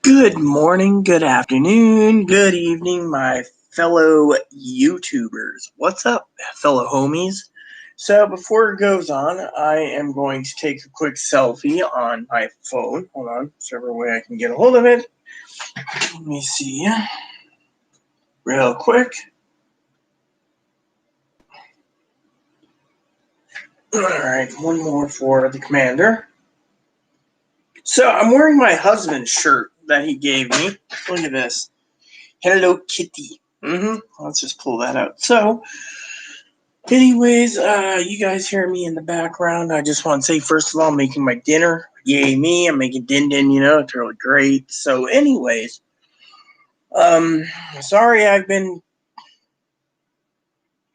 Good morning, good afternoon, good evening, my fellow YouTubers. What's up, fellow homies? So before it goes on, I am going to take a quick selfie on my phone. Hold on, whichever way I can get a hold of it. Let me see. Real quick. Alright, one more for the commander. So I'm wearing my husband's shirt that he gave me. Look at this. Hello Kitty. Let's just pull that out. So, anyways, you guys hear me in the background. I just want to say, first of all, I'm making my dinner. Yay me, I'm making din-din, it's really great. So, anyways, sorry I've been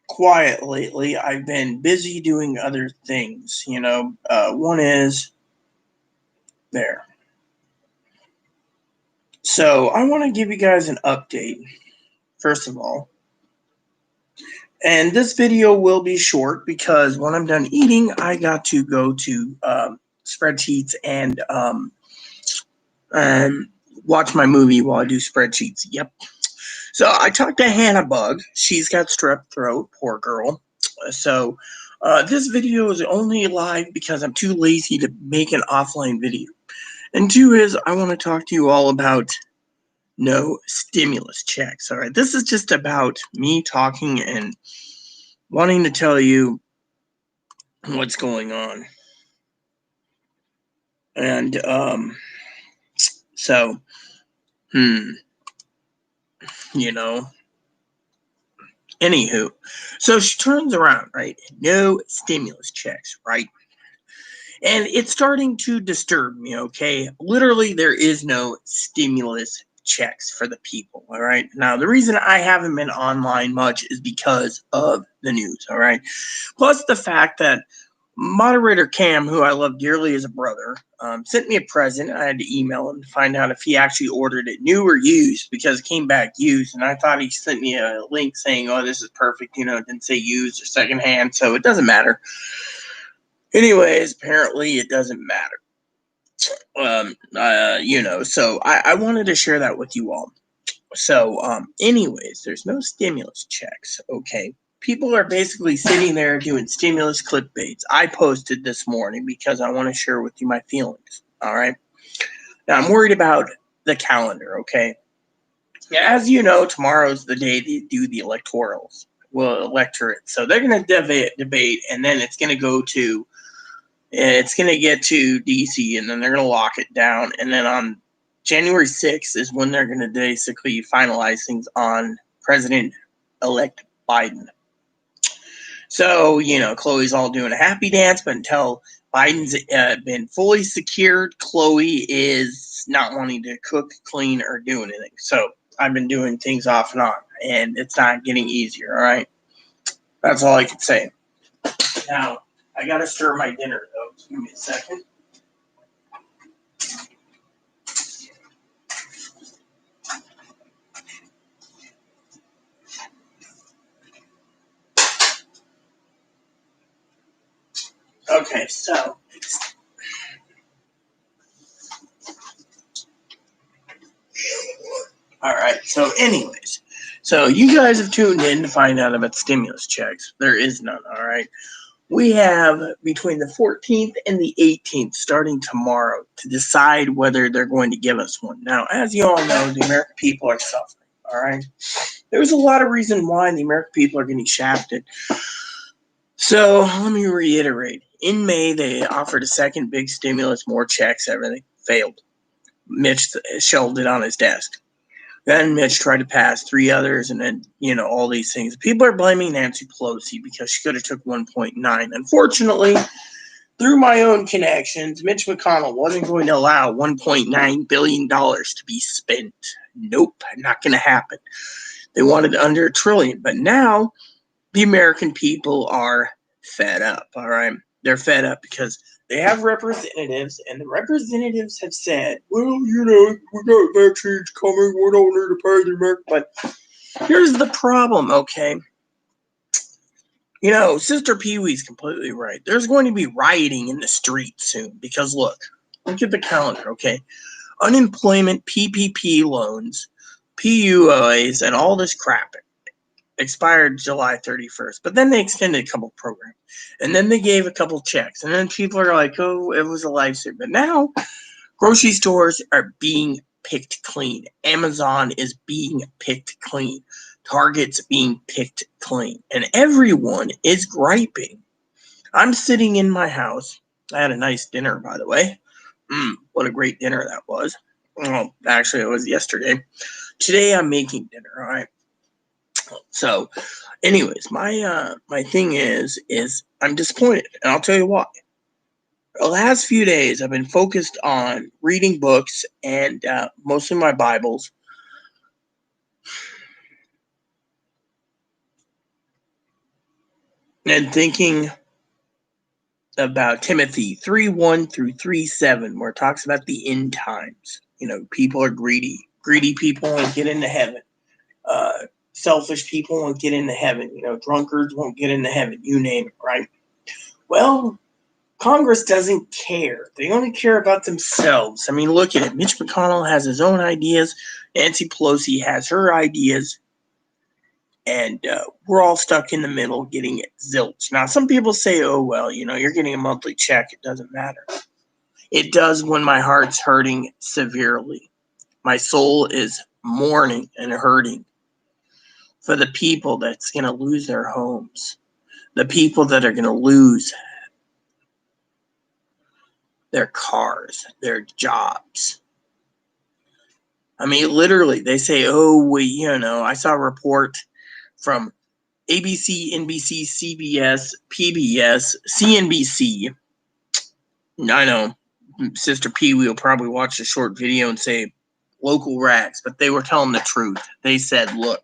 quiet lately. I've been busy doing other things, one is there. So, I want to give you guys an update, first of all. And this video will be short because when I'm done eating, I got to go to spreadsheets and watch my movie while I do spreadsheets. Yep. So I talked to Hannah Bug. She's got strep throat. Poor girl. So this video is only live because I'm too lazy to make an offline video. And two is I want to talk to you all about no stimulus checks. All right. This is just about me talking and wanting to tell you what's going on. And so anywho, so she turns around, right? No stimulus checks, right? And it's starting to disturb me, okay? Literally, there is no stimulus checks for the people, all right? Now, the reason I haven't been online much is because of the news, all right? Plus the fact that moderator Cam, who I love dearly as a brother, sent me a present. I had to email him to find out if he actually ordered it new or used because it came back used. And I thought he sent me a link saying, oh, this is perfect. It didn't say used or secondhand. So it doesn't matter. Anyways, apparently it doesn't matter. So I wanted to share that with you all. So, anyways, there's no stimulus checks. Okay. People are basically sitting there doing stimulus clickbaits. I posted this morning because I want to share with you my feelings. All right. Now, I'm worried about the calendar. Okay. As you know, tomorrow's the day they do the electorate. So they're going to debate, and then it's going to get to DC, and then they're going to lock it down. And then on January 6th is when they're going to basically finalize things on President-elect Biden. So, Chloe's all doing a happy dance, but until Biden's been fully secured, Chloe is not wanting to cook, clean, or do anything. So I've been doing things off and on, and it's not getting easier, all right? That's all I can say. Now, I got to stir my dinner, though. Just give me a second. Okay, so all right. So, anyways, so you guys have tuned in to find out about stimulus checks. There is none. All right. We have between the 14th and the 18th, starting tomorrow, to decide whether they're going to give us one. Now, as you all know, the American people are suffering. All right. There's a lot of reason why the American people are getting shafted. So let me reiterate. In May, they offered a second big stimulus, more checks, everything failed. Mitch shelved it on his desk. Then Mitch tried to pass 3 others, and then, all these things. People are blaming Nancy Pelosi because she could have took 1.9. Unfortunately, through my own connections, Mitch McConnell wasn't going to allow $1.9 billion to be spent. Nope, not going to happen. They wanted under $1 trillion, but now the American people are fed up, all right? They're fed up because they have representatives, and the representatives have said, well, we got vaccines coming, we don't need to pay the American. But here's the problem, okay? Sister Pee-wee's completely right. There's going to be rioting in the streets soon because look at the calendar, okay? unemployment, PPP loans, PUAs, and all this crap expired July 31st. But then they extended a couple programs. And then they gave a couple checks. And then people are like, oh, it was a lifesaver. But now grocery stores are being picked clean. Amazon is being picked clean. Target's being picked clean. And everyone is griping. I'm sitting in my house. I had a nice dinner, by the way. What a great dinner that was. Well, actually, it was yesterday. Today, I'm making dinner, all right? So, anyways, my thing is I'm disappointed, and I'll tell you why. The last few days, I've been focused on reading books and mostly my Bibles. And thinking about Timothy 3:1 through 3:7, where it talks about the end times. You know, people are greedy. Greedy people won't get into heaven. Selfish people won't get into heaven. You know, drunkards won't get into heaven. You name it, right? Well, Congress doesn't care. They only care about themselves. I mean, look at it. Mitch McConnell has his own ideas. Nancy Pelosi has her ideas. And we're all stuck in the middle getting it zilch. Now, some people say, oh, well, you know, you're getting a monthly check. It doesn't matter. It does when my heart's hurting severely. My soul is mourning and hurting for the people that's going to lose their homes, the people that are going to lose their cars, their jobs. I mean, literally, they say, oh, I saw a report from ABC, NBC, CBS, PBS, CNBC. I know Sister Pee Wee will probably watch a short video and say local rags, but they were telling the truth. They said, look,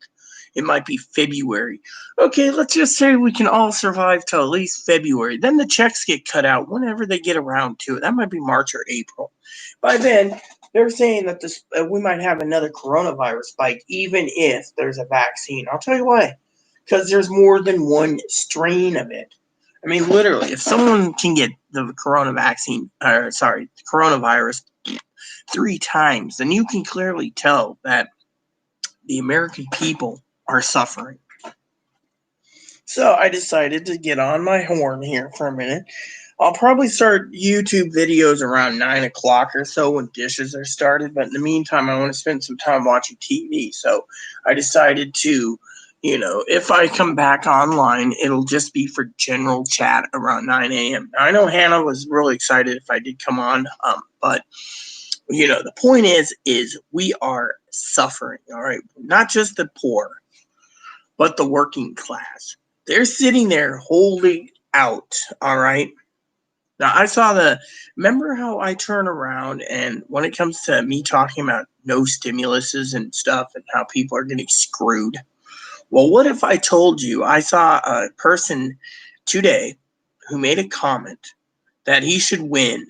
it might be February. Okay, let's just say we can all survive till at least February. Then the checks get cut out whenever they get around to it. That might be March or April. By then, they're saying that we might have another coronavirus spike, even if there's a vaccine. I'll tell you why. Because there's more than one strain of it. I mean, literally, if someone can get the coronavirus 3 times, then you can clearly tell that the American people are suffering. So I decided to get on my horn here for a minute. I'll probably start YouTube videos around 9 o'clock or so when dishes are started. But in the meantime, I want to spend some time watching TV. So I decided to, if I come back online, it'll just be for general chat around 9 a.m. Now, I know Hannah was really excited if I did come on, but the point is we are suffering, all right? Not just the poor, but the working class. They're sitting there holding out, all right? Now, remember how I turn around and when it comes to me talking about no stimuluses and stuff and how people are getting screwed? Well, what if I told you I saw a person today who made a comment that he should win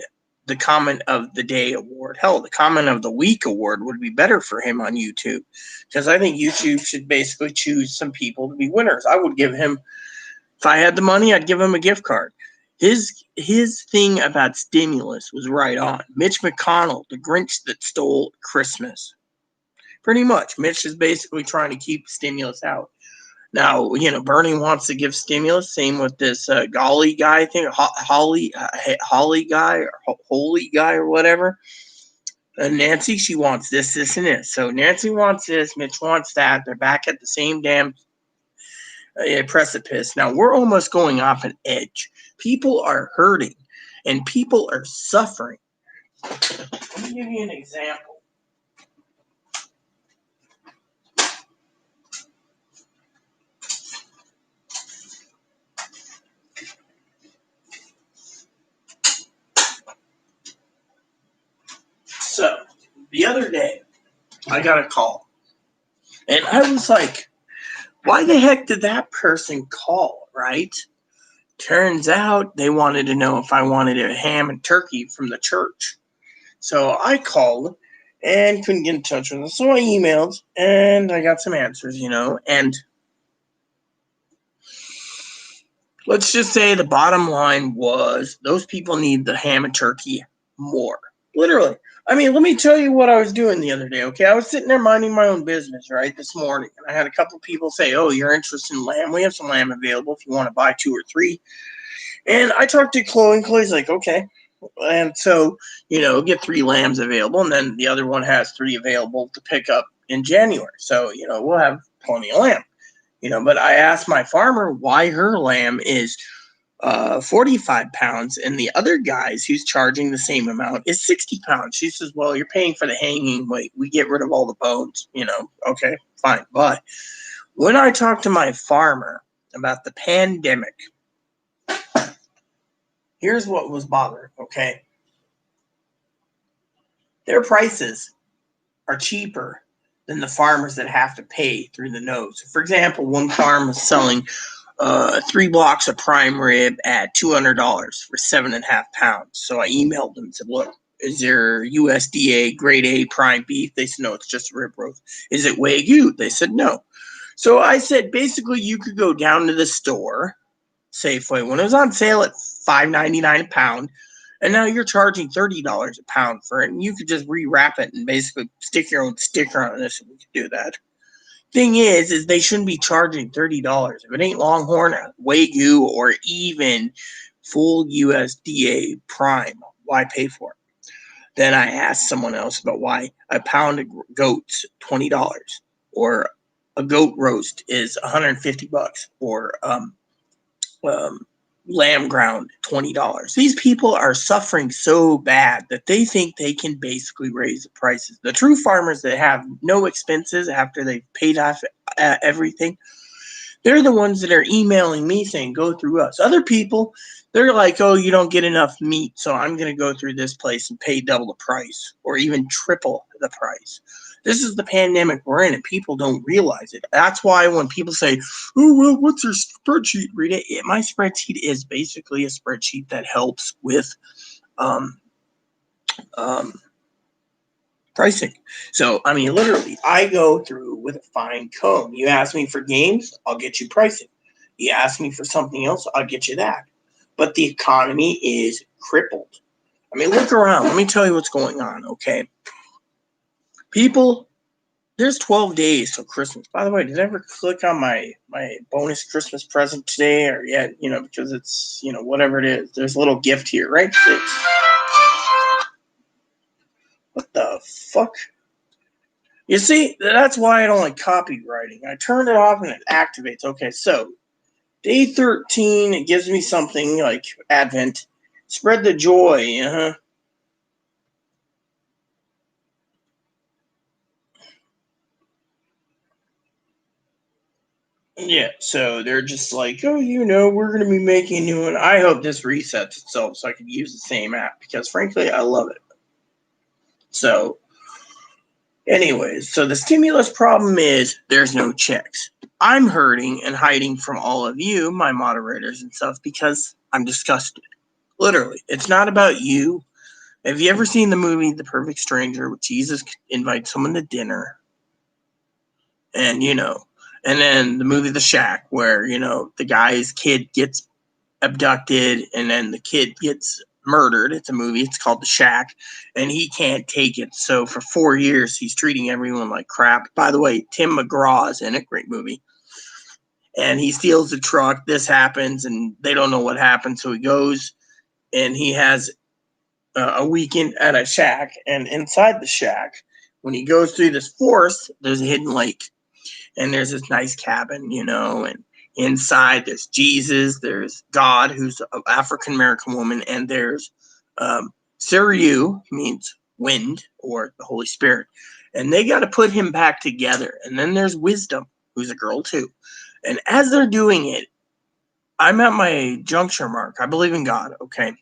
the Comment of the Day award? Hell, the Comment of the Week award would be better for him on YouTube, because I think YouTube should basically choose some people to be winners. I would give him, if I had the money, I'd give him a gift card. His thing about stimulus was right on. Mitch McConnell, the Grinch that stole Christmas. Pretty much, Mitch is basically trying to keep stimulus out. Now, Bernie wants to give stimulus. Same with this Golly guy, I think, Holly guy, or Holy guy, or whatever. Nancy, she wants this, and this. So Nancy wants this, Mitch wants that. They're back at the same damn precipice. Now, we're almost going off an edge. People are hurting, and people are suffering. Let me give you an example. So, the other day, I got a call. And I was like, why the heck did that person call, right? Turns out they wanted to know if I wanted a ham and turkey from the church. So I called and couldn't get in touch with them. So I emailed and I got some answers, and let's just say the bottom line was those people need the ham and turkey more. Literally. I mean, let me tell you what I was doing the other day, okay? I was sitting there minding my own business, right, this morning. And I had a couple people say, oh, you're interested in lamb? We have some lamb available if you want to buy 2 or 3. And I talked to Chloe, and Chloe's like, okay. And so, get 3 lambs available. And then the other one has 3 available to pick up in January. So, we'll have plenty of lamb. But I asked my farmer why her lamb is 45 pounds, and the other guys who's charging the same amount is 60 pounds. She says, well, you're paying for the hanging weight. We get rid of all the bones, Okay, fine. But when I talked to my farmer about the pandemic, here's what was bothering, okay? Their prices are cheaper than the farmers that have to pay through the nose. For example, one farm was selling 3 blocks of prime rib at $200 for 7.5 pounds. So I emailed them and said, look, is there USDA grade A prime beef? They said, no, it's just rib roast. Is it Wagyu? They said, no. So I said, basically, you could go down to the store, Safeway, when it was on sale at $5.99 a pound, and now you're charging $30 a pound for it, and you could just rewrap it and basically stick your own sticker on this, and we could do that. Thing is they shouldn't be charging $30. If it ain't Longhorn, Wagyu, or even full USDA prime, why pay for it? Then I asked someone else about why a pound of goat's $20, or a goat roast is $150, or lamb ground $20. These people are suffering so bad that they think they can basically raise the prices. The true farmers that have no expenses after they've paid off everything, they're the ones that are emailing me saying go through us. Other people, they're like, oh, you don't get enough meat, so I'm going to go through this place and pay double the price or even triple the price. This is the pandemic we're in, and people don't realize it. That's why when people say, oh, well, what's your spreadsheet? Read it. My spreadsheet is basically a spreadsheet that helps with pricing. So, I mean, literally, I go through with a fine comb. You ask me for games, I'll get you pricing. You ask me for something else, I'll get you that. But the economy is crippled. I mean, look around. Let me tell you what's going on, okay? People, there's 12 days till Christmas. By the way, did I ever click on my bonus Christmas present today or yet? Because it's, whatever it is. There's a little gift here, right? What the fuck? You see, that's why I don't like copywriting. I turn it off and it activates. Okay, so day 13, it gives me something like Advent. Spread the joy. Yeah, so they're just like, oh, we're going to be making a new one. I hope this resets itself so I can use the same app because, frankly, I love it. So, anyways, so the stimulus problem is there's no checks. I'm hurting and hiding from all of you, my moderators and stuff, because I'm disgusted. Literally, it's not about you. Have you ever seen the movie The Perfect Stranger where Jesus invites someone to dinner? And, and then the movie The Shack where, the guy's kid gets abducted and then the kid gets murdered. It's a movie. It's called The Shack, and he can't take it. So for 4 years, he's treating everyone like crap. By the way, Tim McGraw is in it. Great movie. And he steals the truck. This happens, and they don't know what happened. So he goes, and he has a weekend at a shack. And inside the shack, when he goes through this forest, there's a hidden lake. And there's this nice cabin, and inside there's Jesus, there's God, who's an African American woman, and there's Siriu, means wind or the Holy Spirit. And they got to put him back together. And then there's Wisdom, who's a girl too. And as they're doing it, I'm at my juncture mark. I believe in God, okay?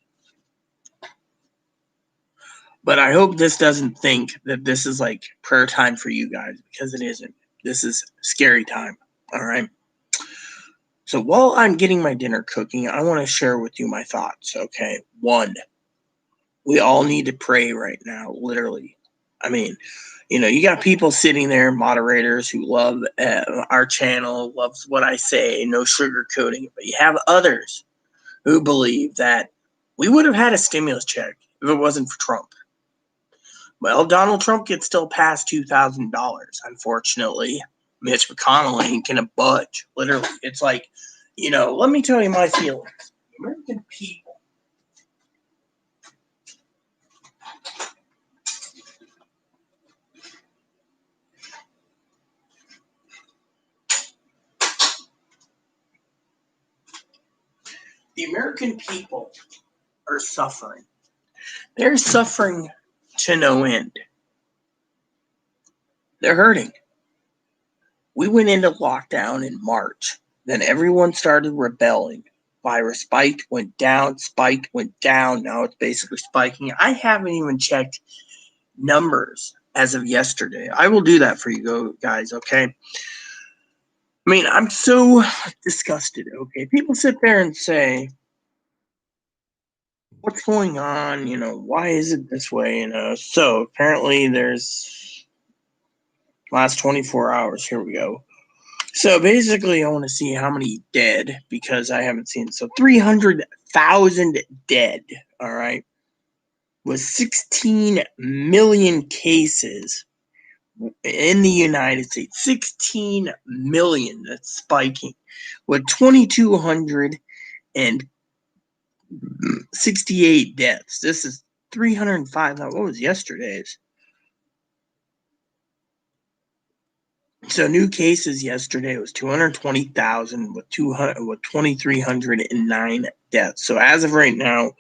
But I hope this doesn't think that this is like prayer time for you guys, because it isn't. This is scary time, all right? So while I'm getting my dinner cooking, I want to share with you my thoughts, okay? 1, we all need to pray right now, literally. I mean, you got people sitting there, moderators who love our channel, loves what I say, no sugarcoating. But you have others who believe that we would have had a stimulus check if it wasn't for Trump. Well, Donald Trump gets still past $2,000. Unfortunately, Mitch McConnell ain't gonna budge. Literally, it's like, let me tell you my feelings. American people. The American people are suffering. They're suffering to no end. They're hurting. We went into lockdown in March. Then everyone started rebelling. Virus spiked, went down, spiked, went down. Now it's basically spiking. I haven't even checked numbers as of yesterday. I will do that for you guys, okay? I mean, I'm so disgusted, okay? People sit there and say, what's going on? Why is it this way? So apparently there's last 24 hours. Here we go. So basically, I want to see how many dead because I haven't seen. So 300,000 dead, all right, with 16 million cases in the United States. 16 million, that's spiking, with 2,268 deaths. This is 305. What was yesterday's? So new cases yesterday was 220,000 with 2,309 deaths. So as of right now,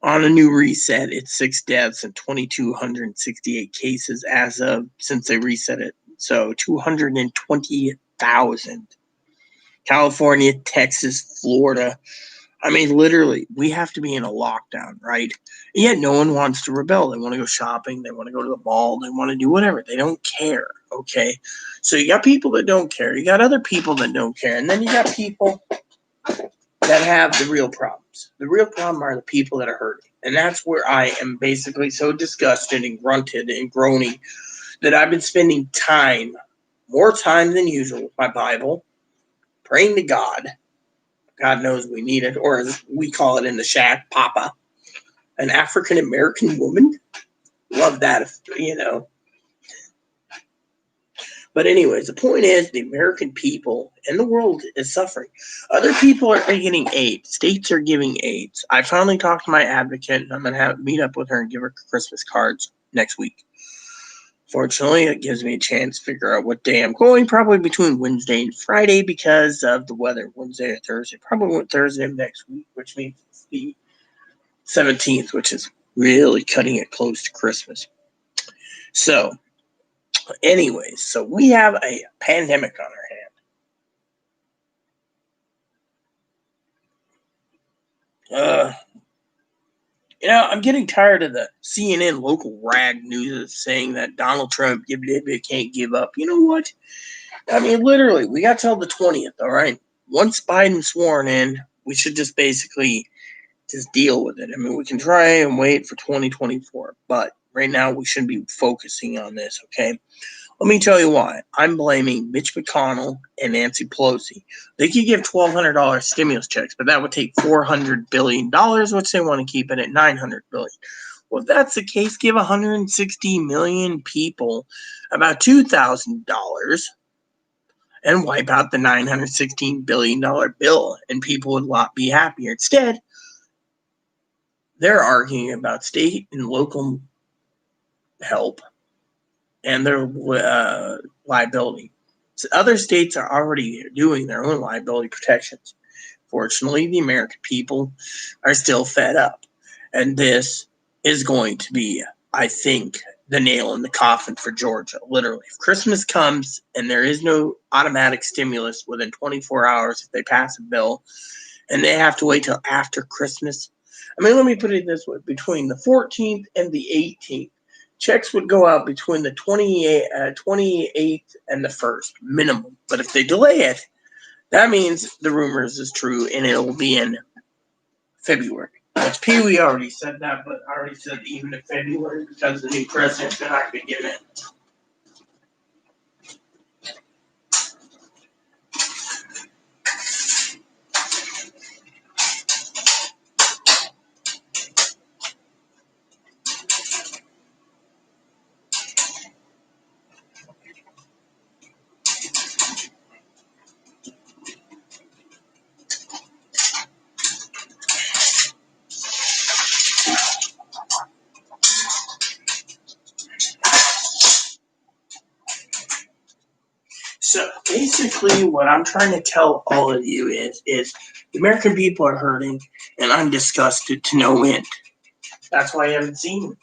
on a new reset, it's 6 deaths and 2,268 cases as of since they reset it. So 220,000. California, Texas, Florida. I mean, literally, we have to be in a lockdown, right? And yet no one wants to rebel. They want to go shopping. They want to go to the mall. They want to do whatever. They don't care, okay? So you got people that don't care. You got other people that don't care. And then you got people that have the real problems. The real problem are the people that are hurting. And that's where I am basically so disgusted and grunted and groaning that I've been spending more time than usual with my Bible, praying to God. God knows we need it, or as we call it in the shack, Papa, an African American woman. Love that, But anyways, the point is the American people and the world is suffering. Other people are getting aid. States are giving aids. I finally talked to my advocate, and I'm going to meet up with her and give her Christmas cards next week. Fortunately, it gives me a chance to figure out what day I'm going, probably between Wednesday and Friday because of the weather. Wednesday or Thursday. Probably Thursday of next week, which means it's the 17th, which is really cutting it close to Christmas. So, anyways, so we have a pandemic on our hand. I'm getting tired of the CNN local rag news saying that Donald Trump can't give up. You know what? I mean, literally, we got till the 20th, all right? Once Biden's sworn in, we should just basically just deal with it. I mean, we can try and wait for 2024, but right now we shouldn't be focusing on this, okay? Let me tell you why. I'm blaming Mitch McConnell and Nancy Pelosi. They could give $1,200 stimulus checks, but that would take $400 billion, which they want to keep it at $900 billion. Well, if that's the case, give 160 million people about $2,000 and wipe out the $916 billion bill, and people would be happier. Instead, they're arguing about state and local help and their liability. So other states are already doing their own liability protections. Fortunately, the American people are still fed up. And this is going to be, I think, the nail in the coffin for Georgia. Literally, if Christmas comes and there is no automatic stimulus within 24 hours if they pass a bill, and they have to wait till after Christmas. I mean, let me put it this way. Between the 14th and the 18th, checks would go out between the 28th and the 1st, minimum. But if they delay it, that means the rumors is true, and it will be in February. Which Pee Wee already said that, but I already said even in February because the new president's not going to give in. So basically, what I'm trying to tell all of you is the American people are hurting, and I'm disgusted to no end. That's why I haven't seen me.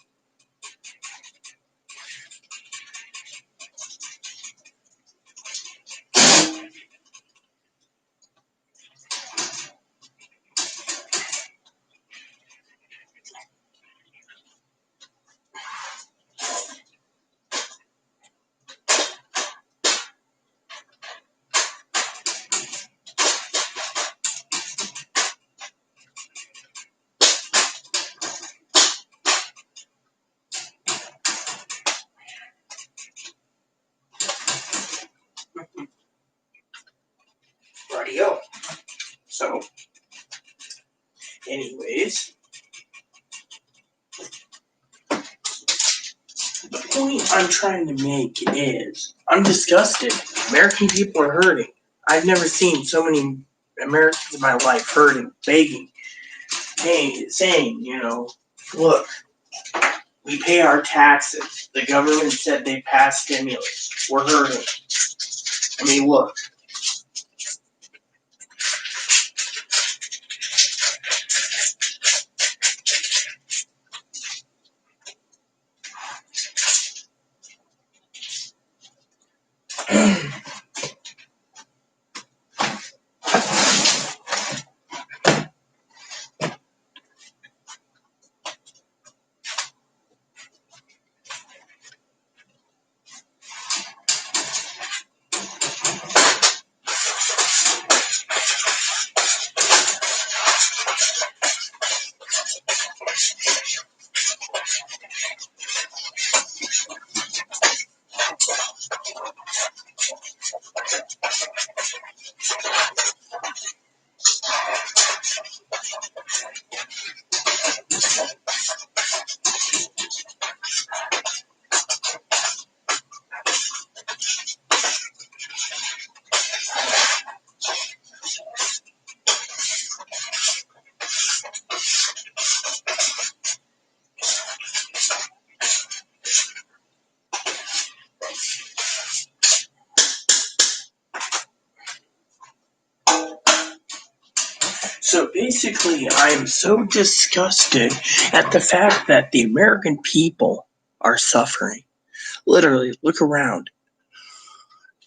Radio. So, anyways, the point I'm trying to make is I'm disgusted. American people are hurting. I've never seen so many Americans in my life hurting, begging, saying, look, we pay our taxes. The government said they passed stimulus. We're hurting. I mean, look. So basically, I am so disgusted at the fact that the American people are suffering. Literally, look around.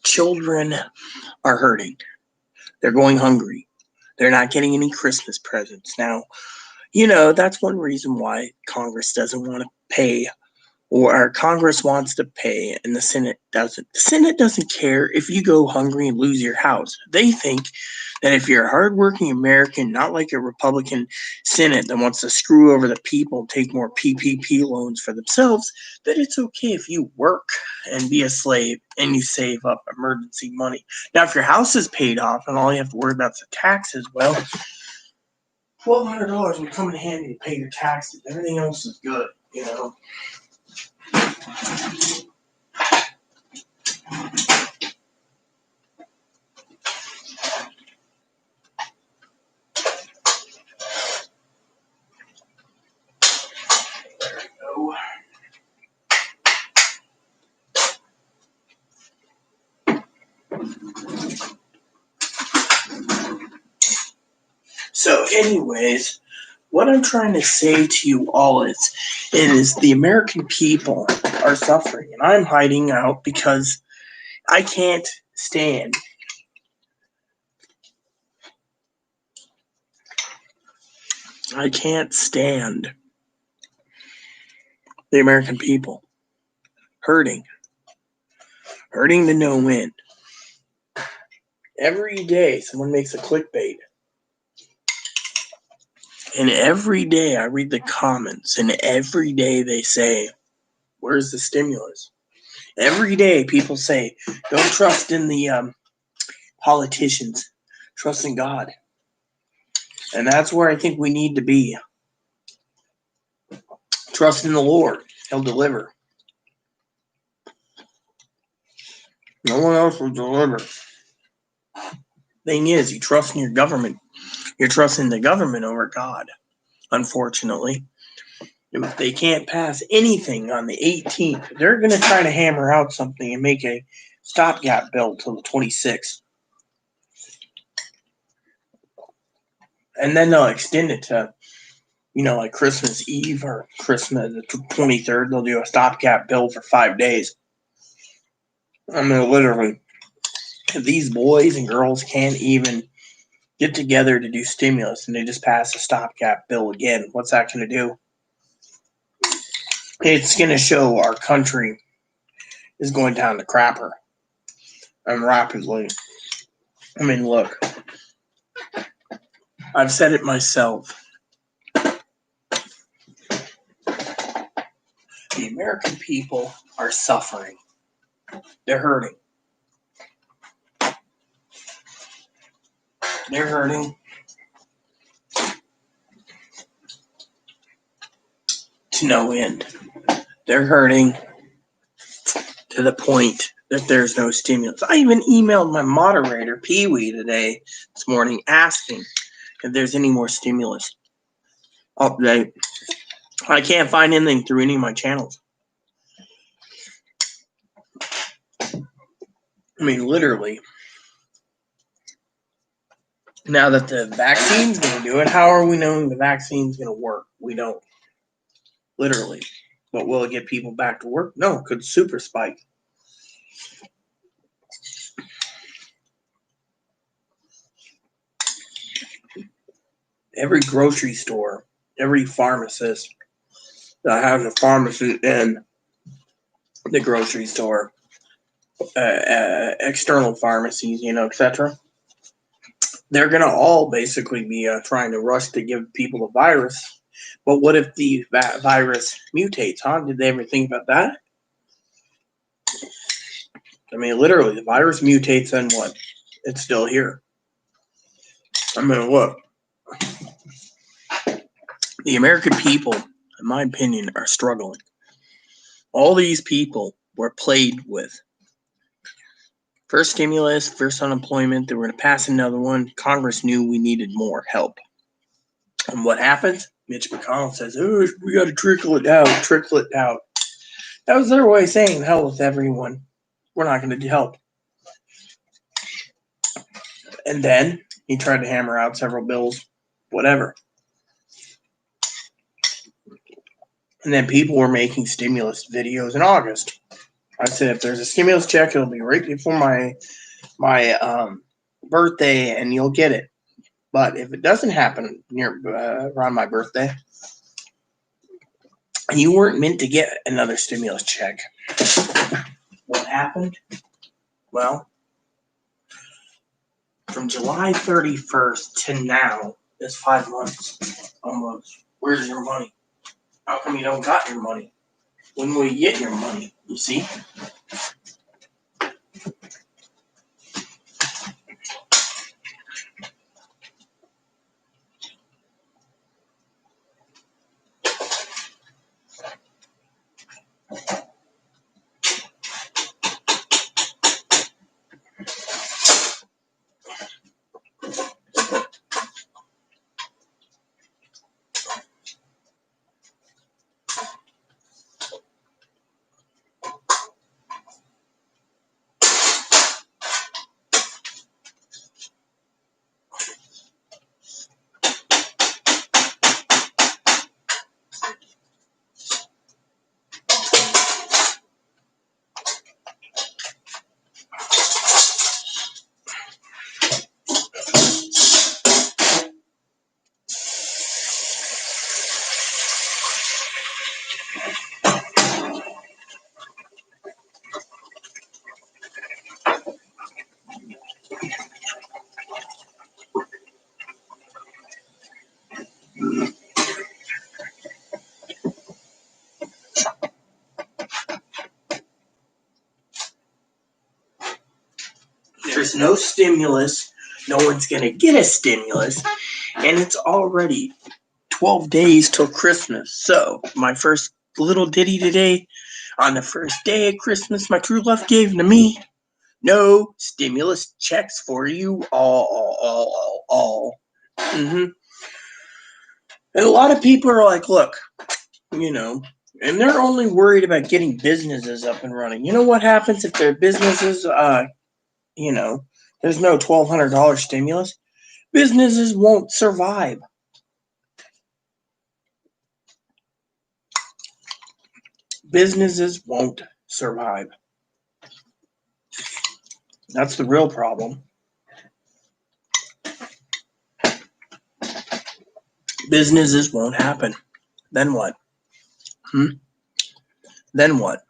Children are hurting. They're going hungry. They're not getting any Christmas presents. Now, that's one reason why Congress doesn't want to pay, or Congress wants to pay and the Senate doesn't. The Senate doesn't care if you go hungry and lose your house. They think that if you're a hardworking American, not like a Republican Senate that wants to screw over the people and take more PPP loans for themselves, that it's okay if you work and be a slave and you save up emergency money. Now, if your house is paid off and all you have to worry about is the taxes, well, $1,200 would come in handy to pay your taxes. Everything else is good, So, So, anyways, what I'm trying to say to you all is the American people are suffering, and I'm hiding out because I can't stand. I can't stand the American people hurting to no end. Every day, someone makes a clickbait. And every day I read the comments, and every day they say, where's the stimulus? Every day people say, don't trust in the politicians, trust in God. And that's where I think we need to be. Trust in the Lord. He'll deliver. No one else will deliver. Thing is, you trust in your government. You're trusting the government over God, unfortunately. If they can't pass anything on the 18th, they're going to try to hammer out something and make a stopgap bill till the 26th. And then they'll extend it to, like Christmas Eve or Christmas the 23rd. They'll do a stopgap bill for 5 days. I mean, literally, if these boys and girls can't even get together to do stimulus and they just pass a stopgap bill again, what's that going to do? It's going to show our country is going down the crapper. And rapidly. I mean, look. I've said it myself. The American people are suffering. They're hurting. They're hurting to no end. They're hurting to the point that there's no stimulus. I even emailed my moderator, Pee Wee, this morning, asking if there's any more stimulus update. I can't find anything through any of my channels. I mean, literally. Now that the vaccine's going to do it, how are we knowing the vaccine's going to work? We don't. Literally. But will it get people back to work? No, it could super spike. Every grocery store, every pharmacist that has a pharmacy in the grocery store, external pharmacies, etc., they're going to all basically be trying to rush to give people the virus. But what if the virus mutates, huh? Did they ever think about that? I mean, literally, the virus mutates and what? It's still here. I mean, look. The American people, in my opinion, are struggling. All these people were played with. First stimulus, first unemployment, they were going to pass another one. Congress knew we needed more help. And what happens? Mitch McConnell says, oh, we got to trickle it out. That was their way of saying, hell with everyone. We're not going to help. And then he tried to hammer out several bills, whatever. And then people were making stimulus videos in August. I said, if there's a stimulus check, it'll be right before my birthday, and you'll get it. But if it doesn't happen around my birthday, you weren't meant to get another stimulus check. What happened? Well, from July 31st to now, it's 5 months almost. Where's your money? How come you don't got your money? When will you get your money? You see? There's no stimulus. No one's going to get a stimulus. And it's already 12 days till Christmas. So, my first little ditty today, on the first day of Christmas, my true love gave to me. No stimulus checks for you all. Mm-hmm. And a lot of people are like, look, And they're only worried about getting businesses up and running. You know what happens if their businesses, there's no $1,200 stimulus? Businesses won't survive. Businesses won't survive. That's the real problem. Businesses won't happen. Then what? Then what?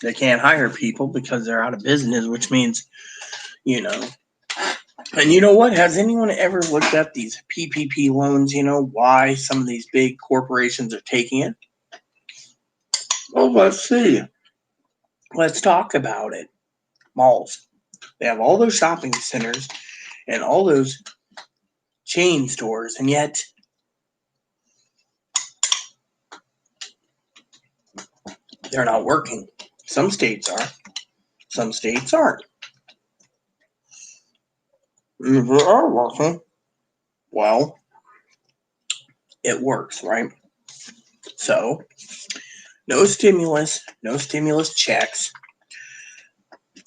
They can't hire people because they're out of business, which means, And you know what? Has anyone ever looked at these PPP loans? Why some of these big corporations are taking it? Well, let's see. Let's talk about it. Malls. They have all those shopping centers and all those chain stores, and yet they're not working. Some states are. Some states aren't. If they are working, well, it works, right? So, no stimulus checks,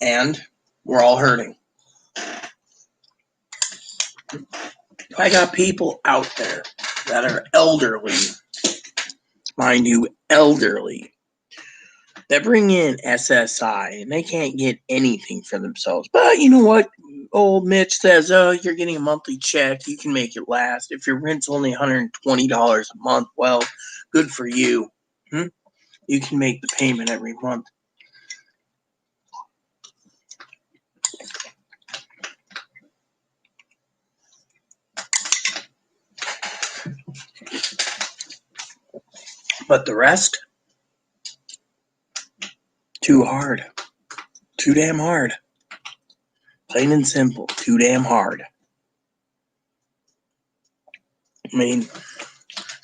and we're all hurting. I got people out there that are elderly, mind you, elderly, that bring in SSI, and they can't get anything for themselves. But you know what? Old Mitch says, oh, you're getting a monthly check. You can make it last. If your rent's only $120 a month, well, good for you. You can make the payment every month. But the rest, too hard. Too damn hard. Plain and simple, too damn hard. I mean,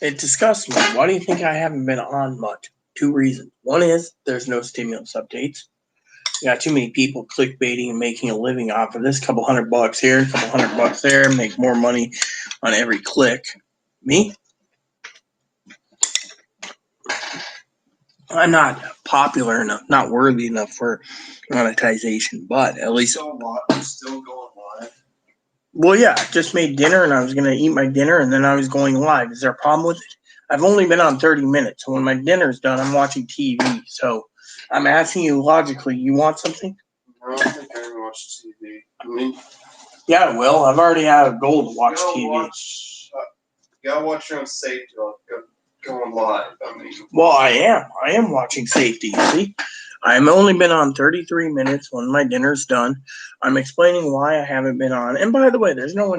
it disgusts me. Why do you think I haven't been on much? 2 reasons. One is there's no stimulus updates. You got too many people clickbaiting and making a living off of this. Couple $100 here, a couple $100 there, make more money on every click. Me? I'm not popular enough, not worthy enough for monetization, but at least still going live. Well, yeah, I just made dinner and I was going to eat my dinner and then I was going live. Is there a problem with it? I've only been on 30 minutes. So when my dinner's done, I'm watching TV. So I'm asking you logically, you want something? No, I don't think I ever watch TV. I mean, yeah, I will. I've already had a goal to watch TV. You gotta watch your own safety. Going live. I mean, well, I am watching safety. You see, I've only been on 33 minutes. When my dinner's done, I'm explaining why I haven't been on. And by the way, there's no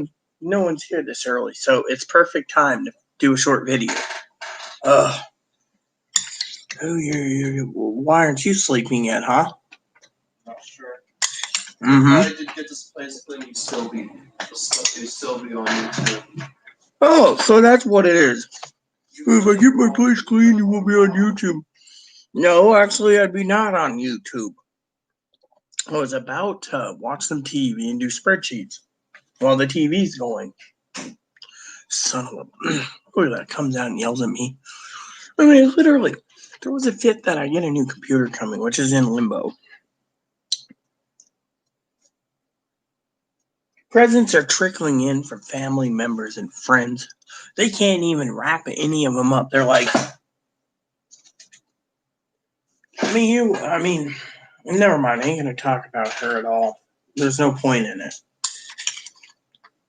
one's here this early, so it's perfect time to do a short video. Oh, why aren't you sleeping yet, huh? Not sure. Mm-hmm. I did get this place clean. You'd still be on YouTube. Oh, so that's what it is. If I get my place clean, you won't be on YouTube. No, actually, I'd be not on YouTube. I was about to watch some TV and do spreadsheets while the TV's going. Son of a... Look at that. Comes out and yells at me. I mean, literally, there was a fit that I get a new computer coming, which is in limbo. Presents are trickling in from family members and friends. They can't even wrap any of them up. They're like... never mind. I ain't going to talk about her at all. There's no point in it.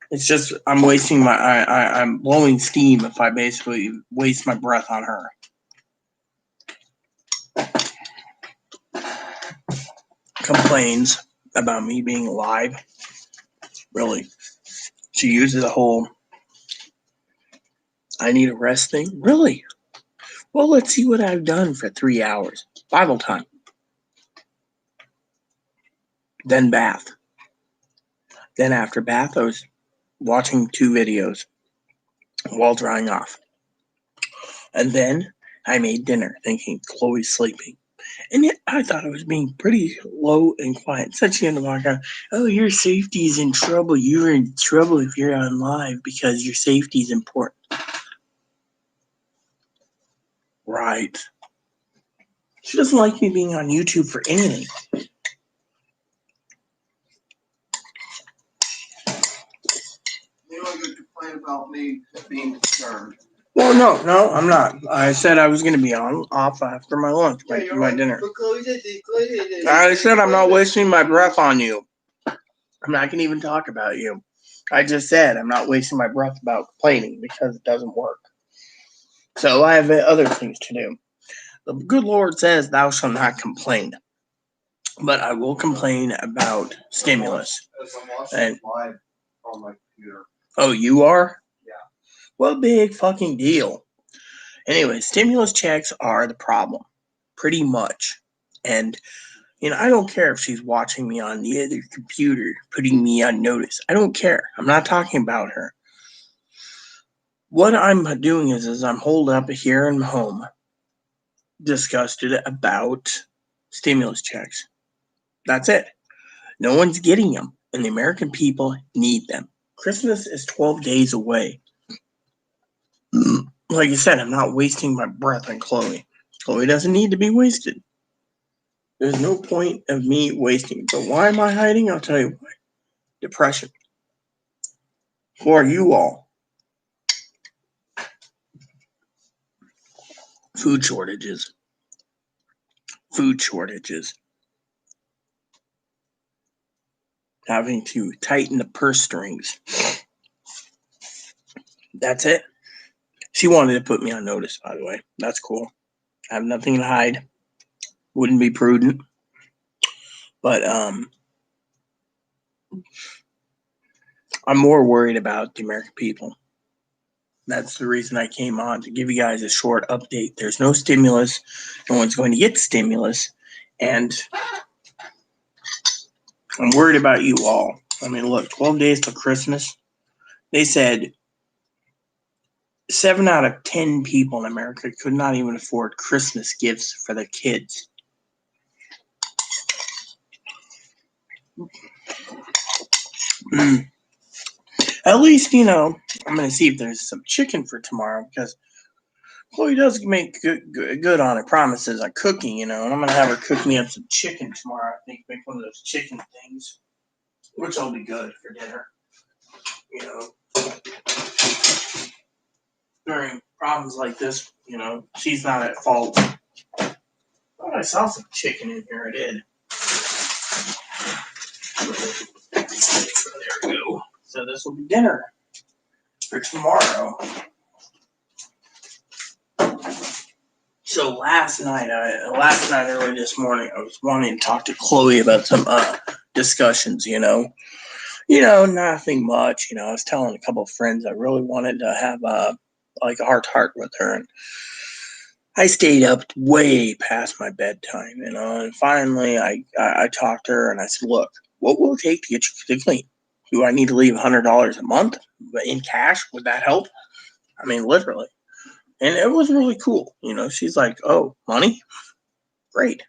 It's just I'm wasting I'm blowing steam if I basically waste my breath on her. Complains about me being alive. Really. She uses the whole I need a rest thing. Really? Well, let's see what I've done for 3 hours. Bible time. Then bath. Then after bath, I was watching 2 videos while drying off. And then I made dinner thinking Chloe's sleeping. And yet I thought I was being pretty low and quiet. Said she in the background, oh, your safety is in trouble. You're in trouble if you're on live because your safety is important. Right. She doesn't like me being on YouTube for anything. You don't even complain about me being concerned. Well, no, I'm not. I said I was going to be off after my lunch, my dinner. I said I'm not wasting my breath on you. I'm not going to even talk about you. I just said I'm not wasting my breath about complaining because it doesn't work. So I have other things to do. The good Lord says, "Thou shalt not complain," but I will complain about stimulus. As I'm watching And live on my computer. oh, you are? Yeah. What big fucking deal? Anyway, stimulus checks are the problem, pretty much. And I don't care if she's watching me on the other computer, putting me on notice. I don't care. I'm not talking about her. What I'm doing is I'm holed up here in home, disgusted about stimulus checks. That's it. No one's getting them, and the American people need them. Christmas is 12 days away. Like I said, I'm not wasting my breath on Chloe. Chloe doesn't need to be wasted. There's no point of me wasting. But why am I hiding? I'll tell you why. Depression. For you all. Food shortages. Having to tighten the purse strings. That's it. She wanted to put me on notice, by the way. That's cool. I have nothing to hide. Wouldn't be prudent. But I'm more worried about the American people. That's the reason I came on, to give you guys a short update. There's no stimulus. No one's going to get stimulus. And I'm worried about you all. I mean, look, 12 days till Christmas. They said 7 out of 10 people in America could not even afford Christmas gifts for their kids. At least, I'm going to see if there's some chicken for tomorrow, because Chloe does make good on her promises on cooking, and I'm going to have her cook me up some chicken tomorrow. I think make one of those chicken things, which will be good for dinner. During problems like this, she's not at fault. Oh, I saw some chicken in here. I did. There we go. So this will be dinner for tomorrow. So last night early this morning, I was wanting to talk to Chloe about some discussions. Nothing much. I was telling a couple of friends I really wanted to have a heart with her, and I stayed up way past my bedtime. And finally I talked to her and I said, "Look, what will it take to get you to clean? Do I need to leave $100 a month in cash? Would that help?" I mean, literally. And it was really cool. She's like, "Oh, money? Great."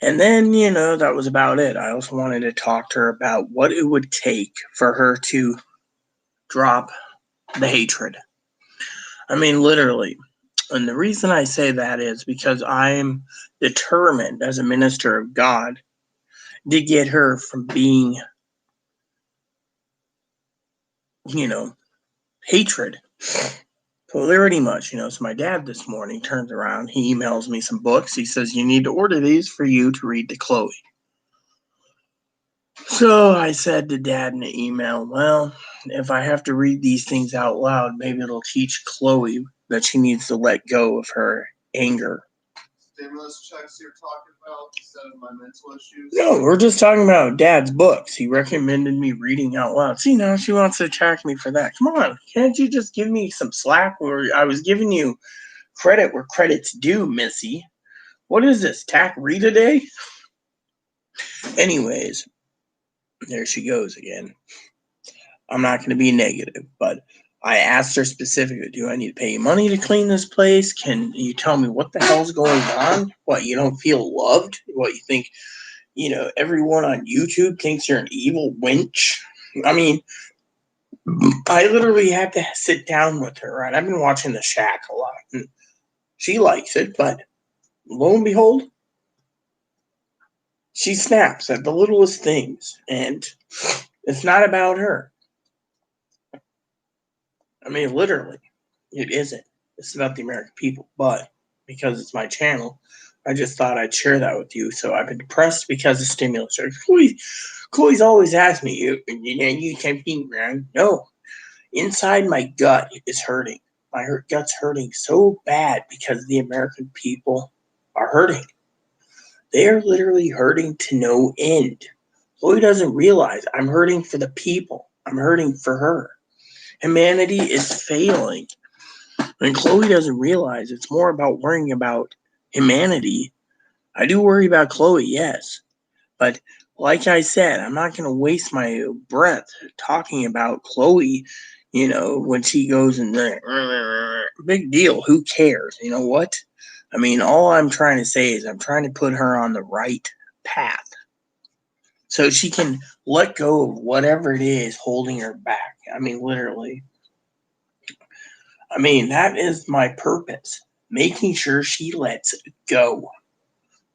And then, that was about it. I also wanted to talk to her about what it would take for her to drop the hatred. I mean, literally. And the reason I say that is because I'm determined as a minister of God to get her from being, hatred. Pretty much, So my dad this morning turns around, he emails me some books. He says, "You need to order these for you to read to Chloe." So I said to Dad in the email, "Well, if I have to read these things out loud, maybe it'll teach Chloe that she needs to let go of her anger." Stimulus checks you're talking about instead of my mental issues? No, we're just talking about Dad's books. He recommended me reading out loud. See, now she wants to attack me for that. Come on, can't you just give me some slack? Where I was giving you credit where credit's due, Missy. What is this, TAC Rita Day? Anyways, there she goes again. I'm not going to be negative, but I asked her specifically, "Do I need to pay you money to clean this place? Can you tell me what the hell's going on? What, you don't feel loved? What, you think, everyone on YouTube thinks you're an evil wench?" I mean, I literally had to sit down with her, right? I've been watching The Shack a lot. And She likes it, but lo and behold, she snaps at the littlest things, and it's not about her. I mean, literally, it isn't. It's about the American people, but because it's my channel, I just thought I'd share that with you. So I've been depressed because of stimulus. Chloe's always asked me, you can't be around. No, inside my gut is hurting. My gut's hurting so bad because the American people are hurting. They are literally hurting to no end. Chloe doesn't realize I'm hurting for the people. I'm hurting for her. Humanity is failing. And Chloe doesn't realize it's more about worrying about humanity. I do worry about Chloe, yes. But like I said, I'm not going to waste my breath talking about Chloe, when she goes in there. Big deal. Who cares? You know what? I mean, all I'm trying to say is I'm trying to put her on the right path so she can let go of whatever it is holding her back. I mean, literally. I mean, that is my purpose. Making sure she lets go.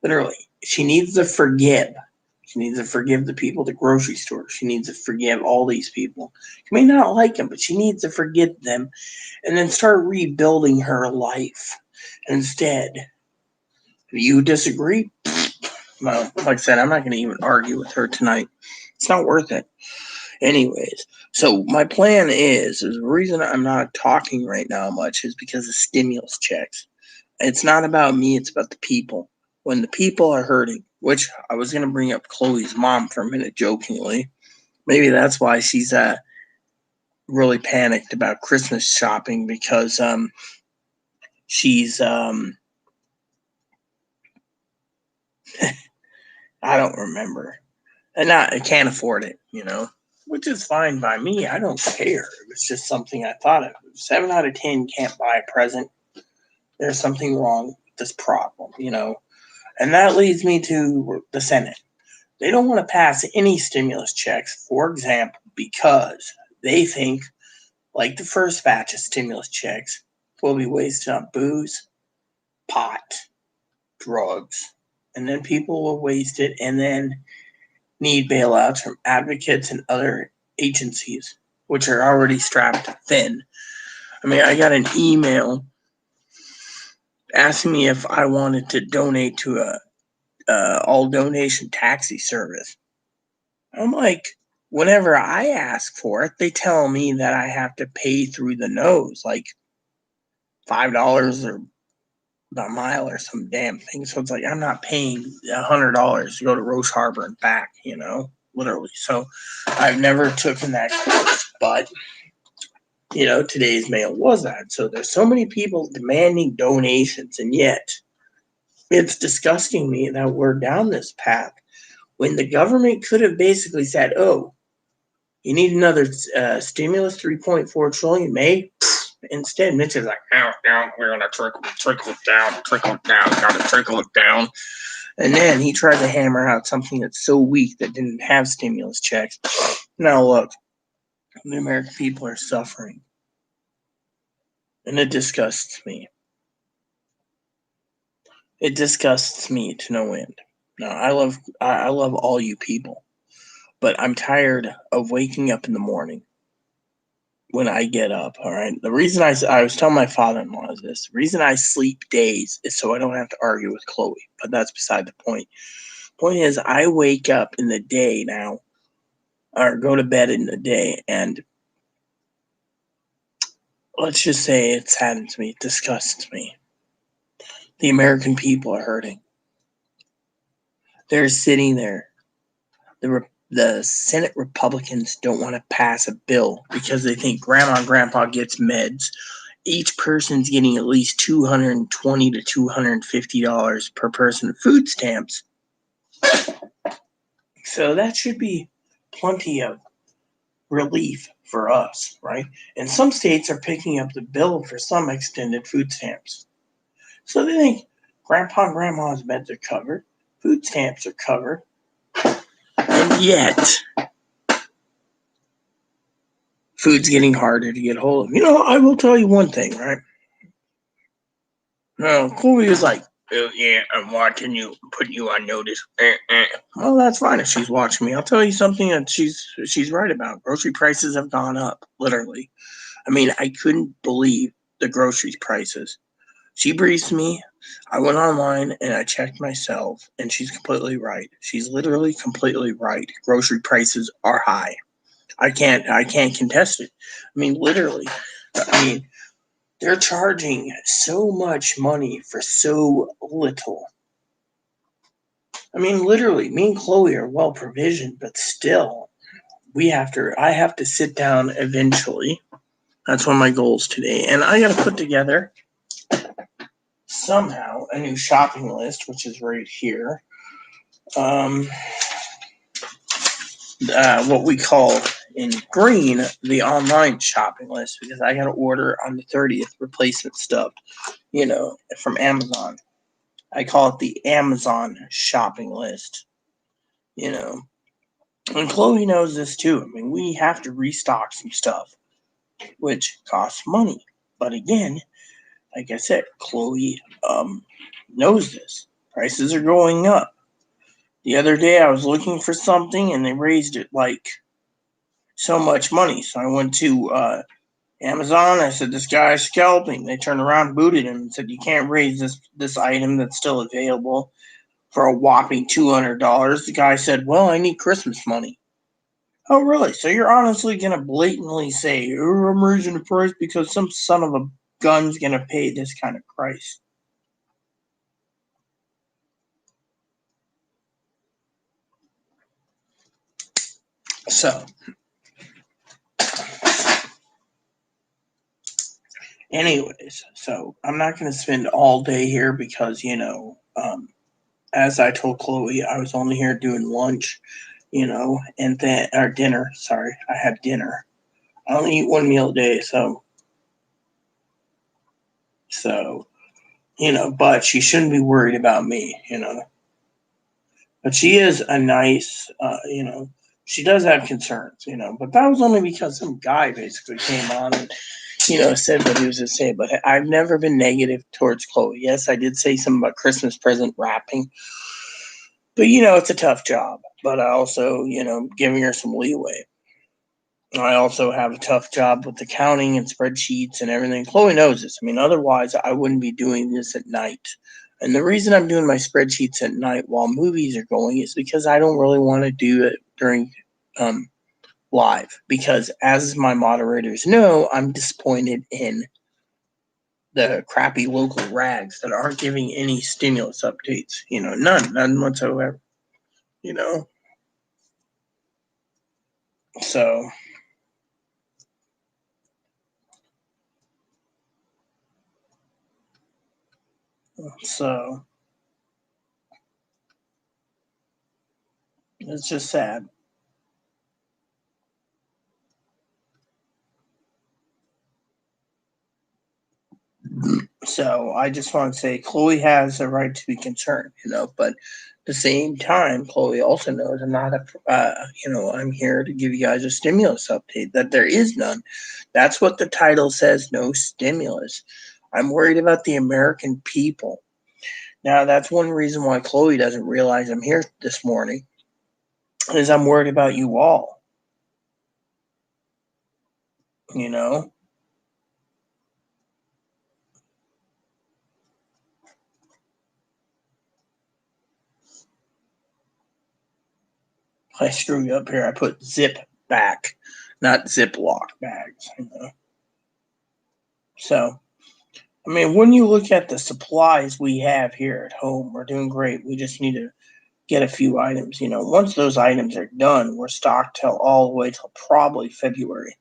Literally. She needs to forgive. She needs to forgive the people at the grocery store. She needs to forgive all these people. She may not like them, but she needs to forgive them and then start rebuilding her life. Instead, if you disagree, well, like I said, I'm not going to even argue with her tonight. It's not worth it. Anyways, so my plan is the reason I'm not talking right now much is because of stimulus checks. It's not about me, it's about the people. When the people are hurting, which I was going to bring up Chloe's mom for a minute jokingly. Maybe that's why she's really panicked about Christmas shopping because she's I don't remember. And I can't afford it, which is fine by me. I don't care. It was just something I thought of. If 7 out of 10 can't buy a present, there's something wrong with this problem, And that leads me to the Senate. They don't want to pass any stimulus checks, for example, because they think, like the first batch of stimulus checks, will be wasted on booze, pot, drugs, and then people will waste it and then need bailouts from advocates and other agencies, which are already strapped thin. I mean, I got an email asking me if I wanted to donate to a all donation taxi service. I'm like, whenever I ask for it, they tell me that I have to pay through the nose, like $5 or a mile or some damn thing. So it's like I'm not paying $100 to go to Roche Harbor and back, literally. So I've never taken that course, but today's mail was that. So there's so many people demanding donations, and yet it's disgusting me that we're down this path when the government could have basically said, "Oh, you need another stimulus, 3.4 trillion, May." Instead, Mitch is like, "No, we're gonna trickle it down, gotta trickle it down." And then he tried to hammer out something that's so weak that didn't have stimulus checks. Now look, the American people are suffering, and it disgusts me. It disgusts me to no end. Now, I love all you people, but I'm tired of waking up in the morning when I get up. All right. The reason I was telling my father-in-law is this: the reason I sleep days is so I don't have to argue with Chloe. But that's beside the point. Point is, I wake up in the day now, or go to bed in the day, and let's just say it saddens me, it disgusts me. The American people are hurting. They're sitting there. The Senate Republicans don't want to pass a bill because they think grandma and grandpa gets meds. Each person's getting at least $220 to $250 per person food stamps. So that should be plenty of relief for us, right? And some states are picking up the bill for some extended food stamps. So they think grandpa and grandma's meds are covered, food stamps are covered, and yet food's getting harder to get hold of. I will tell you one thing, right? No, Chloe was like, "Oh yeah, I'm watching you, putting you on notice." Well, that's fine if she's watching me. I'll tell you something that she's right about. Grocery prices have gone up, literally. I mean, I couldn't believe the grocery prices. She briefed me. I went online and I checked myself, and she's completely right. She's literally completely right. Grocery prices are high. I can't contest it. I mean, literally. I mean, they're charging so much money for so little. I mean, literally, me and Chloe are well provisioned, but still, I have to sit down eventually. That's one of my goals today. And I got to put together somehow a new shopping list, which is right here. Um, what we call in green the online shopping list, because I got to order on the 30th replacement stuff, from Amazon. I call it the Amazon shopping list, you know. And Chloe knows this too. I mean, we have to restock some stuff, which costs money. But again, like I said, Chloe knows this. Prices are going up. The other day I was looking for something and they raised it like so much money. So I went to Amazon. I said, "This guy's scalping." They turned around, booted him, and said, "You can't raise this item that's still available for a whopping $200." The guy said, "Well, I need Christmas money." Oh, really? So you're honestly gonna blatantly say, "Oh, I'm raising the price because some son of a gun's gonna pay this kind of price"? So, anyways, so I'm not gonna spend all day here because as I told Chloe, I was only here doing lunch, and then or dinner. Sorry, I had dinner. I only eat one meal a day, so but she shouldn't be worried about me. But she is a nice, she does have concerns. But that was only because some guy basically came on and, said what he was to say. But I've never been negative towards Chloe. Yes, I did say something about Christmas present wrapping, but it's a tough job. But I also, giving her some leeway. I also have a tough job with accounting and spreadsheets and everything. Chloe knows this. I mean, otherwise, I wouldn't be doing this at night. And the reason I'm doing my spreadsheets at night while movies are going is because I don't really want to do it during um, live. Because as my moderators know, I'm disappointed in the crappy local rags that aren't giving any stimulus updates. None whatsoever. You know, so so it's just sad. So I just want to say Chloe has a right to be concerned, but at the same time, Chloe also knows I'm not I'm here to give you guys a stimulus update, that there is none. That's what the title says, no stimulus. I'm worried about the American people. Now, that's one reason why Chloe doesn't realize I'm here this morning, is I'm worried about you all, you know? I screwed up here. I put zip back, not Ziploc bags. So, I mean, when you look at the supplies we have here at home, we're doing great. We just need to get a few items. Once those items are done, we're stocked till all the way till probably February.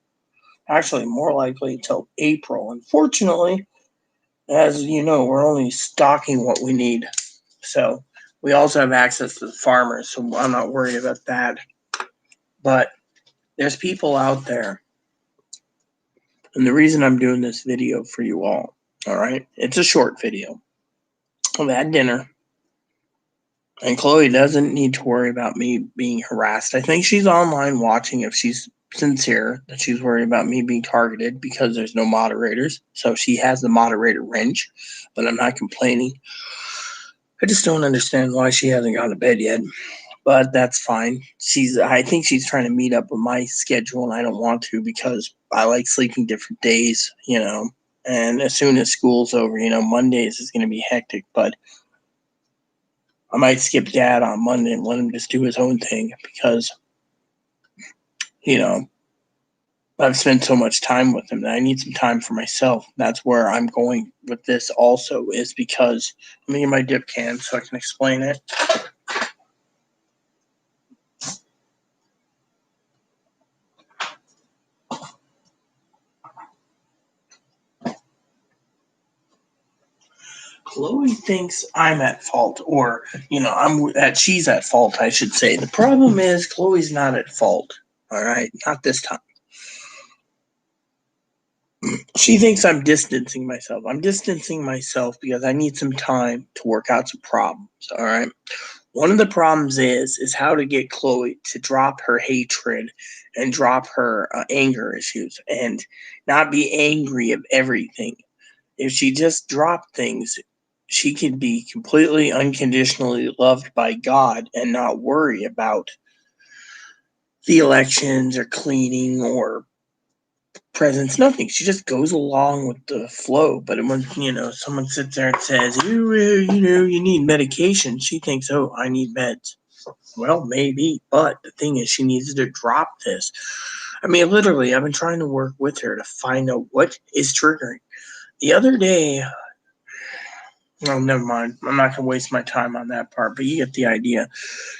Actually, more likely till April. Unfortunately, as you know, we're only stocking what we need. So we also have access to the farmers, so I'm not worried about that. But there's people out there. And the reason I'm doing this video for you all right, it's a short video. I've had dinner. And Chloe doesn't need to worry about me being harassed. I think she's online watching if she's sincere that she's worried about me being targeted because there's no moderators. So she has the moderator wrench, but I'm not complaining. I just don't understand why she hasn't gone to bed yet. But that's fine. I think she's trying to meet up with my schedule, and I don't want to because I like sleeping different days, And as soon as school's over, Mondays is going to be hectic, but I might skip Dad on Monday and let him just do his own thing because, I've spent so much time with him that I need some time for myself. That's where I'm going with this also is because let me get my dip can so I can explain it. Chloe thinks I'm at fault, or she's at fault, I should say. The problem is Chloe's not at fault. All right, not this time. She thinks I'm distancing myself. I'm distancing myself because I need some time to work out some problems. All right. One of the problems is how to get Chloe to drop her hatred and drop her anger issues and not be angry of everything. If she just dropped things, she could be completely unconditionally loved by God and not worry about the elections or cleaning or presents, nothing. She just goes along with the flow. But when, someone sits there and says, you need medication, she thinks, oh, I need meds. Well, maybe. But the thing is, she needs to drop this. I mean, literally, I've been trying to work with her to find out what is triggering. The other day, oh, never mind. I'm not going to waste my time on that part, but you get the idea.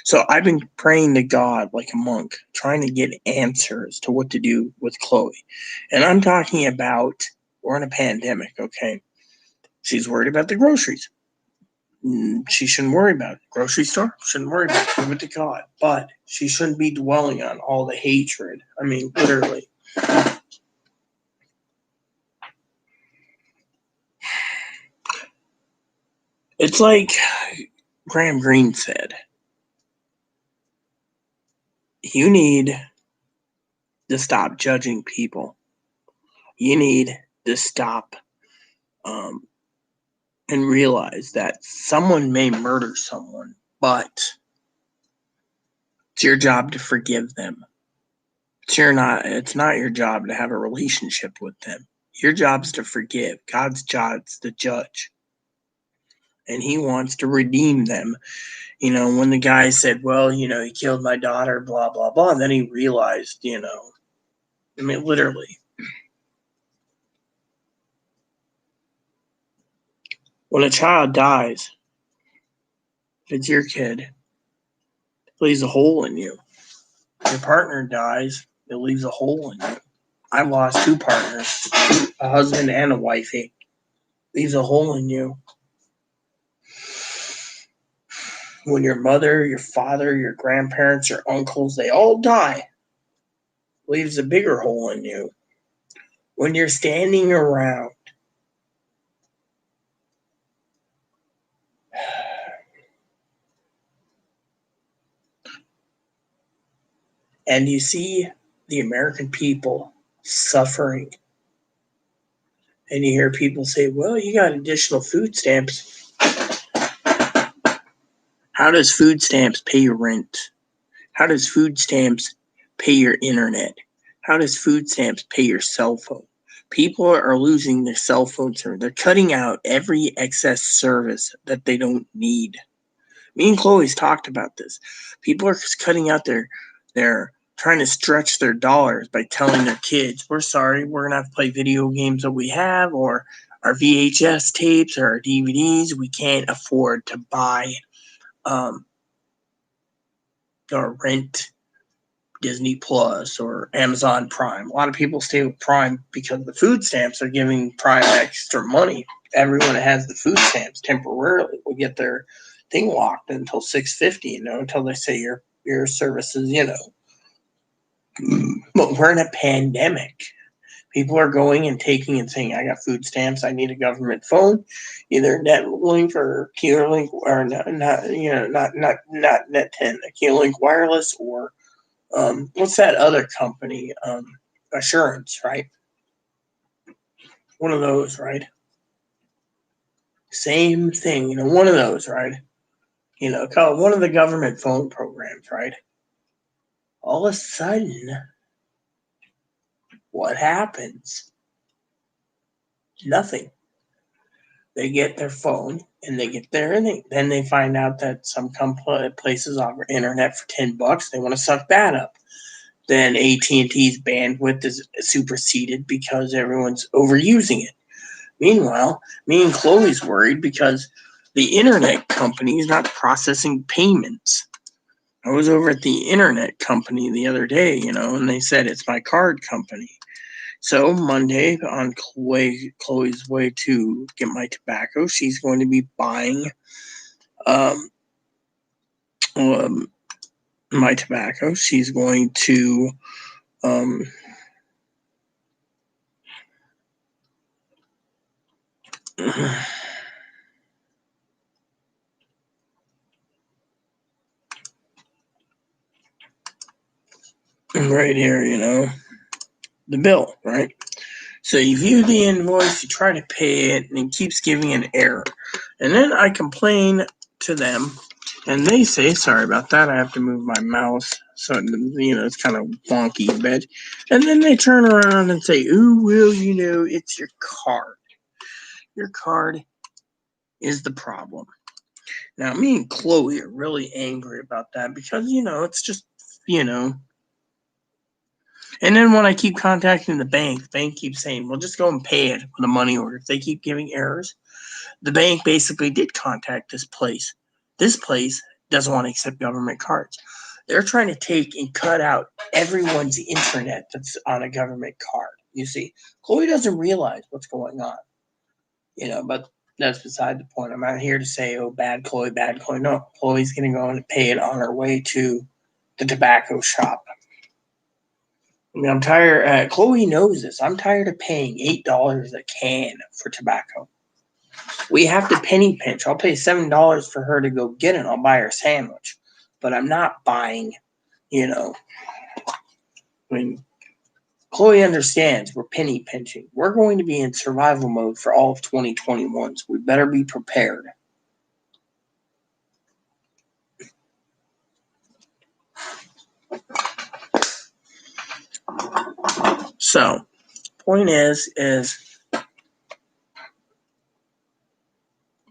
So I've been praying to God like a monk, trying to get answers to what to do with Chloe. And I'm talking about, we're in a pandemic, okay? She's worried about the groceries. She shouldn't worry about it. Grocery store, shouldn't worry about it. Give it to God. But she shouldn't be dwelling on all the hatred. I mean, literally. It's like Graham Greene said, you need to stop judging people. You need to stop and realize that someone may murder someone, but it's your job to forgive them. It's not your job to have a relationship with them. Your job is to forgive. God's job is to judge. And he wants to redeem them. When the guy said, well, he killed my daughter, blah, blah, blah, and then he realized, I mean, literally. When a child dies, if it's your kid, it leaves a hole in you. Your partner dies, it leaves a hole in you. I've lost 2 partners, a husband and a wifey. Leaves a hole in you. When your mother, your father, your grandparents, your uncles, they all die, leaves a bigger hole in you. When you're standing around and you see the American people suffering, and you hear people say, well, you got additional food stamps. How does food stamps pay your rent? How does food stamps pay your internet? How does food stamps pay your cell phone? People are losing their cell phone service. They're cutting out every excess service that they don't need. Me and Chloe's talked about this. People are cutting out their trying to stretch their dollars by telling their kids, we're sorry, we're going to have to play video games that we have, or our VHS tapes or our DVDs. We can't afford to buy or rent Disney Plus or Amazon Prime. A lot of people stay with Prime because the food stamps are giving Prime extra money. Everyone that has the food stamps temporarily will get their thing locked until $6.50, until they say your services, But we're in a pandemic. People are going and taking and saying, "I got food stamps. I need a government phone, either NetLink or QLink, or not Net10, QLink Wireless, or what's that other company? Assurance, right? One of those, right? Same thing, one of those, right? Called one of the government phone programs, right? All of a sudden, what happens? Nothing. They get their phone and they get their thing. Then they find out that some places offer internet for $10. They want to suck that up. Then AT&T's bandwidth is superseded because everyone's overusing it. Meanwhile, me and Chloe's worried because the internet company is not processing payments. I was over at the internet company the other day, and they said it's my card company. So Monday, on Chloe's way to get my tobacco, she's going to be buying my tobacco. She's going to right here, the bill, right? So you view the invoice, you try to pay it, and it keeps giving an error. And then I complain to them, and they say, "Sorry about that, I have to move my mouse." So, it's kind of wonky a bit. And then they turn around and say, "Ooh, well, it's your card. Your card is the problem." Now, me and Chloe are really angry about that because, it's just, And then when I keep contacting the bank keeps saying, "Well, just go and pay it with a money order." If they keep giving errors, the bank basically did contact this place. This place doesn't want to accept government cards. They're trying to take and cut out everyone's internet that's on a government card. You see, Chloe doesn't realize what's going on, but that's beside the point. I'm not here to say, "Oh, bad Chloe, bad Chloe." No, Chloe's going to go and pay it on her way to the tobacco shop. I'm tired. Chloe knows this. I'm tired of paying $8 a can for tobacco. We have to penny pinch. I'll pay $7 for her to go get it. I'll buy her a sandwich, but I'm not buying. Chloe understands we're penny pinching. We're going to be in survival mode for all of 2021, so we better be prepared. So, point is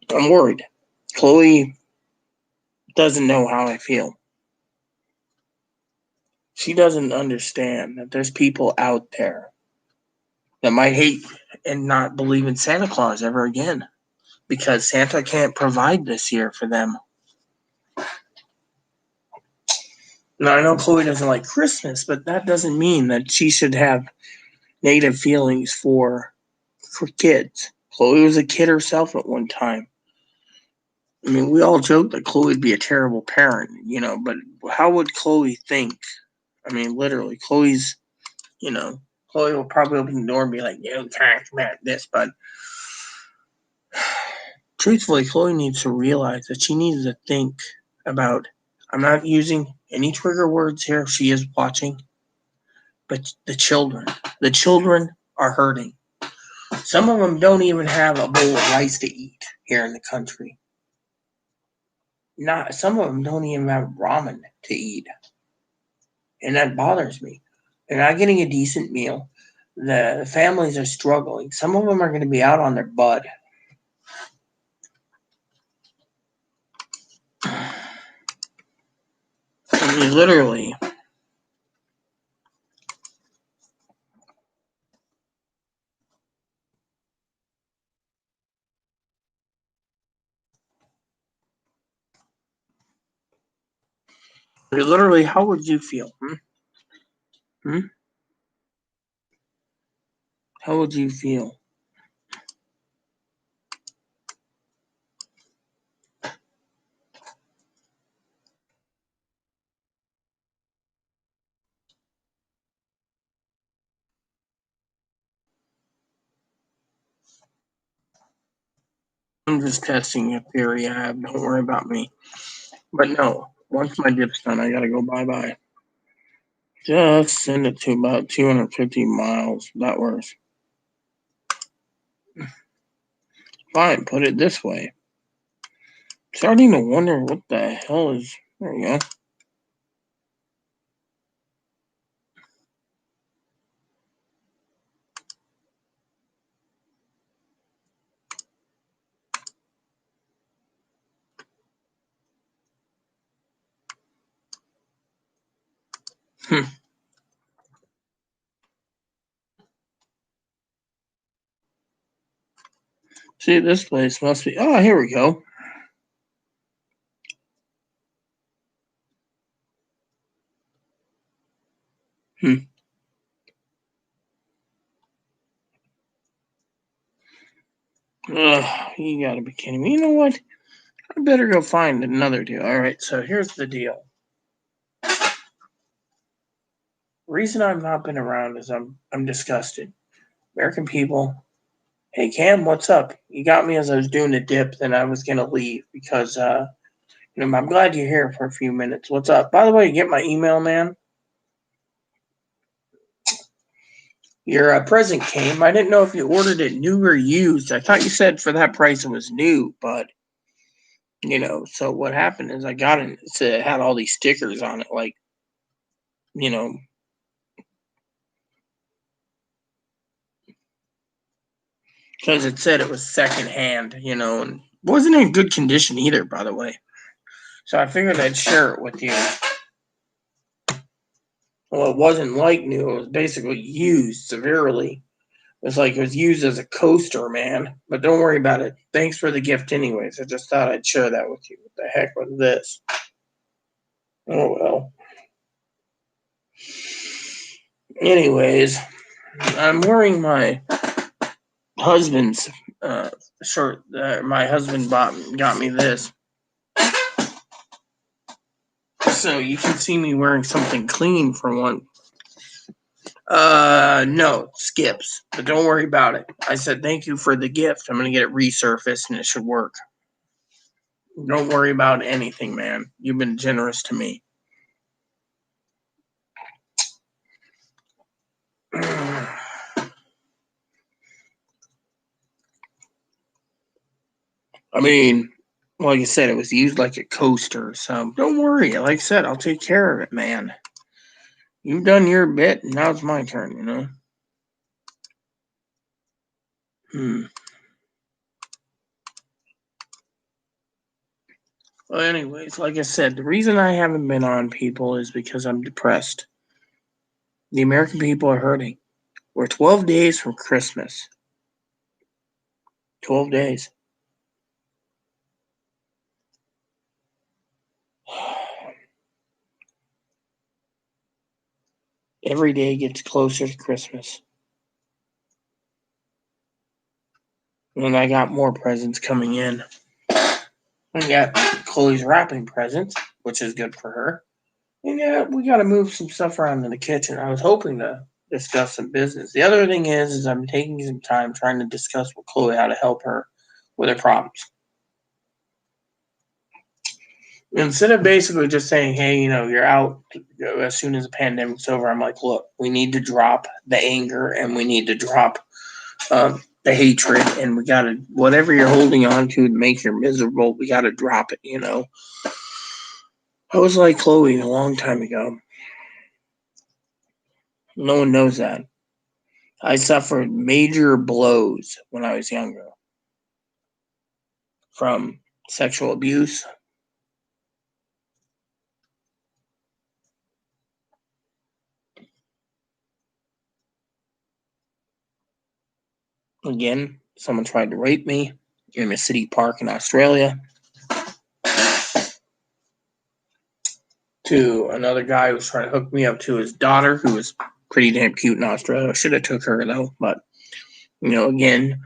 I'm worried. Chloe doesn't know how I feel. She doesn't understand that there's people out there that might hate and not believe in Santa Claus ever again because Santa can't provide this year for them. Now, I know Chloe doesn't like Christmas, but that doesn't mean that she should have negative feelings for kids. Chloe was a kid herself at one time. I mean, we all joke that Chloe would be a terrible parent, but how would Chloe think? I mean, literally, Chloe will probably open the door and be like, talk about this, but truthfully, Chloe needs to realize that she needs to think about, I'm not using any trigger words here if she is watching, but the children are hurting. Some of them don't even have a bowl of rice to eat here in the country. Some of them don't even have ramen to eat. And that bothers me. They're not getting a decent meal. The families are struggling. Some of them are going to be out on their butt. I mean, literally. Literally, how would you feel? How would you feel? I'm just testing a theory I have. Don't worry about me. But no, once my dip's done, I gotta go bye-bye. Just send it to about 250 miles. That works. Fine, put it this way. Starting to wonder what the hell is. There you go. See, this place must be. Oh, here we go. Ugh, you gotta be kidding me. You know what? I better go find another deal. All right, so here's the deal. The reason I've not been around is I'm disgusted. American people. Hey Cam, what's up? You got me as I was doing the dip, then I was gonna leave because I'm glad you're here for a few minutes. What's up? By the way, you get my email, man. Your present came. I didn't know if you ordered it new or used. I thought you said for that price it was new, but so what happened is I got it. It had all these stickers on it, like you know, because it said it was secondhand, and wasn't in good condition either, by the way. So I figured I'd share it with you. Well, it wasn't like new; it was basically used severely. It's like it was used as a coaster, man. But don't worry about it. Thanks for the gift, anyways. I just thought I'd share that with you. What the heck was this? Oh well. Anyways, I'm wearing my husband's shirt. My husband got me this, so you can see me wearing something clean for one. No, skips, but don't worry about it. I said thank you for the gift. I'm gonna get it resurfaced and it should work. Don't worry about anything, man. You've been generous to me. I mean, like I said, it was used like a coaster, so don't worry. Like I said, I'll take care of it, man. You've done your bit, and now it's my turn, Hmm. Well, anyways, like I said, the reason I haven't been on people is because I'm depressed. The American people are hurting. We're 12 days from Christmas. 12 days. Every day gets closer to Christmas. And I got more presents coming in. I got Chloe's wrapping presents, which is good for her. And yeah, we got to move some stuff around in the kitchen. I was hoping to discuss some business. The other thing is I'm taking some time trying to discuss with Chloe how to help her with her problems. Instead of basically just saying, hey, you're out as soon as the pandemic's over, I'm like, look, we need to drop the anger and we need to drop the hatred, and we got to, whatever you're holding on to make you miserable, we got to drop it. I was like Chloe a long time ago. No one knows that. I suffered major blows when I was younger from sexual abuse. Again, someone tried to rape me in a city park in Australia. To another guy who was trying to hook me up to his daughter, who was pretty damn cute in Australia. I should have took her though, but again,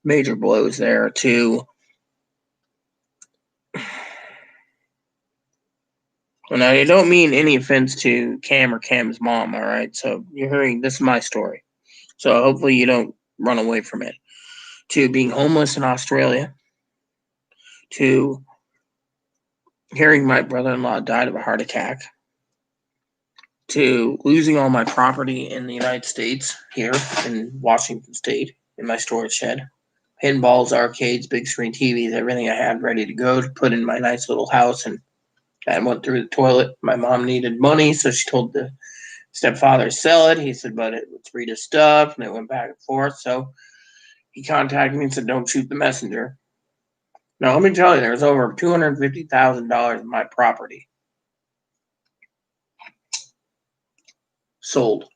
major blows there too. And I don't mean any offense to Cam or Cam's mom, all right? So you're hearing this is my story. So hopefully you don't run away from it. To being homeless in Australia, to hearing my brother-in-law died of a heart attack, to losing all my property in the United States here in Washington State in my storage shed. Pinballs, arcades, big screen TVs, everything I had ready to go to put in my nice little house, and that went through the toilet. My mom needed money, so she told the stepfather to sell it. He said, but let's read his stuff, and it went back and forth. So he contacted me and said, don't shoot the messenger. Now, let me tell you, there's over $250,000 of my property sold.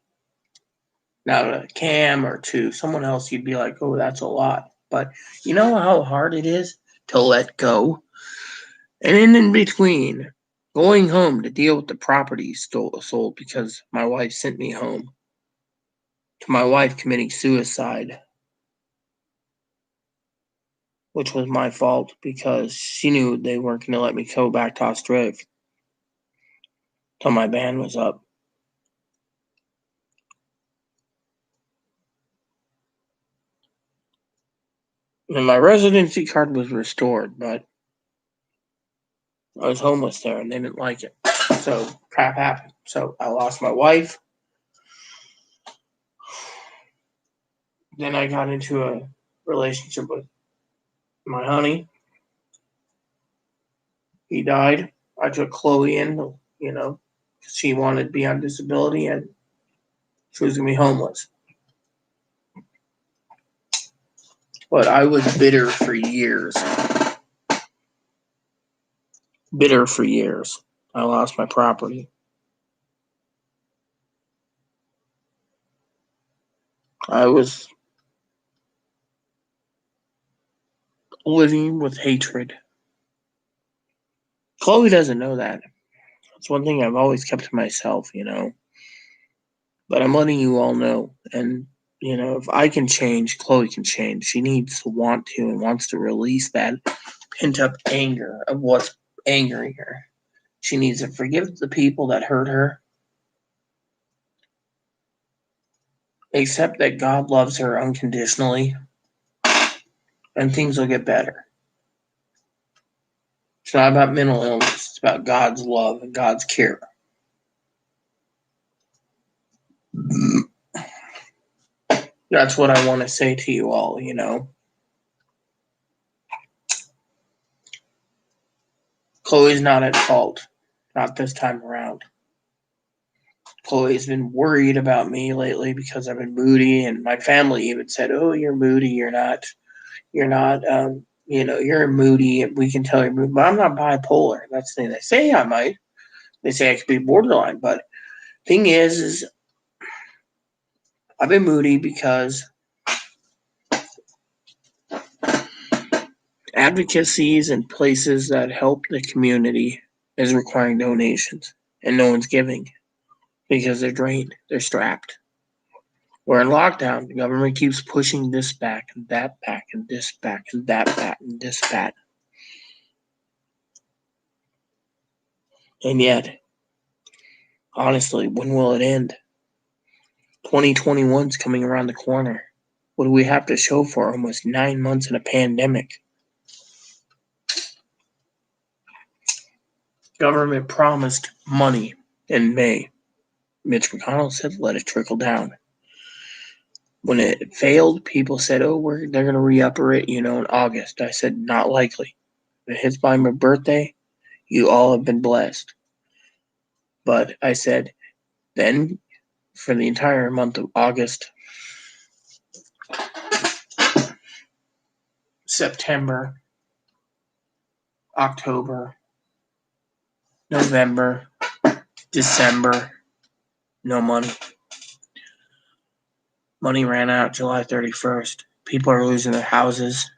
Now, to Cam or to someone else, you'd be like, oh, that's a lot. But you know how hard it is to let go? And in between, going home to deal with the property sold because my wife sent me home, to my wife committing suicide, which was my fault because she knew they weren't going to let me go back to Australia till my ban was up. And my residency card was restored, but I was homeless there and they didn't like it. So crap happened. So I lost my wife. Then I got into a relationship with my honey. He died. I took Chloe in, she wanted to be on disability and she was going to be homeless. But I was bitter for years. I lost my property. I was living with hatred. Chloe doesn't know that. It's one thing I've always kept to myself, But I'm letting you all know. And, if I can change, Chloe can change. She needs to want to and wants to release that pent up anger of what's angering her. She needs to forgive the people that hurt her. Accept that God loves her unconditionally. And things will get better. It's not about mental illness. It's about God's love and God's care. That's what I want to say to you all, Chloe's not at fault. Not this time around. Chloe's been worried about me lately because I've been moody, and my family even said, oh, you're moody. You're not, you're moody. We can tell you're moody, but I'm not bipolar. That's the thing. They say I might. They say I could be borderline, but thing is I've been moody because advocacies and places that help the community is requiring donations, and no one's giving because they're drained, they're strapped. We're in lockdown. The government keeps pushing this back and that back and this back and that back and this back. And yet, honestly, when will it end? 2021's coming around the corner. What do we have to show for almost 9 months in a pandemic? Government promised money in May. Mitch McConnell said, let it trickle down. When it failed, people said, oh, they're going to re-upper it, in August. I said, not likely. If it hits by my birthday, you all have been blessed. But I said, then for the entire month of August, September, October, November, December, no money. Money ran out July 31st. People are losing their houses.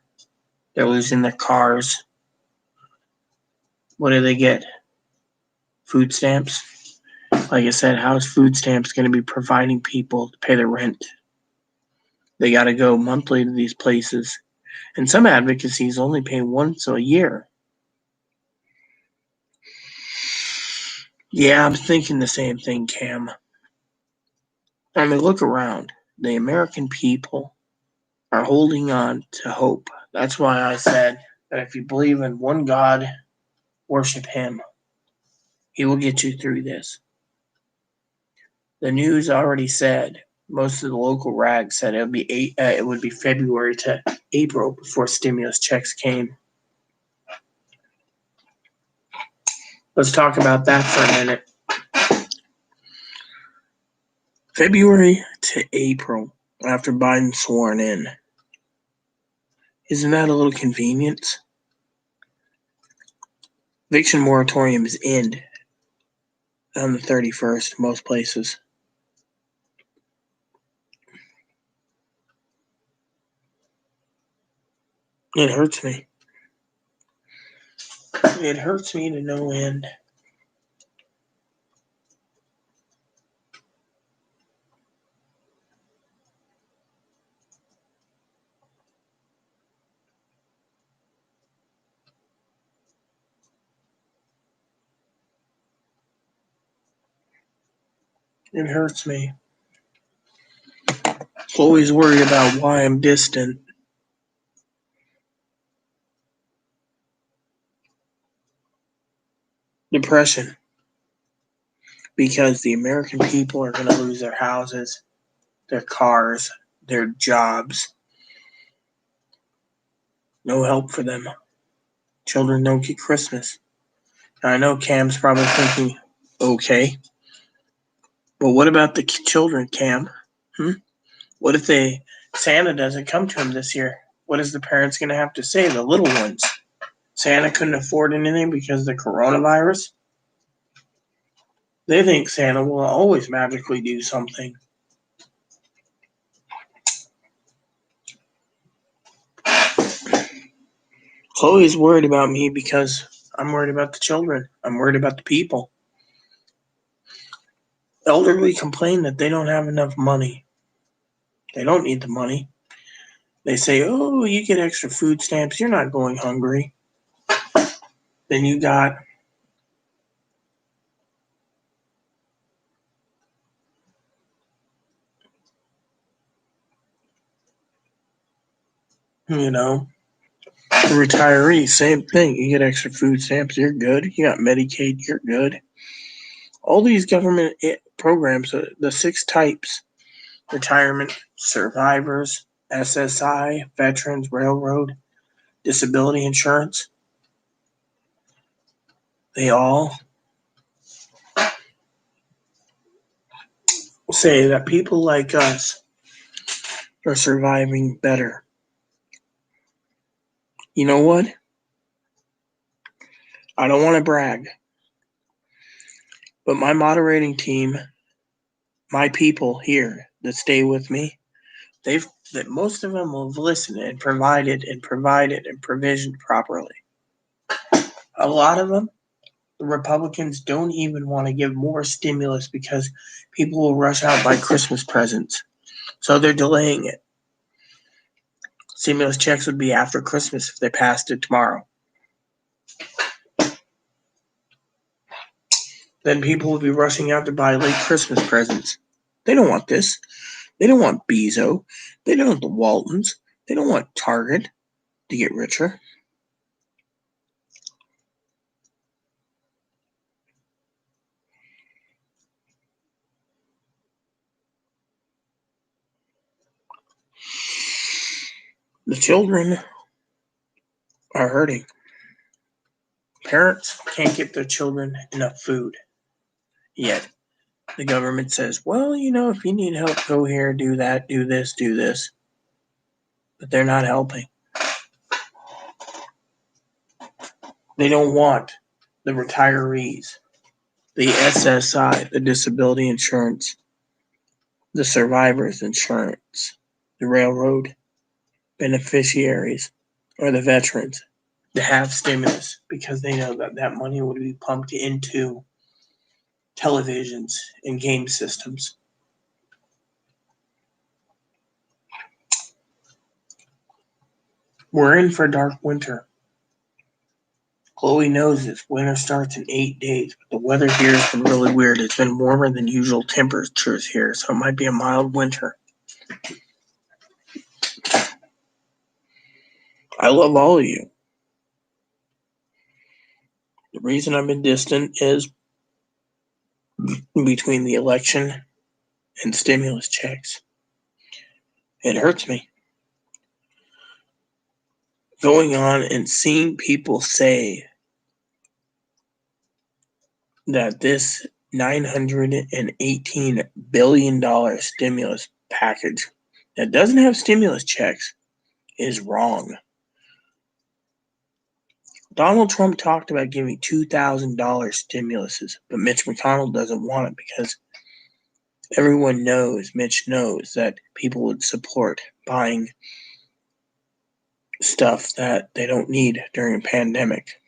They're losing their cars. What do they get? Food stamps. Like I said, how is food stamps going to be providing people to pay their rent? They got to go monthly to these places. And some advocacies only pay once a year. Yeah, I'm thinking the same thing, Cam. I mean, look around. The American people are holding on to hope. That's why I said that if you believe in one God, worship Him. He will get you through this. The news already said, most of the local rags said it would be February to April before stimulus checks came. Let's talk about that for a minute. February to April after Biden sworn in. Isn't that a little convenient? Eviction moratoriums end on the 31st, most places. It hurts me. It hurts me to no end. It hurts me. Always worried about why I'm distant. Depression. Because the American people are going to lose their houses, their cars, their jobs. No help for them. Children don't get Christmas. Now, I know Cam's probably thinking, okay, but what about the children, Cam? What if Santa doesn't come to him this year? What is the parents going to have to say, the little ones? Santa couldn't afford anything because of the coronavirus? They think Santa will always magically do something. Chloe's worried about me because I'm worried about the children. I'm worried about the people. Elderly complain that they don't have enough money. They don't need the money. They say, oh, you get extra food stamps. You're not going hungry. Then you got the retirees, same thing. You get extra food stamps, you're good. You got Medicaid, you're good. All these government programs, the 6 types, retirement, survivors, SSI, veterans, railroad, disability insurance, they all say that people like us are surviving better. You know what? I don't want to brag, but my moderating team, my people here that stay with me, that most of them will have listened and provided and provisioned properly. A lot of them, the Republicans don't even want to give more stimulus because people will rush out buy Christmas presents. So they're delaying it. Stimulus checks would be after Christmas if they passed it tomorrow. Then people will be rushing out to buy late Christmas presents. They don't want this. They don't want Bezo. They don't want the Waltons. They don't want Target to get richer. The children are hurting. Parents can't get their children enough food yet. The government says, well, if you need help, go here, do that, do this, do this. But they're not helping. They don't want the retirees, the SSI, the disability insurance, the survivors insurance, the railroad beneficiaries, or the veterans to have stimulus because they know that money would be pumped into televisions and game systems. We're in for a dark winter. Chloe knows this. Winter starts in 8 days, but the weather here has been really weird. It's been warmer than usual temperatures here, so it might be a mild winter. I love all of you. The reason I've been distant is between the election and stimulus checks. It hurts me. Going on and seeing people say that this $918 billion stimulus package that doesn't have stimulus checks is wrong. Donald Trump talked about giving $2,000 stimuluses, but Mitch McConnell doesn't want it because everyone knows, Mitch knows, that people would support buying stuff that they don't need during a pandemic.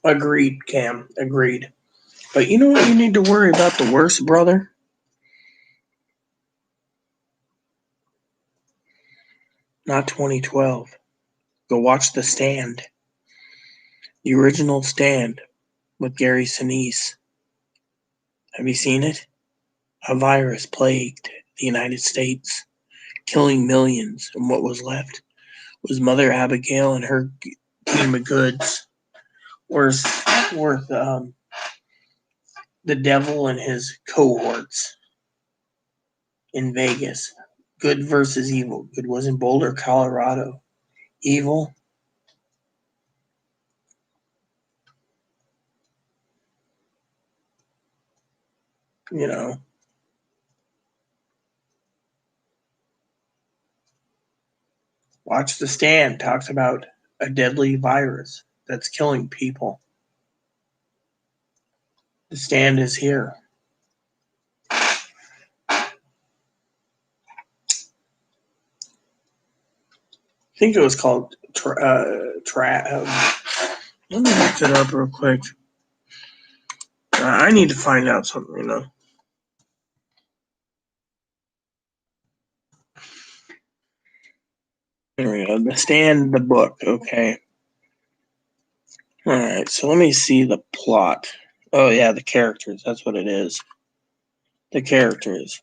Agreed, Cam. Agreed. But you know what you need to worry about the worst, brother? Not 2012. Go watch The Stand. The original Stand with Gary Sinise. Have you seen it? A virus plagued the United States, killing millions, and what was left was Mother Abigail and her team of goods. Worth the devil and his cohorts in Vegas. Good versus evil. Good was in Boulder, Colorado. Evil, you know. Watch The Stand talks about a deadly virus that's killing people. The Stand is here. I think it was called let me look it up real quick. I need to find out something, you know. There we go. The Stand, the book. Okay. All right. So let me see the plot. Oh yeah, the characters. That's what it is. The characters.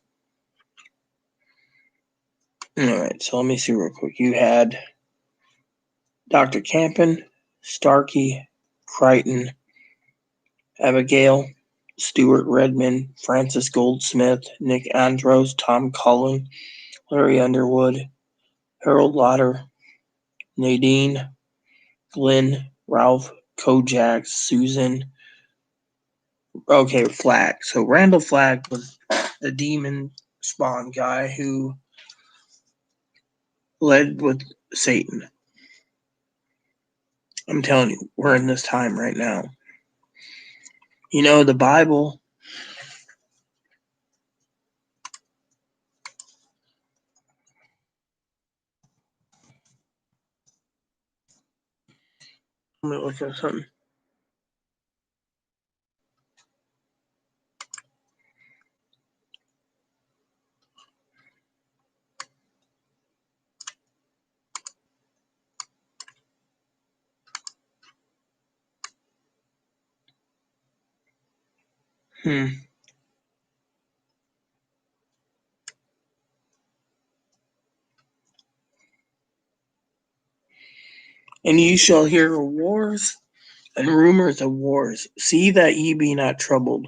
All right. So let me see real quick. You had Dr. Campen, Starkey, Crichton, Abigail, Stuart Redman, Francis Goldsmith, Nick Andros, Tom Cullen, Larry Underwood, Harold Lauder, Nadine, Glenn, Ralph, Kojak, Susan. Okay, Flagg. So Randall Flagg was the demon spawn guy who led with Satan. I'm telling you, we're in this time right now. You know, the Bible. Let me look at something. And ye shall hear of wars and rumors of wars. See that ye be not troubled,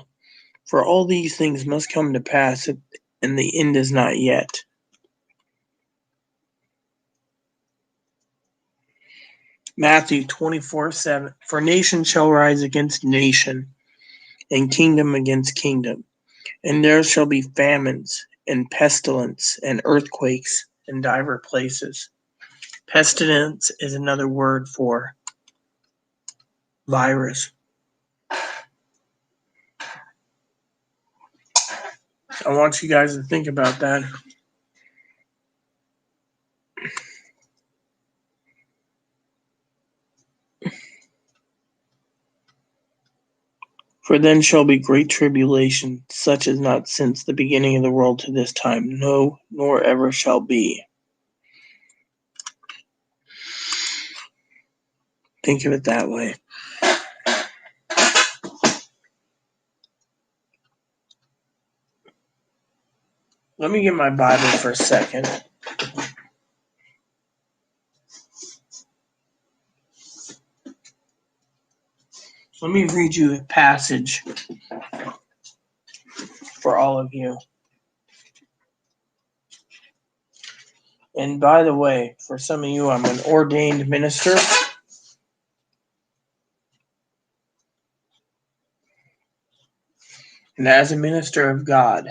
for all these things must come to pass, and the end is not yet. Matthew 24:7. For nation shall rise against nation, and kingdom against kingdom, and there shall be famines, and pestilence, and earthquakes in divers places. Pestilence is another word for virus. I want you guys to think about that. For then shall be great tribulation, such as not since the beginning of the world to this time, no, nor ever shall be. Think of it that way. Let me get my Bible for a second. Let me read you a passage for all of you. And by the way, for some of you, I'm an ordained minister. And as a minister of God,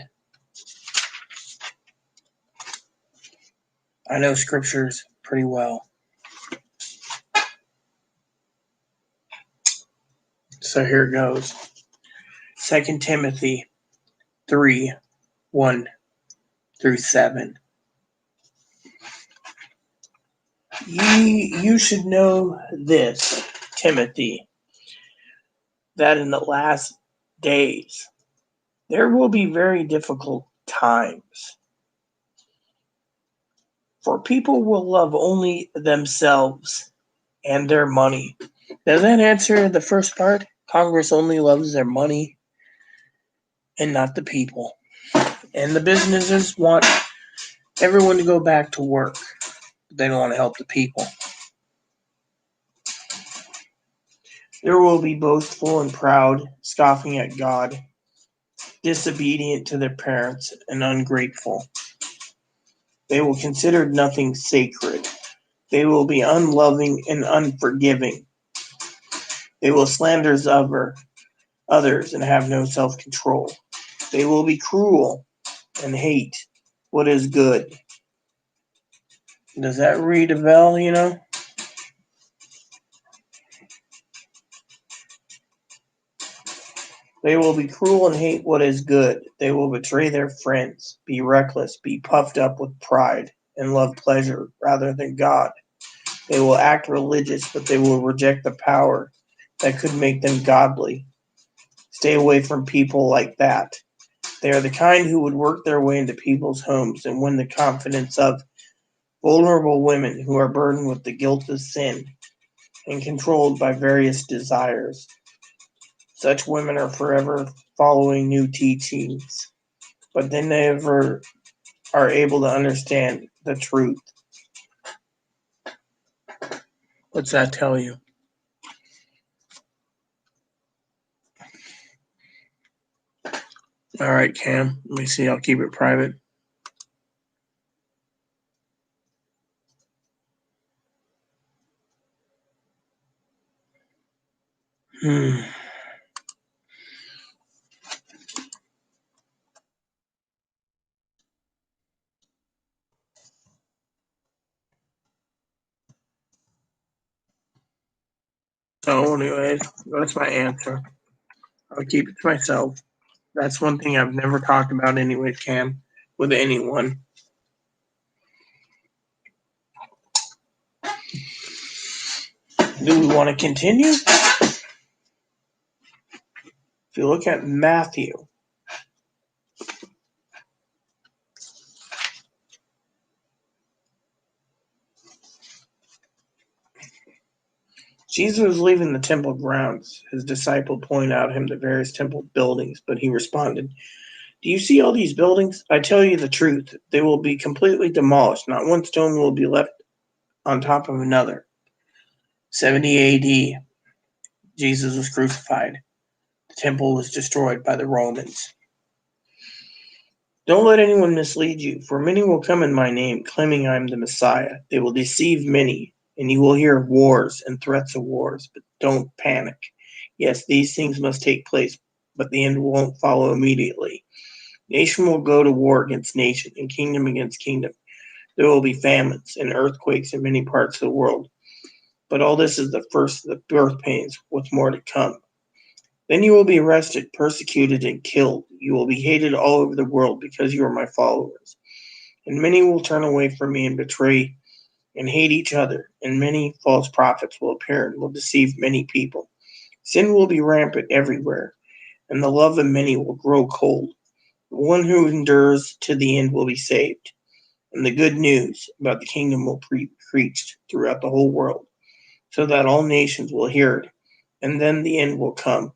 I know scriptures pretty well. So here it goes. 2 Timothy 3:1-7. You should know this, Timothy, that in the last days there will be very difficult times. For people will love only themselves and their money. Does that answer the first part? Congress only loves their money and not the people. And the businesses want everyone to go back to work. But they don't want to help the people. There will be boastful and proud, scoffing at God, disobedient to their parents, and ungrateful. They will consider nothing sacred. They will be unloving and unforgiving. They will slander others and have no self-control. They will be cruel and hate what is good. Does that read a bell, you know? They will be cruel and hate what is good. They will betray their friends, be reckless, be puffed up with pride, and love pleasure rather than God. They will act religious, but they will reject the power that could make them godly. Stay away from people like that. They are the kind who would work their way into people's homes and win the confidence of vulnerable women who are burdened with the guilt of sin and controlled by various desires. Such women are forever following new teachings, but they never are able to understand the truth. What's that tell you? All right, Cam. Let me see. I'll keep it private. So, anyways, that's my answer. I'll keep it to myself. That's one thing I've never talked about, anyways, Cam, with anyone. Do we want to continue? If you look at Matthew, Jesus was leaving the temple grounds. His disciple pointed out him the various temple buildings, but he responded, "Do you see all these buildings? I tell you the truth. They will be completely demolished. Not one stone will be left on top of another." 70 AD, Jesus was crucified. The temple was destroyed by the Romans. Don't let anyone mislead you, for many will come in my name, claiming I am the Messiah. They will deceive many, and you will hear of wars and threats of wars, but don't panic. Yes, these things must take place, but the end won't follow immediately. Nation will go to war against nation, and kingdom against kingdom. There will be famines and earthquakes in many parts of the world. But all this is the first of the birth pains. What's more to come? Then you will be arrested, persecuted, and killed. You will be hated all over the world because you are my followers. And many will turn away from me and betray and hate each other. And many false prophets will appear and will deceive many people. Sin will be rampant everywhere, and the love of many will grow cold. The one who endures to the end will be saved. And the good news about the kingdom will be preached throughout the whole world, so that all nations will hear it, and then the end will come.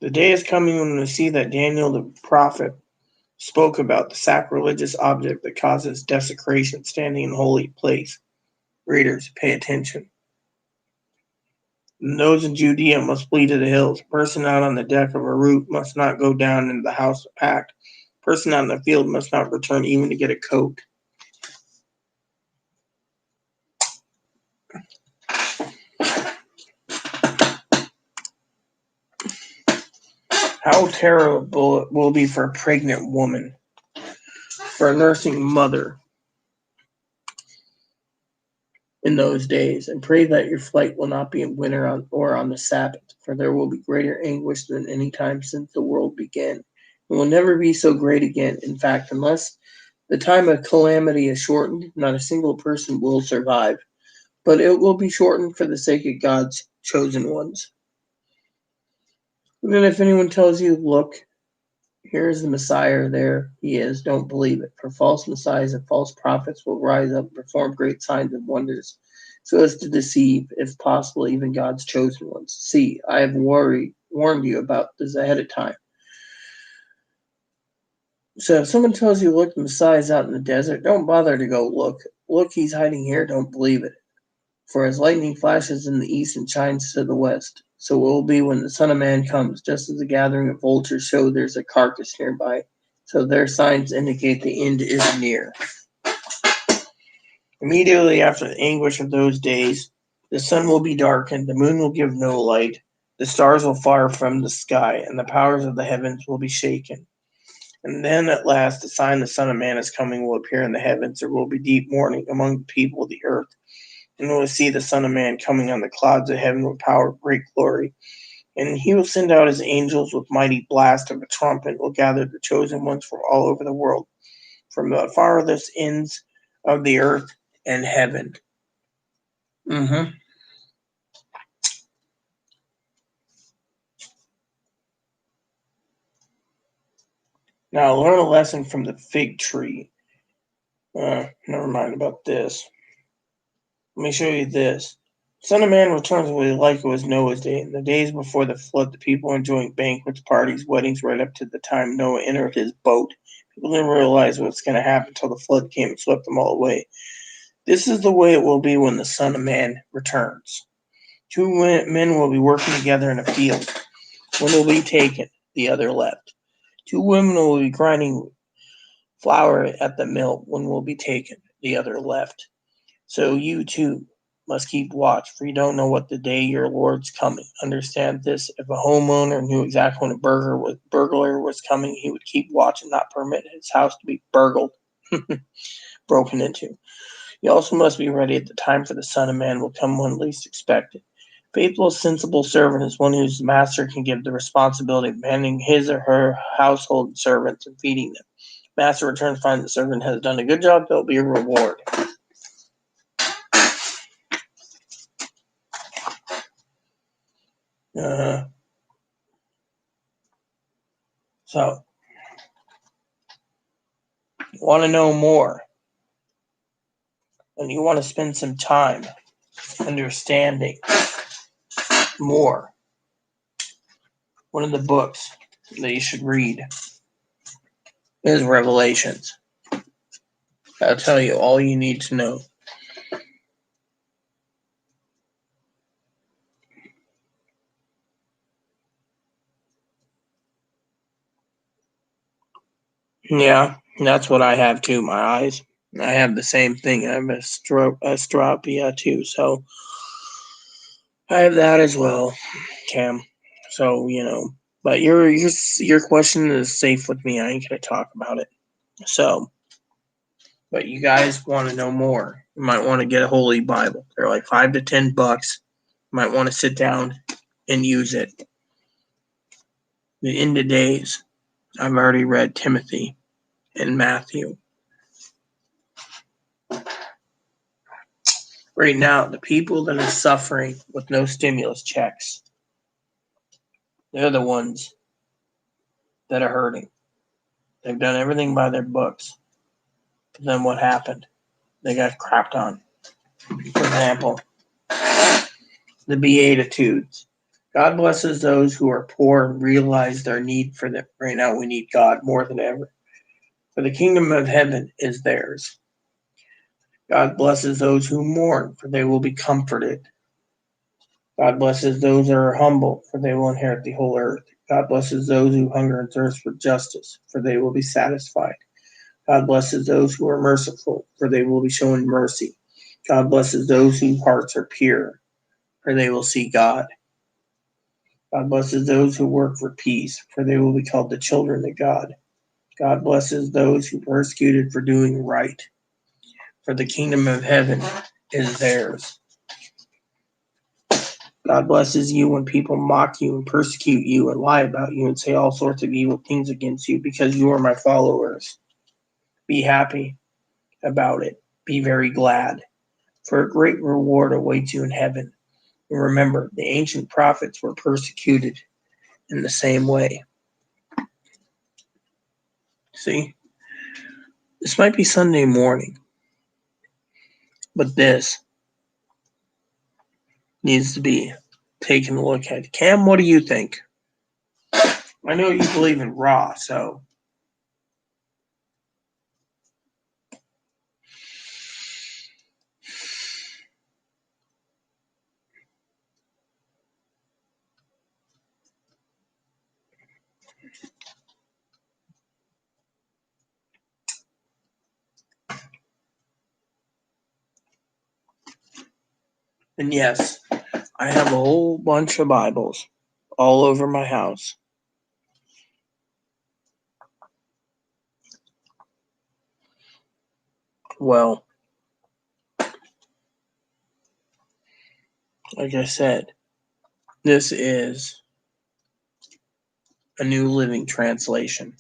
The day is coming when we see that Daniel the prophet spoke about, the sacrilegious object that causes desecration standing in holy place. Readers, pay attention. And those in Judea must flee to the hills. Person out on the deck of a roof must not go down into the house packed. Person out in the field must not return even to get a coat. How terrible it will be for a pregnant woman, for a nursing mother in those days, and pray that your flight will not be in winter or on the Sabbath, for there will be greater anguish than any time since the world began. It will never be so great again. In fact, unless the time of calamity is shortened, not a single person will survive, but it will be shortened for the sake of God's chosen ones. And then if anyone tells you, look, here is the Messiah, there he is, don't believe it. For false messiahs and false prophets will rise up and perform great signs and wonders, so as to deceive, if possible, even God's chosen ones. See, I have warned you about this ahead of time. So if someone tells you, look, the Messiah is out in the desert, don't bother to go look. Look, he's hiding here, don't believe it. For as lightning flashes in the east and shines to the west, so it will be when the Son of Man comes. Just as the gathering of vultures show there's a carcass nearby, so their signs indicate the end is near. Immediately after the anguish of those days, the sun will be darkened, the moon will give no light, the stars will fall from the sky, and the powers of the heavens will be shaken. And then at last the sign the Son of Man is coming will appear in the heavens. There will be deep mourning among the people of the earth. And we will see the Son of Man coming on the clouds of heaven with power, great glory. And he will send out his angels with mighty blast of a trumpet, will gather the chosen ones from all over the world, from the farthest ends of the earth and heaven. Now learn a lesson from the fig tree. Never mind about this. Let me show you this. Son of Man returns like it was Noah's day. In the days before the flood, the people were enjoying banquets, parties, weddings, right up to the time Noah entered his boat. People didn't realize what's going to happen until the flood came and swept them all away. This is the way it will be when the Son of Man returns. Two men will be working together in a field. One will be taken, the other left. Two women will be grinding flour at the mill. One will be taken, the other left. So you too must keep watch, for you don't know what the day your Lord's coming. Understand this: if a homeowner knew exactly when a burglar was coming, he would keep watch and not permit his house to be burgled, broken into. You also must be ready at the time, for the Son of Man will come when least expected. Faithful, sensible servant is one whose master can give the responsibility of managing his or her household servants and feeding them. Master returns, finds the servant has done a good job, there'll be a reward. So, you want to know more, and you want to spend some time understanding more. One of the books that you should read is Revelations. I'll tell you all you need to know. Yeah, that's what I have too, my eyes. I have the same thing. I have astropia too, so I have that as well, Cam. So, but your question is safe with me. I ain't gonna talk about it. So, but you guys want to know more, you might want to get a Holy Bible. They're like $5 to $10. You might want to sit down and use it. The end of days, I've already read Timothy and Matthew. Right now, the people that are suffering with no stimulus checks, they're the ones that are hurting. They've done everything by their books. But then what happened? They got crapped on. For example, the Beatitudes. God blesses those who are poor and realize their need for them. Right now, we need God more than ever. For the kingdom of heaven is theirs. God blesses those who mourn, for they will be comforted. God blesses those that are humble, for they will inherit the whole earth. God blesses those who hunger and thirst for justice, for they will be satisfied. God blesses those who are merciful, for they will be shown mercy. God blesses those whose hearts are pure, for they will see God. God blesses those who work for peace, for they will be called the children of God. God blesses those who are persecuted for doing right, for the kingdom of heaven is theirs. God blesses you when people mock you and persecute you and lie about you and say all sorts of evil things against you because you are my followers. Be happy about it. Be very glad, for a great reward awaits you in heaven. And remember, the ancient prophets were persecuted in the same way. See, this might be Sunday morning, but this needs to be taken a look at. Cam, what do you think? I know you believe in Ra, so. And yes, I have a whole bunch of Bibles all over my house. Well, like I said, this is a New Living Translation.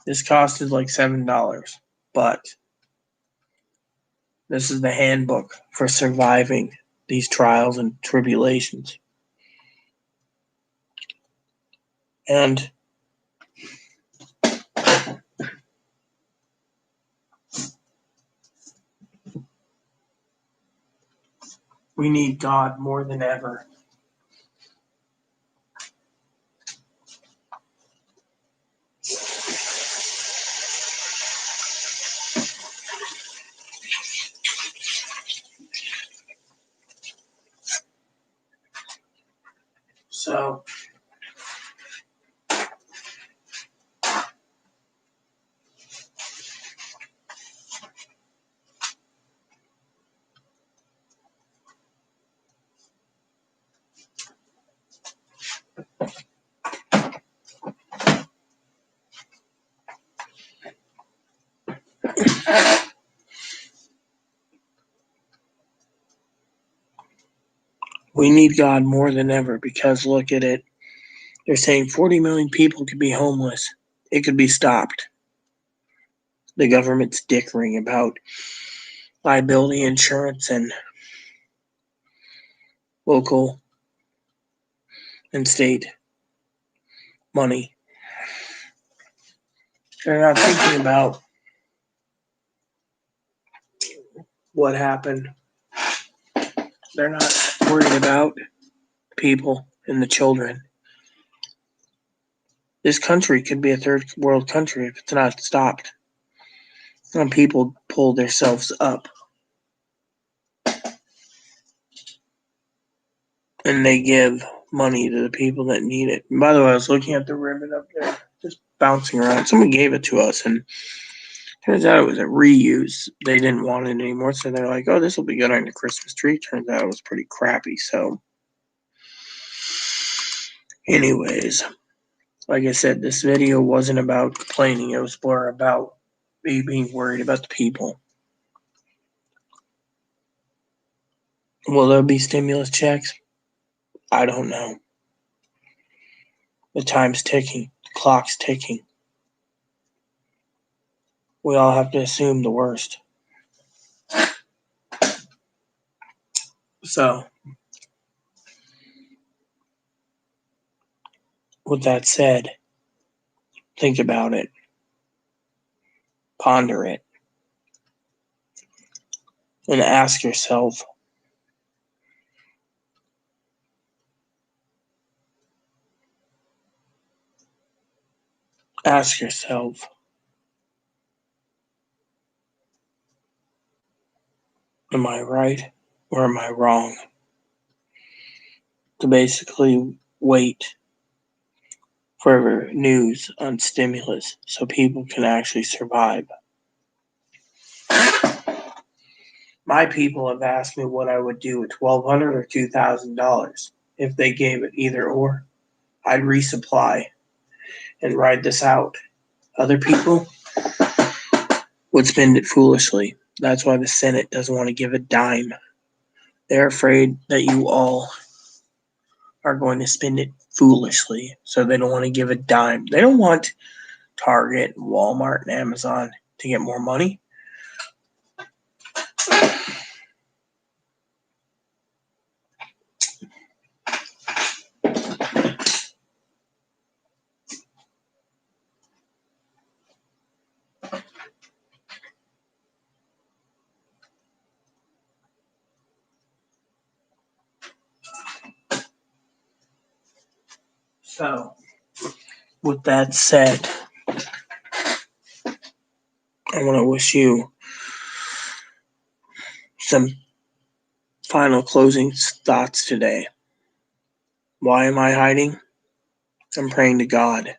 This costed like $7, but this is the handbook for surviving these trials and tribulations. And we need God more than ever. So, we need God more than ever because look at it. They're saying 40 million people could be homeless. It could be stopped. The government's dickering about liability insurance and local and state money. They're not thinking about what happened. They're not worried about people and the children. This country could be a third world country if it's not stopped. And people pull themselves up. And they give money to the people that need it. And by the way, I was looking at the ribbon up there, just bouncing around. Someone gave it to us, and turns out it was a reuse. They didn't want it anymore, so they're like, oh, this will be good on the Christmas tree. Turns out it was pretty crappy. So, anyways, like I said, this video wasn't about complaining. It was more about me being worried about the people. Will there be stimulus checks? I don't know. The time's ticking. The clock's ticking. We all have to assume the worst. So, with that said, think about it. Ponder it. And ask yourself, Ask yourself, am I right or am I wrong? To basically wait for news on stimulus so people can actually survive. My people have asked me what I would do with $1,200 or $2,000 if they gave it either or. I'd resupply and ride this out. Other people would spend it foolishly. That's why the Senate doesn't want to give a dime. They're afraid that you all are going to spend it foolishly, so they don't want to give a dime. They don't want Target, Walmart, and Amazon to get more money. So, with that said, I want to wish you some final closing thoughts today. Why am I hiding? I'm praying to God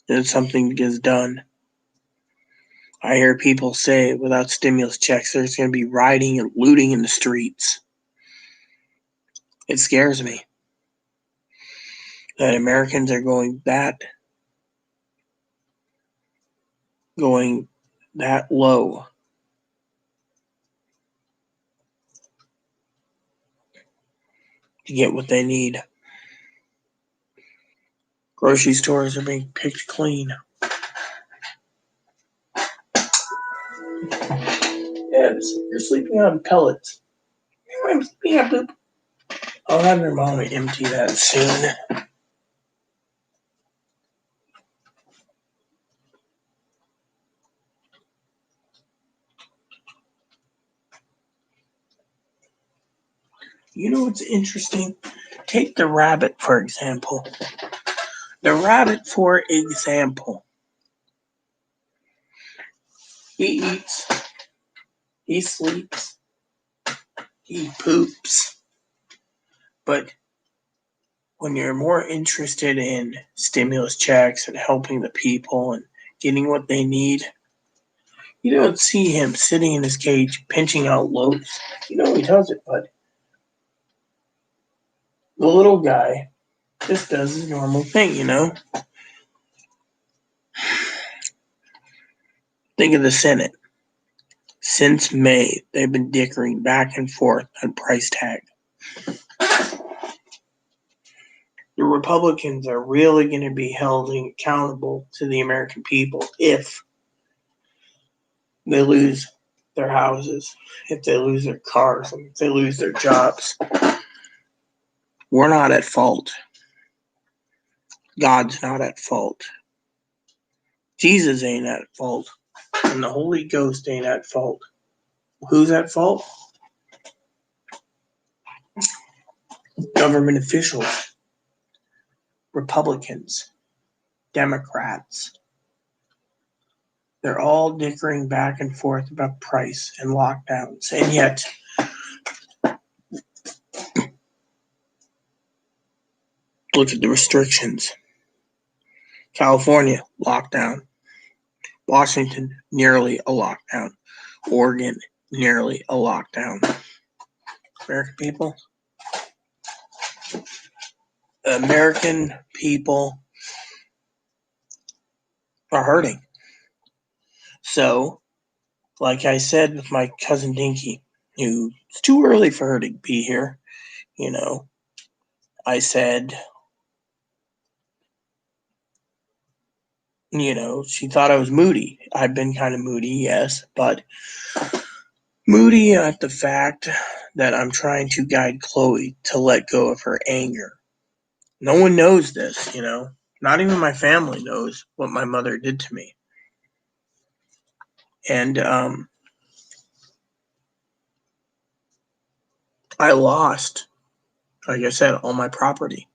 that something gets done. I hear people say without stimulus checks, there's going to be rioting and looting in the streets. It scares me that Americans are going that low to get what they need. Grocery stores are being picked clean. Yes, you're sleeping on pellets. I'm sleeping on poop. I'll have your mommy empty that soon. You know what's interesting? Take the rabbit, for example. The rabbit, for example, he eats, he sleeps, he poops. But when you're more interested in stimulus checks and helping the people and getting what they need, you don't see him sitting in his cage pinching out loaves. You know he does it, but the little guy just does his normal thing, you know? Think of the Senate. Since May, they've been dickering back and forth on price tag. The Republicans are really going to be held accountable to the American people if they lose their houses, if they lose their cars, if they lose their jobs. We're not at fault. God's not at fault. Jesus ain't at fault. And the Holy Ghost ain't at fault. Who's at fault? Government officials, Republicans, Democrats. They're all dickering back and forth about price and lockdowns. And yet, look at the restrictions. California, lockdown. Washington, nearly a lockdown. Oregon, nearly a lockdown. American people are hurting. So, like I said with my cousin Dinky, it's too early for her to be here, you know. I said, she thought I was moody. I've been kind of moody, yes, but moody at the fact that I'm trying to guide Chloe to let go of her anger. No one knows this, Not even my family knows what my mother did to me. And I lost, like I said, all my property.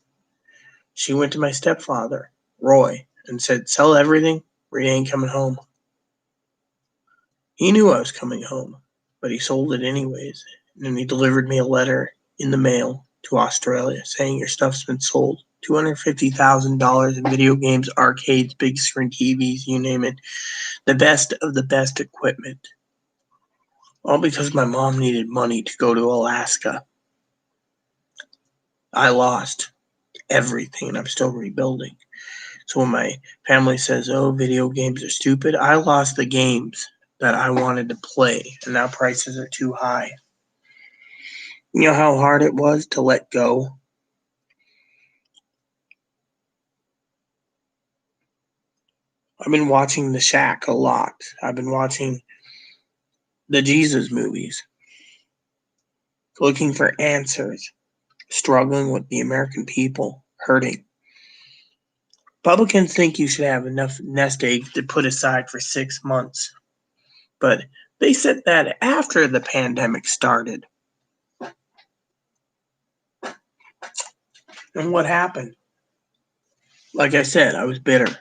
She went to my stepfather, Roy, and said, "Sell everything or you ain't coming home." He knew I was coming home, but he sold it anyways. And then he delivered me a letter in the mail to Australia saying, "Your stuff's been sold. $250,000 in video games, arcades, big screen TVs, you name it. The best of the best equipment." All because my mom needed money to go to Alaska. I lost everything and I'm still rebuilding. So when my family says, "Oh, video games are stupid," I lost the games that I wanted to play, and now prices are too high. You know how hard it was to let go? I've been watching The Shack a lot. I've been watching the Jesus movies, looking for answers, struggling with the American people, hurting. Republicans think you should have enough nest eggs to put aside for 6 months, but they said that after the pandemic started. And what happened? Like I said, I was bitter.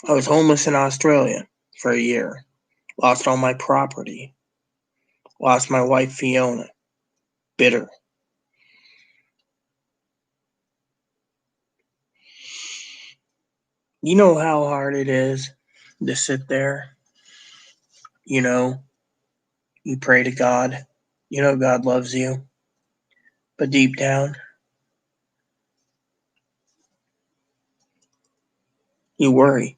I was homeless in Australia for a year, lost all my property, lost my wife Fiona, bitter. You know how hard it is to sit there, you know, you pray to God, you know God loves you, but deep down, you worry.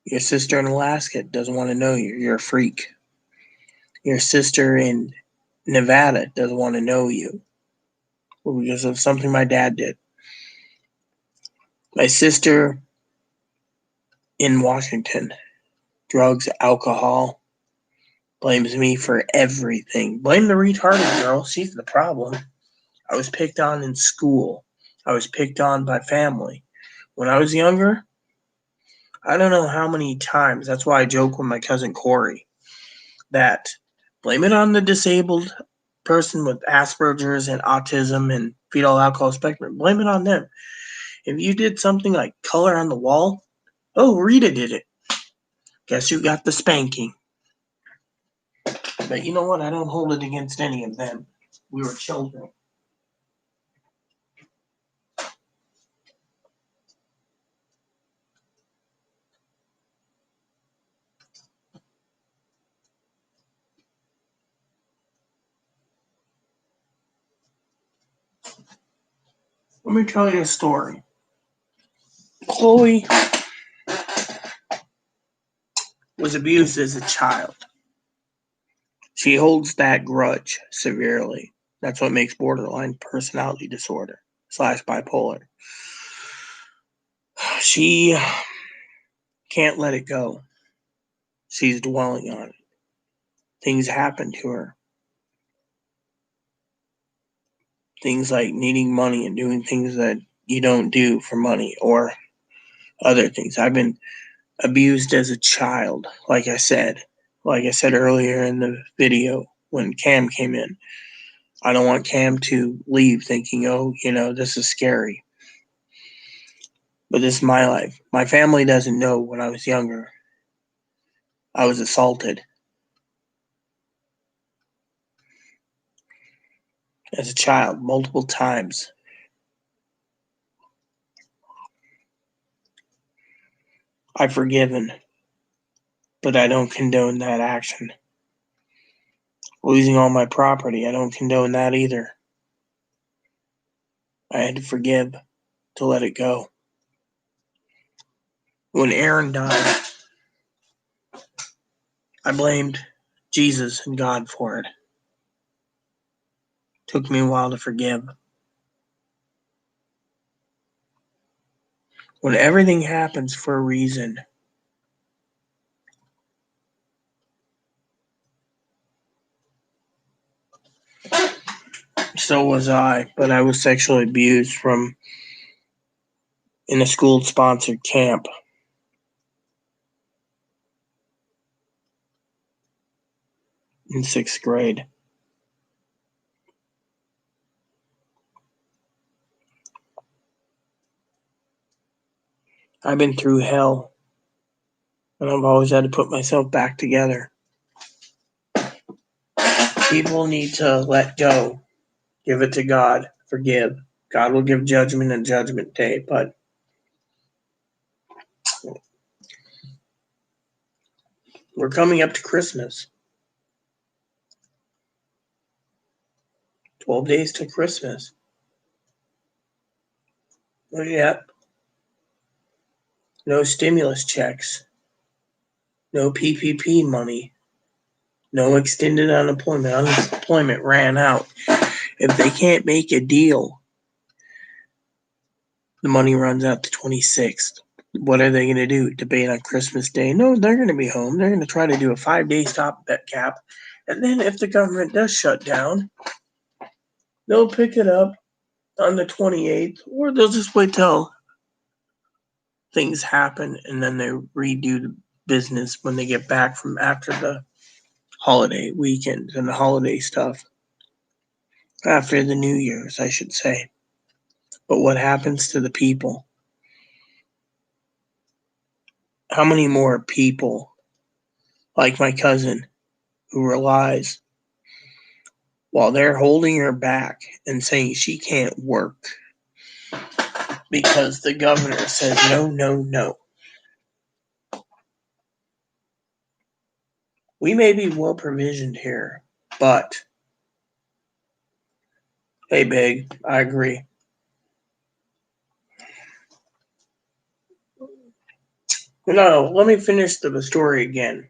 Your sister in Alaska doesn't want to know you. You're a freak. Your sister in Nevada doesn't want to know you because of something my dad did. My sister in Washington, drugs, alcohol, blames me for everything. Blame the retarded girl. She's the problem. I was picked on in school. I was picked on by family. When I was younger, I don't know how many times. That's why I joke with my cousin Corey that blame it on the disabled person with Asperger's and autism and fetal alcohol spectrum. Blame it on them. If you did something like color on the wall, oh, Rita did it. Guess who got the spanking? But you know what? I don't hold it against any of them. We were children. Let me tell you a story. Chloe was abused as a child. She holds that grudge severely. That's what makes borderline personality disorder / bipolar. She can't let it go. She's dwelling on it. Things happen to her. Things like needing money and doing things that you don't do for money or other things. I've been abused as a child, like I said earlier in the video when Cam came in. I don't want Cam to leave thinking, "Oh, this is scary." But this is my life. My family doesn't know when I was younger, I was assaulted as a child multiple times. I've forgiven, but I don't condone that action. Losing all my property, I don't condone that either. I had to forgive to let it go. When Aaron died, I blamed Jesus and God for it. Took me a while to forgive. When everything happens for a reason, so was I, but I was sexually abused in a school-sponsored camp. In 6th grade. I've been through hell, and I've always had to put myself back together. People need to let go. Give it to God. Forgive. God will give judgment on Judgment Day, but we're coming up to Christmas. 12 days till Christmas. Yep. No stimulus checks. No PPP money. No extended unemployment. Unemployment ran out. If they can't make a deal, the money runs out the 26th. What are they going to do? Debate on Christmas Day? No, they're going to be home. They're going to try to do a 5-day stop cap. And then if the government does shut down, they'll pick it up on the 28th, or they'll just wait till things happen and then they redo the business when they get back from after the holiday weekends and the holiday stuff. After the New Year's, I should say. But what happens to the people? How many more people, like my cousin, who relies while they're holding her back and saying she can't work because the governor says no, no, no. We may be well provisioned here, but hey, Big, I agree. No, let me finish the story again.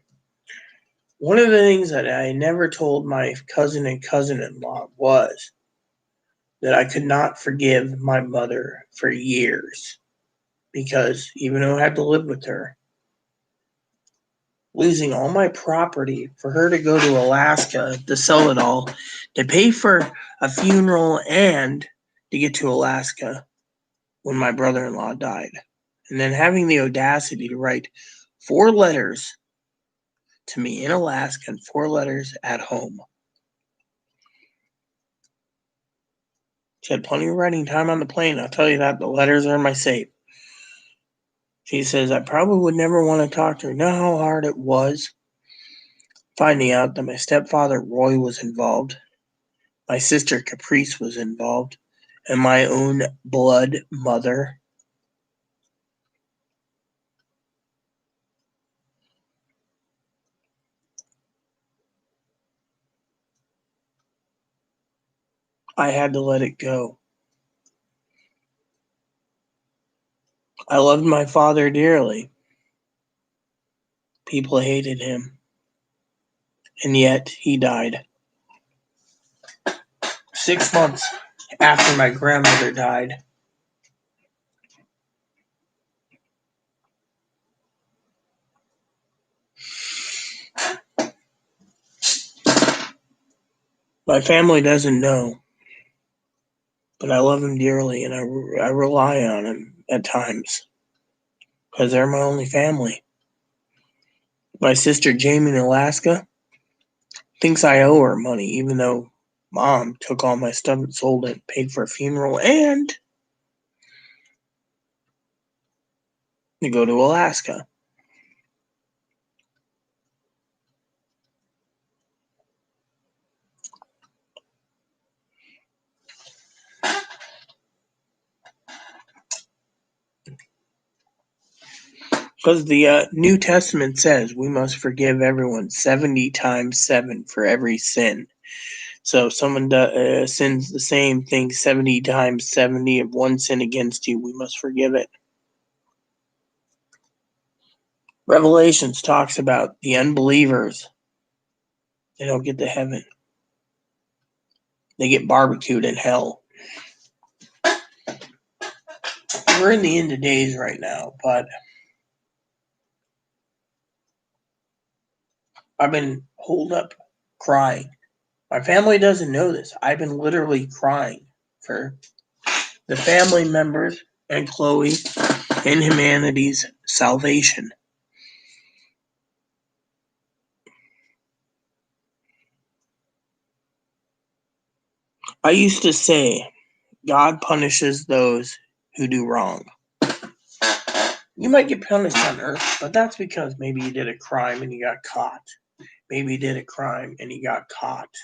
One of the things that I never told my cousin and cousin-in-law was that I could not forgive my mother for years because even though I had to live with her, losing all my property for her to go to Alaska to sell it all, to pay for a funeral and to get to Alaska when my brother-in-law died. And then having the audacity to write 4 letters to me in Alaska and 4 letters at home. She had plenty of writing time on the plane. I'll tell you that. The letters are in my safe. She says, I probably would never want to talk to her. You know how hard it was finding out that my stepfather, Roy, was involved, my sister, Caprice, was involved, and my own blood mother. I had to let it go. I loved my father dearly. People hated him. And yet he died. 6 months after my grandmother died. My family doesn't know, but I love him dearly, and I rely on him at times because they're my only family. My sister Jamie in Alaska thinks I owe her money, even though Mom took all my stuff and sold it, paid for a funeral, and to go to Alaska. Because the New Testament says we must forgive everyone 70 times 7 for every sin. So if someone sins the same thing 70 times 70 of one sin against you, we must forgive it. Revelations talks about the unbelievers. They don't get to heaven. They get barbecued in hell. We're in the end of days right now, but I've been holed up crying. My family doesn't know this. I've been literally crying for the family members and Chloe and humanity's salvation. I used to say, God punishes those who do wrong. You might get punished on earth, but that's because maybe you did a crime and you got caught. Maybe you did a crime and you got caught.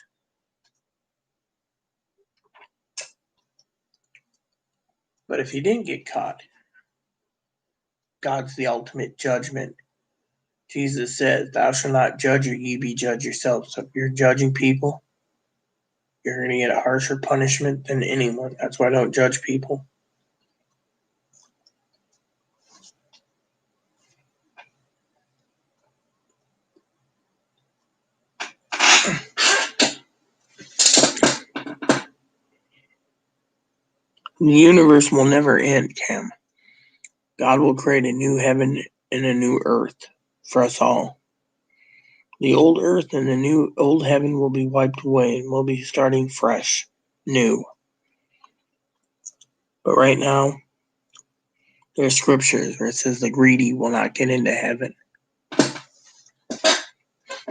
But if you didn't get caught, God's the ultimate judgment. Jesus says, "Thou shalt not judge, or ye be judged yourself." So if you're judging people, you're going to get a harsher punishment than anyone. That's why I don't judge people. The universe will never end, Cam. God will create a new heaven and a new earth for us all. The old earth and the new old heaven will be wiped away, and we'll be starting fresh, new. But right now, there's scriptures where it says the greedy will not get into heaven.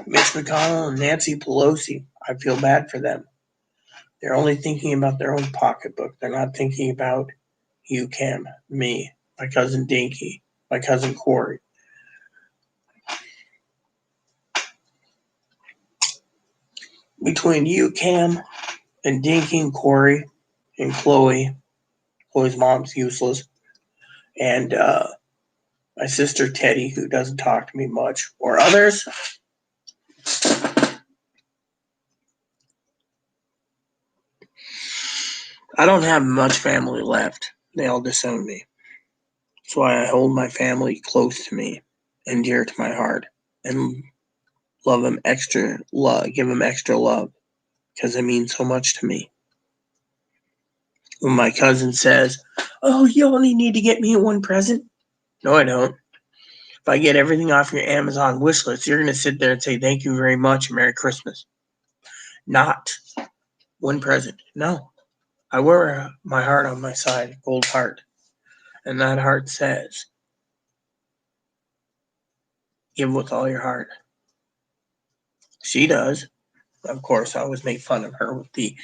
Mitch McConnell and Nancy Pelosi, I feel bad for them. They're only thinking about their own pocketbook. They're not thinking about you, Cam, me, my cousin Dinky, my cousin Corey. Between you, Cam, and Dinky and Corey and Chloe's mom's useless, and my sister Teddy, who doesn't talk to me much, or others, I don't have much family left. They all disown me. That's why I hold my family close to me and dear to my heart, and love them extra love, give them extra love, because it means so much to me. When my cousin says, "Oh, you only need to get me one present," no, I don't. If I get everything off your Amazon wish list, you're going to sit there and say, "Thank you very much, Merry Christmas." Not one present. No. I wear my heart on my side, gold heart. And that heart says, give with all your heart. She does. Of course, I always make fun of her with the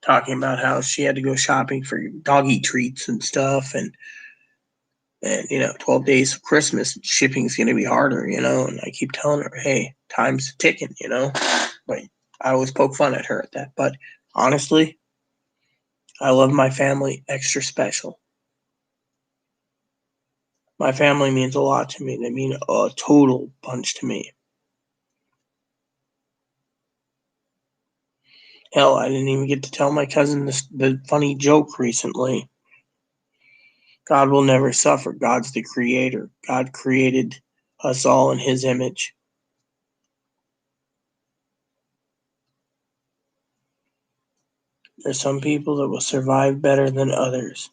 talking about how she had to go shopping for doggy treats and stuff, and 12 days of Christmas shipping's going to be harder, and I keep telling her, hey, time's ticking, but I always poke fun at her at that. But honestly, I love my family extra special. My family means a lot to me. They mean a total bunch to me. Hell, I didn't even get to tell my cousin the funny joke recently. God will never suffer. God's the creator. God created us all in his image. There's some people that will survive better than others.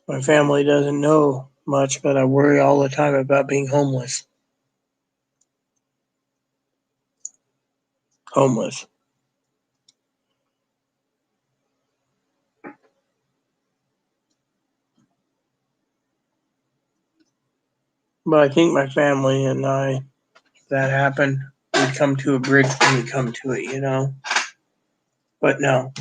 My family doesn't know much, but I worry all the time about being homeless. Homeless. But I think my family and I, if that happened, we'd come to a bridge when we come to it, But no.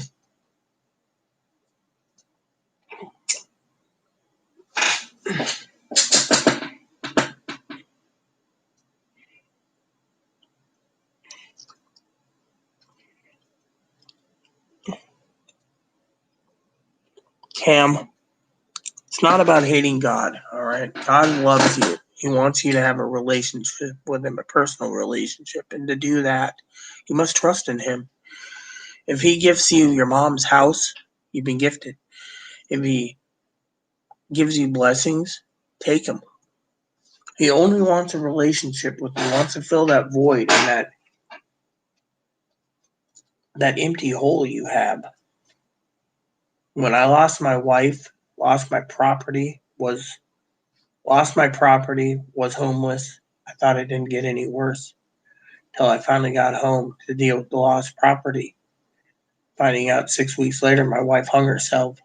Cam, it's not about hating God, all right? God loves you. He wants you to have a relationship with him, a personal relationship. And to do that, you must trust in him. If he gifts you your mom's house, you've been gifted. If he gives you blessings, take them. He only wants a relationship with you. He wants to fill that void and that empty hole you have. When I lost my wife, lost my property, was homeless. I thought it didn't get any worse till I finally got home to deal with the lost property. Finding out 6 weeks later, my wife hung herself.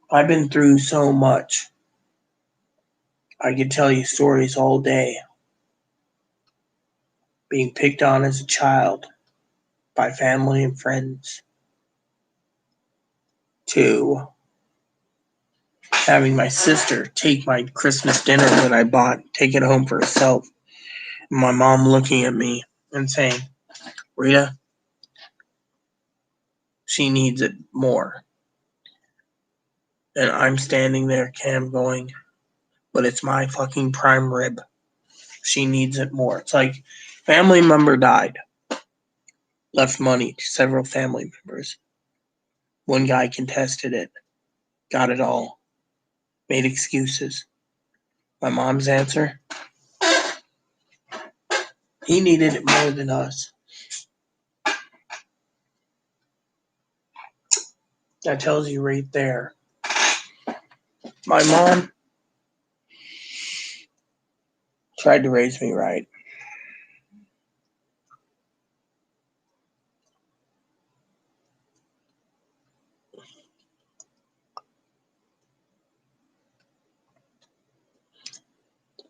I've been through so much. I could tell you stories all day. being picked on as a child by family and friends, to having my sister take my Christmas dinner that I bought, take it home for herself, and my mom looking at me and saying, Rita, she needs it more. And I'm standing there, Cam, going, but it's my fucking prime rib. She needs it more. It's like family member died, left money to several family members. One guy contested it, got it all, made excuses. My mom's answer, he needed it more than us. That tells you right there. My mom tried to raise me right.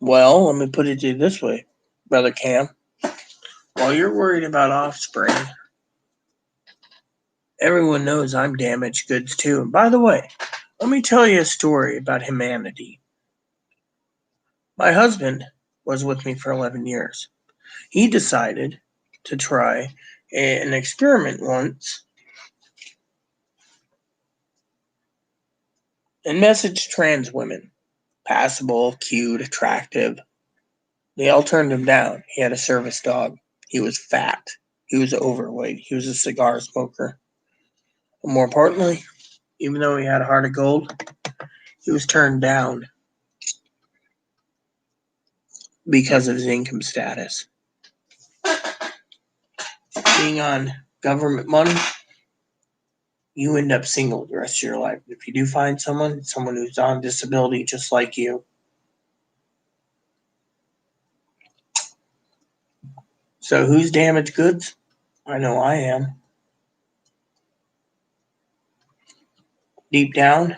Well, let me put it to you this way, Brother Cam. While you're worried about offspring, everyone knows I'm damaged goods too. And by the way, let me tell you a story about humanity. My husband was with me for 11 years. He decided to try an experiment once and message trans women. Passable, cute, attractive. They all turned him down. He had a service dog. He was fat. He was overweight. He was a cigar smoker. And more importantly, even though he had a heart of gold, he was turned down because of his income status. Being on government money, you end up single the rest of your life. If you do find someone who's on disability just like you, so who's damaged goods? I know I am. Deep down,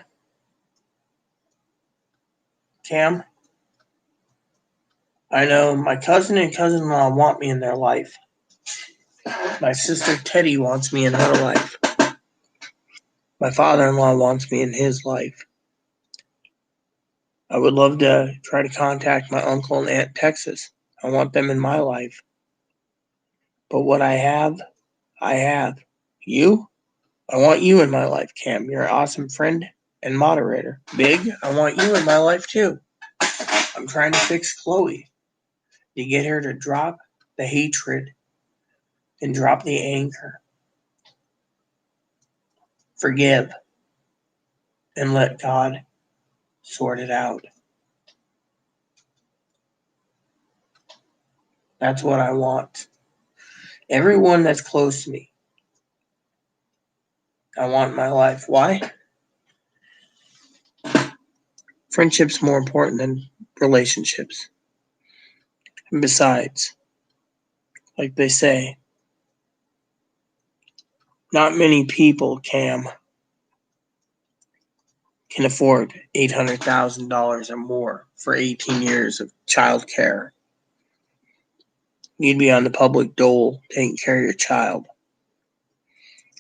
Cam, I know my cousin and cousin-in-law want me in their life. My sister Teddy wants me in her life. My father-in-law wants me in his life. I would love to try to contact my uncle and aunt in Texas. I want them in my life. But what I have, I have. You? I want you in my life, Cam. You're an awesome friend and moderator. Big, I want you in my life too. I'm trying to fix Chloe to get her to drop the hatred and drop the anger. Forgive and let God sort it out. That's what I want. Everyone that's close to me, I want in my life. Why? Friendship's more important than relationships. And besides, like they say, not many people, Cam, can afford $800,000 or more for 18 years of child care. You'd be on the public dole taking care of your child.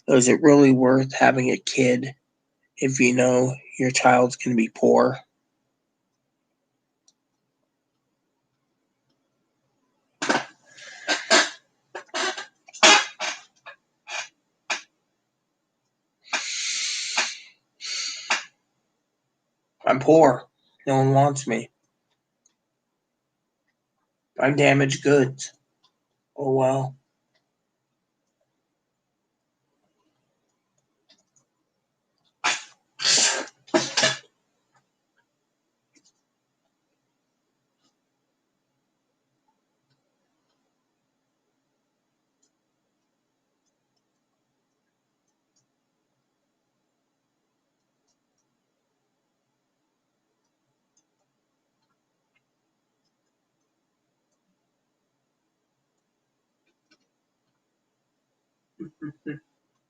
Is it really worth having a kid if you know your child's going to be poor? I'm poor. No one wants me. I'm damaged goods. Oh well.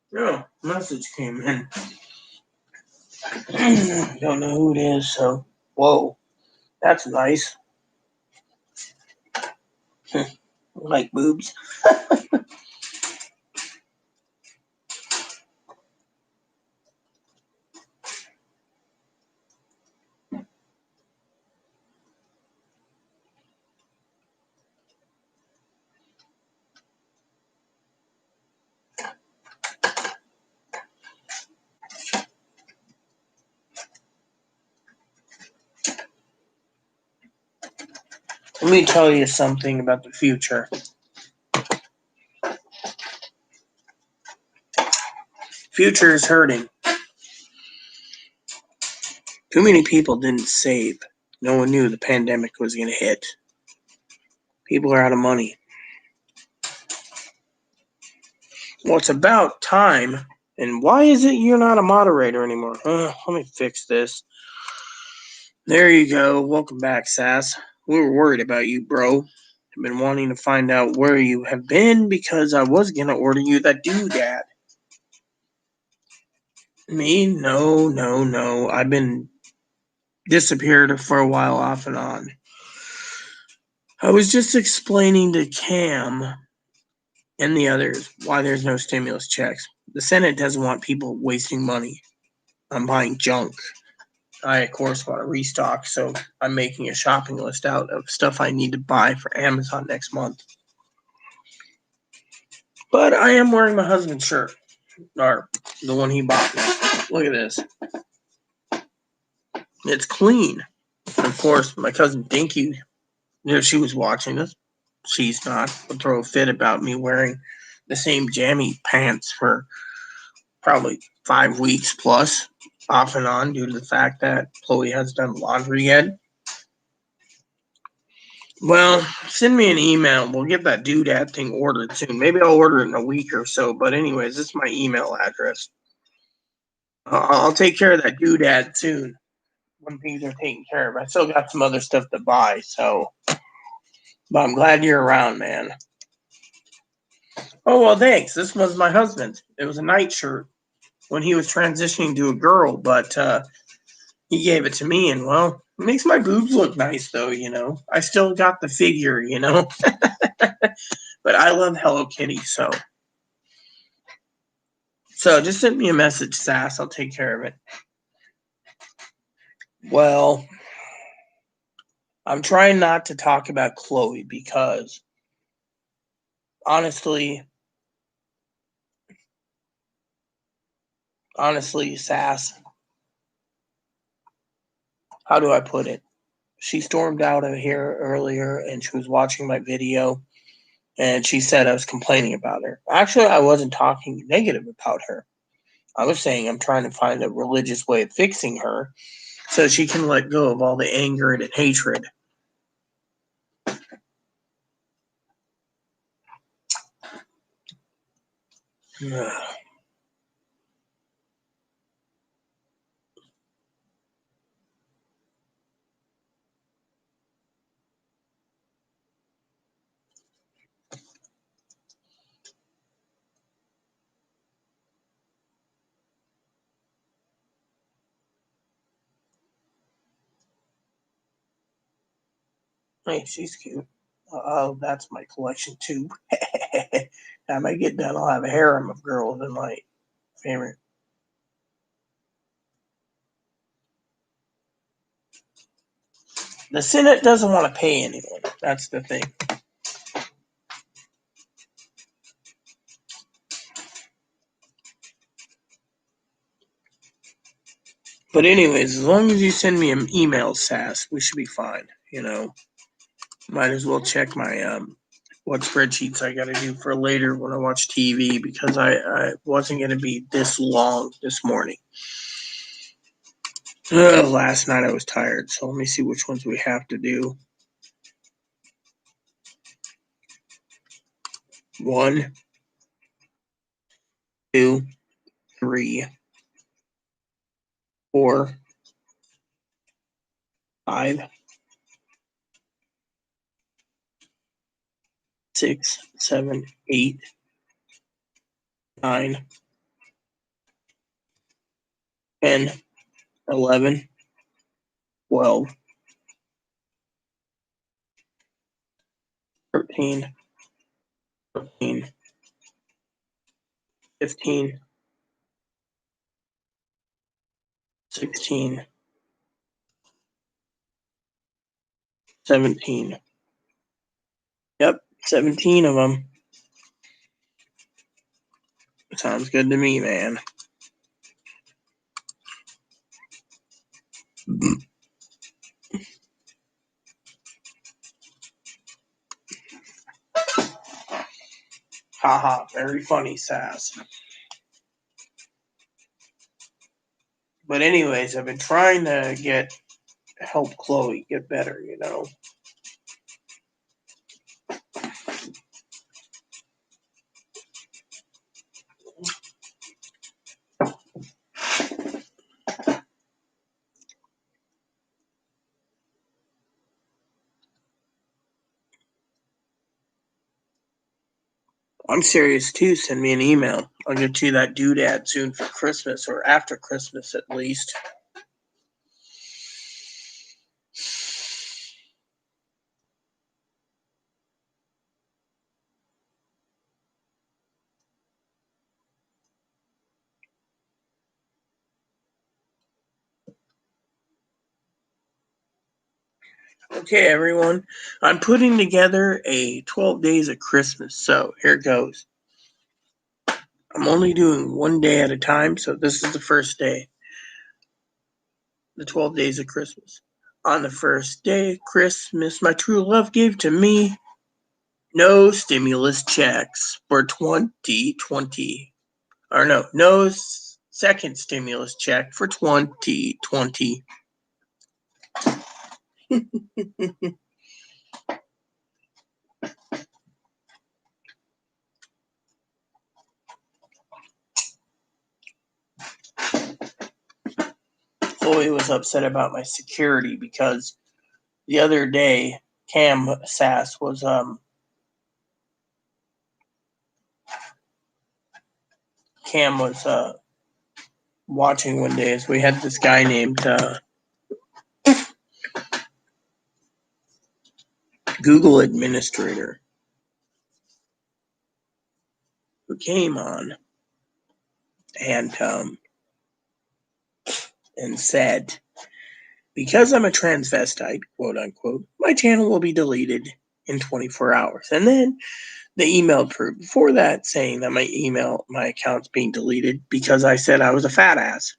No, message came in. Don't know who it is, so whoa, that's nice. Like boobs. Let me tell you something about the future. Future is hurting. Too many people didn't save. No one knew the pandemic was going to hit. People are out of money. Well, it's about time. And why is it you're not a moderator anymore? Let me fix this. There you go. Welcome back, Sass. We were worried about you, bro. I've been wanting to find out where you have been because I was going to order you that doodad. Me? No. I've been disappeared for a while off and on. I was just explaining to Cam and the others why there's no stimulus checks. The Senate doesn't want people wasting money on buying junk. I, of course, want to restock, so I'm making a shopping list out of stuff I need to buy for Amazon next month. But I am wearing my husband's shirt, or the one he bought me. Look at this. It's clean. Of course, my cousin Dinky, she was watching this. She's not. Would throw a fit about me wearing the same jammy pants for probably 5 weeks plus, off and on, due to the fact that Chloe hasn't done laundry yet. Well, send me an email. We'll get that doodad thing ordered soon. Maybe I'll order it in a week or so. But anyways, this is my email address. I'll take care of that doodad soon when things are taken care of. I still got some other stuff to buy, so. But I'm glad you're around, man. Oh, well, thanks. This was my husband. It was a nightshirt when he was transitioning to a girl, but he gave it to me, and, well, it makes my boobs look nice, though, you know. I still got the figure, you know. But I love Hello Kitty, so. So just send me a message, Sass. I'll take care of it. Well, I'm trying not to talk about Chloe because, honestly, Sass, how do I put it? She stormed out of here earlier and she was watching my video and she said I was complaining about her. Actually, I wasn't talking negative about her. I was saying I'm trying to find a religious way of fixing her so she can let go of all the anger and hatred. Hey, she's cute. Oh, that's my collection too. Time I get done, I'll have a harem of girls in my favorite. The Senate doesn't want to pay anyone. That's the thing. But anyways, as long as you send me an email, Sass, we should be fine. You know, might as well check my what spreadsheets I got to do for later when I watch TV because I wasn't going to be this long this morning. Last night I was tired, so let me see which ones we have to do. 1, 2, 3, 4, 5, 6, 7, 8, 9, 10, 11, 12, 13, 14, 15, 16, 17. Yep, 17 of them. Sounds good to me, man. Haha, very funny, Sass. But anyways, I've been trying to help Chloe get better, you know. I'm serious too. Send me an email. I'll get you that doodad soon for Christmas or after Christmas at least. Okay, everyone. I'm putting together a 12 days of Christmas. So here it goes. I'm only doing one day at a time. So this is the first day. The 12 days of Christmas. On the first day of Christmas, my true love gave to me no stimulus checks for 2020. Or no second stimulus check for 2020. Chloe was upset about my security because the other day Cam Sass was watching one day as we had this guy named Google administrator who came on and said, because I'm a transvestite, quote unquote, my channel will be deleted in 24 hours. And then the email proved before that saying that my account's being deleted because I said I was a fat ass.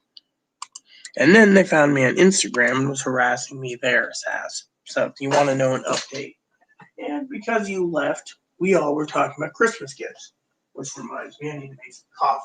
And then they found me on Instagram and was harassing me there, Sass. So if you want to know an update. And because you left, we all were talking about Christmas gifts. Which reminds me, I need to make some coffee.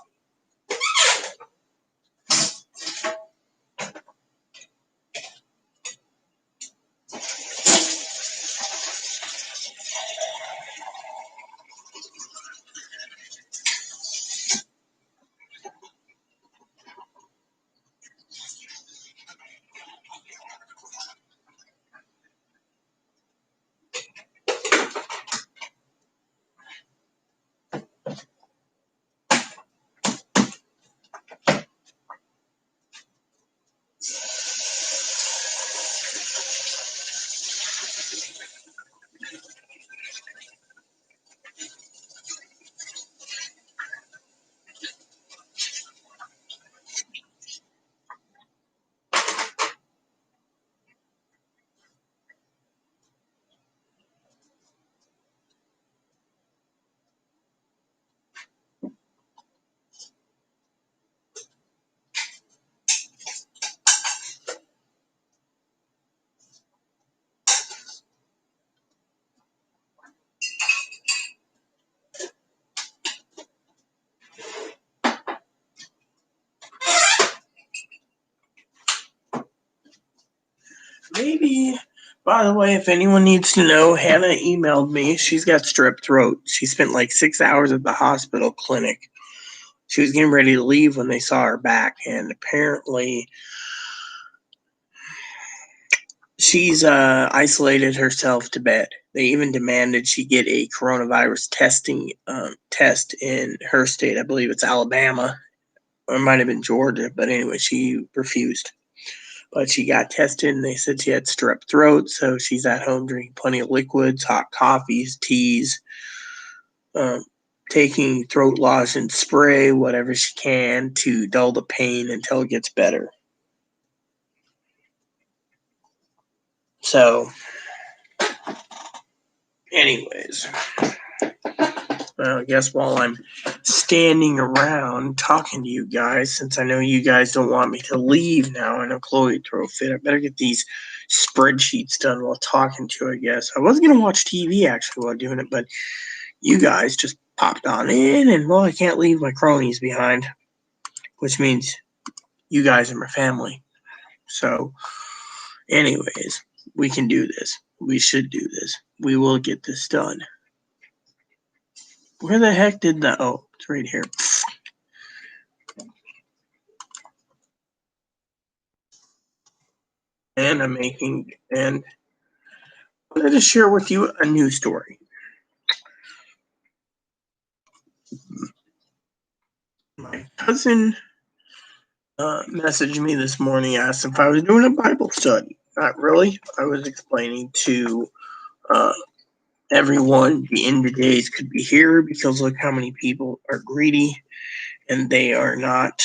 Maybe, by the way, if anyone needs to know, Hannah emailed me. She's got strep throat. She spent like 6 hours at the hospital clinic. She was getting ready to leave when they saw her back, and apparently she's isolated herself to bed. They even demanded she get a coronavirus test in her state. I believe it's Alabama, or it might have been Georgia, but anyway, she refused. But she got tested, and they said she had strep throat, so she's at home drinking plenty of liquids, hot coffees, teas, taking throat lozenge spray, whatever she can, to dull the pain until it gets better. So, anyways, I guess while I'm standing around talking to you guys, since I know you guys don't want me to leave now, I know Chloe throw a fit, I better get these spreadsheets done while talking to her, I guess. I was going to watch TV actually while doing it, but you guys just popped on in, and well, I can't leave my cronies behind, which means you guys are my family. So, anyways, we can do this. We should do this. We will get this done. Where the heck did that? Oh, it's right here. And I'm wanted to share with you a news story. My cousin messaged me this morning, asked if I was doing a Bible study. Not really. I was explaining to everyone the end of days could be here because look how many people are greedy and they are not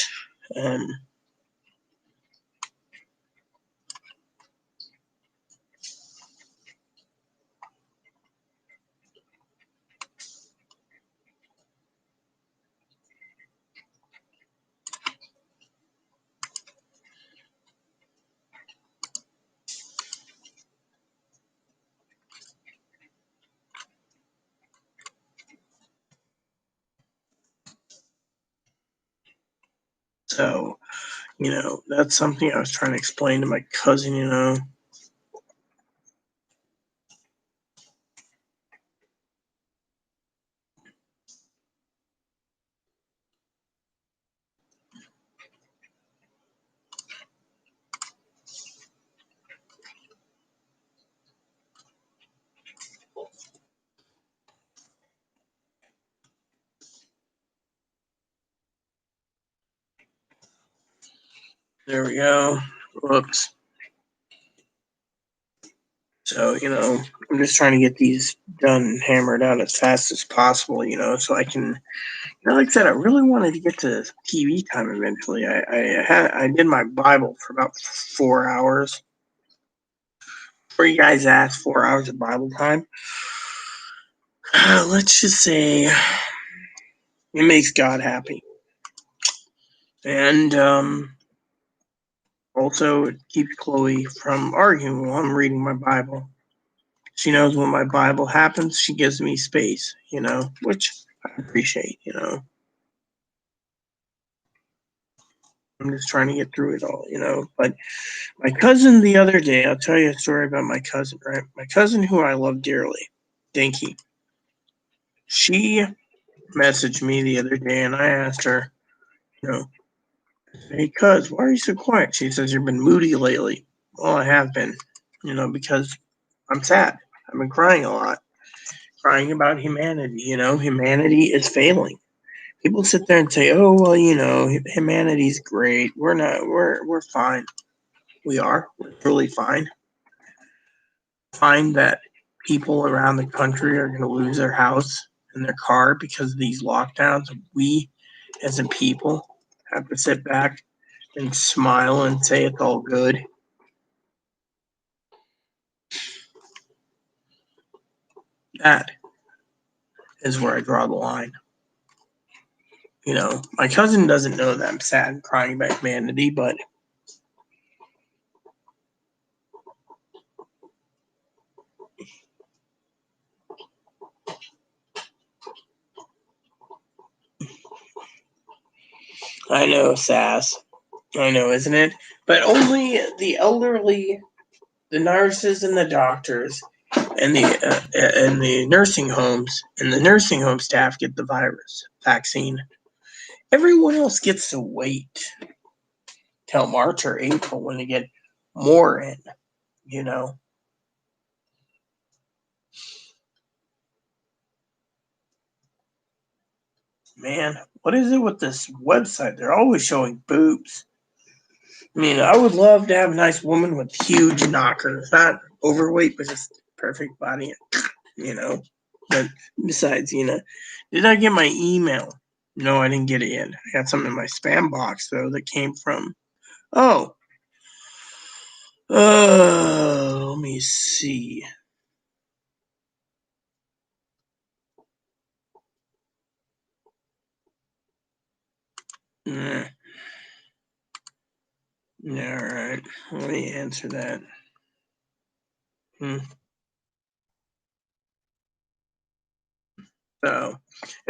so, that's something I was trying to explain to my cousin. There we go. Whoops. So, I'm just trying to get these done and hammered out as fast as possible, so I can, like I said, I really wanted to get to TV time eventually. I did my Bible for about 4 hours. Before you guys asked, 4 hours of Bible time. Let's just say it makes God happy. And also it keeps Chloe from arguing while I'm reading my Bible. She knows when my Bible happens, she gives me space, which I appreciate, I'm just trying to get through it all, But my cousin the other day, I'll tell you a story about my cousin, right? My cousin who I love dearly, Dinky. She messaged me the other day and I asked her, hey, cuz, why are you so quiet? She says, you've been moody lately. Well, I have been, because I'm sad. I've been crying a lot, crying about humanity. Humanity is failing. People sit there and say, oh, well, humanity's great. We're not, we're fine. We are. We're truly fine. Find that people around the country are going to lose their house and their car because of these lockdowns. We, as a people, have to sit back and smile and say it's all good. That is where I draw the line. My cousin doesn't know that I'm sad and crying about humanity, but I know, Sass. I know, isn't it? But only the elderly, the nurses and the doctors, and the nursing homes and the nursing home staff get the virus vaccine. Everyone else gets to wait till March or April when they get more in. Man, what is it with this website? They're always showing boobs. I mean, I would love to have a nice woman with huge knockers, not overweight, but just perfect body, But besides, did I get my email? No, I didn't get it yet. I got something in my spam box though that came from. Oh, let me see. All right. Let me answer that. So,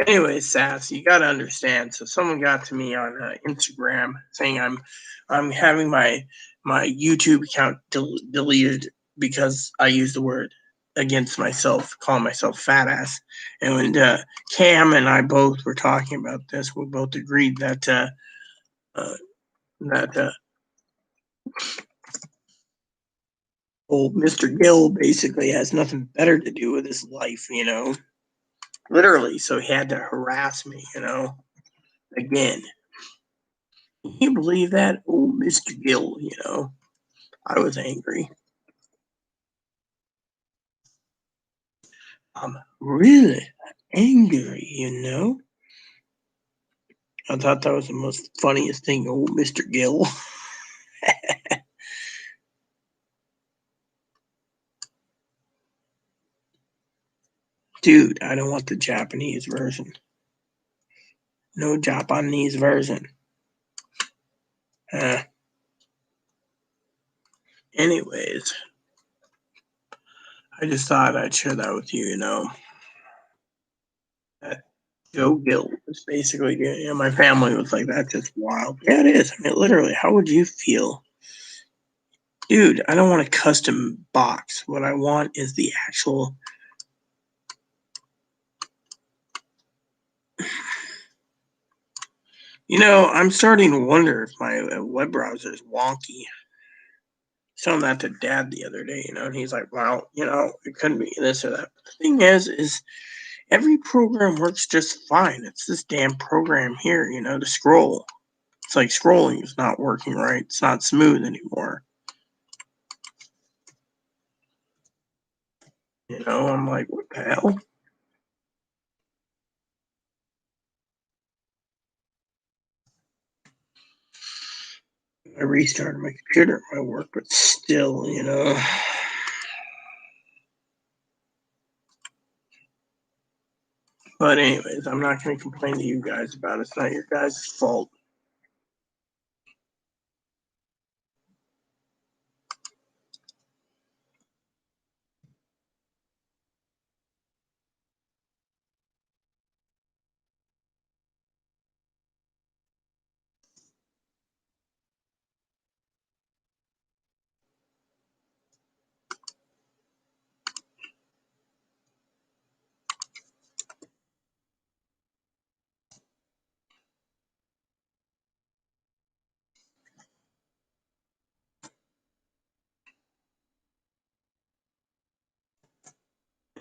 anyway, Sass, you got to understand. So, someone got to me on Instagram saying I'm having my YouTube account deleted because I used the word against myself, calling myself fat ass. And when Cam and I both were talking about this, we both agreed that old Mr. Gill basically has nothing better to do with his life, literally. So he had to harass me, again. Can you believe that? Oh, Mr. Gill, I was angry. I'm really angry. I thought that was the most funniest thing, oh, Mr. Gill. Dude, I don't want the Japanese version. No Japanese version. Anyways, I just thought I'd share that with you, That Joe Gill was basically, my family was like, that's just wild. Yeah, it is. I mean, literally, how would you feel? Dude, I don't want a custom box. What I want is the actual. I'm starting to wonder if my web browser is wonky. Telling that to Dad the other day, and he's like, well, it couldn't be this or that. But the thing is every program works just fine. It's this damn program here, to scroll. It's like scrolling is not working right. It's not smooth anymore. I'm like, what the hell? I restarted my computer, it might work, but still, But anyways, I'm not going to complain to you guys about it. It's not your guys' fault.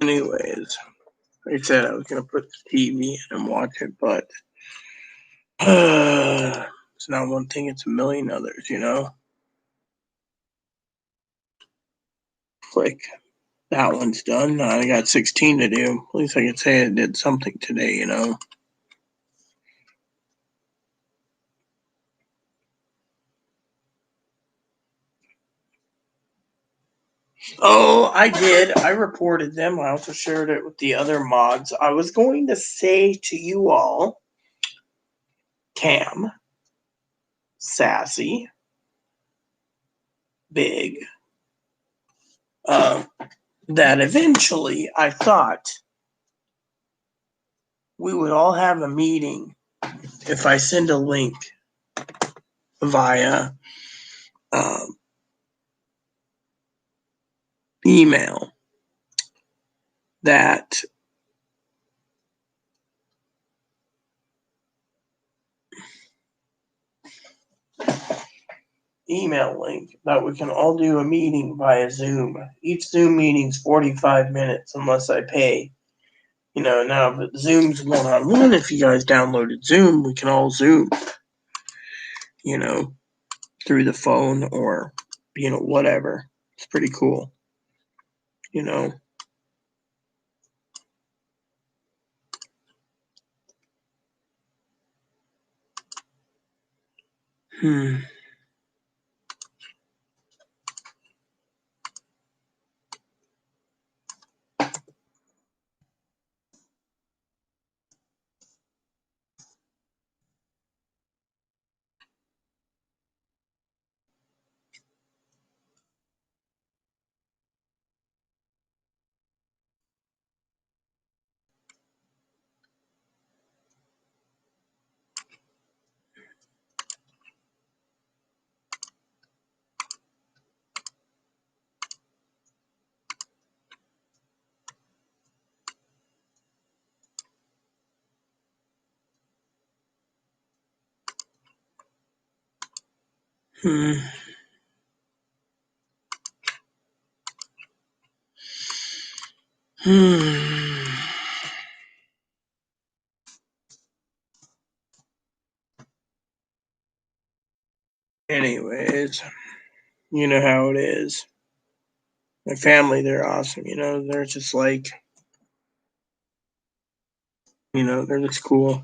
Anyways, I said I was going to put the TV in and watch it, but it's not one thing, it's a million others, Click. That one's done. Now I got 16 to do. At least I can say I did something today, Oh, I did. I reported them. I also shared it with the other mods. I was going to say to you all, Cam, Sassy, Big, that eventually I thought we would all have a meeting if I send a link via email that email link that we can all do a meeting via Zoom. Each Zoom meeting's 45 minutes unless I pay. Now if Zoom's one-on-one, if you guys downloaded Zoom, we can all Zoom, through the phone or, whatever. It's pretty cool, Hmm. Hmm. Hmm. Anyways, you know how it is. My family, they're awesome. They're just like, they're just cool.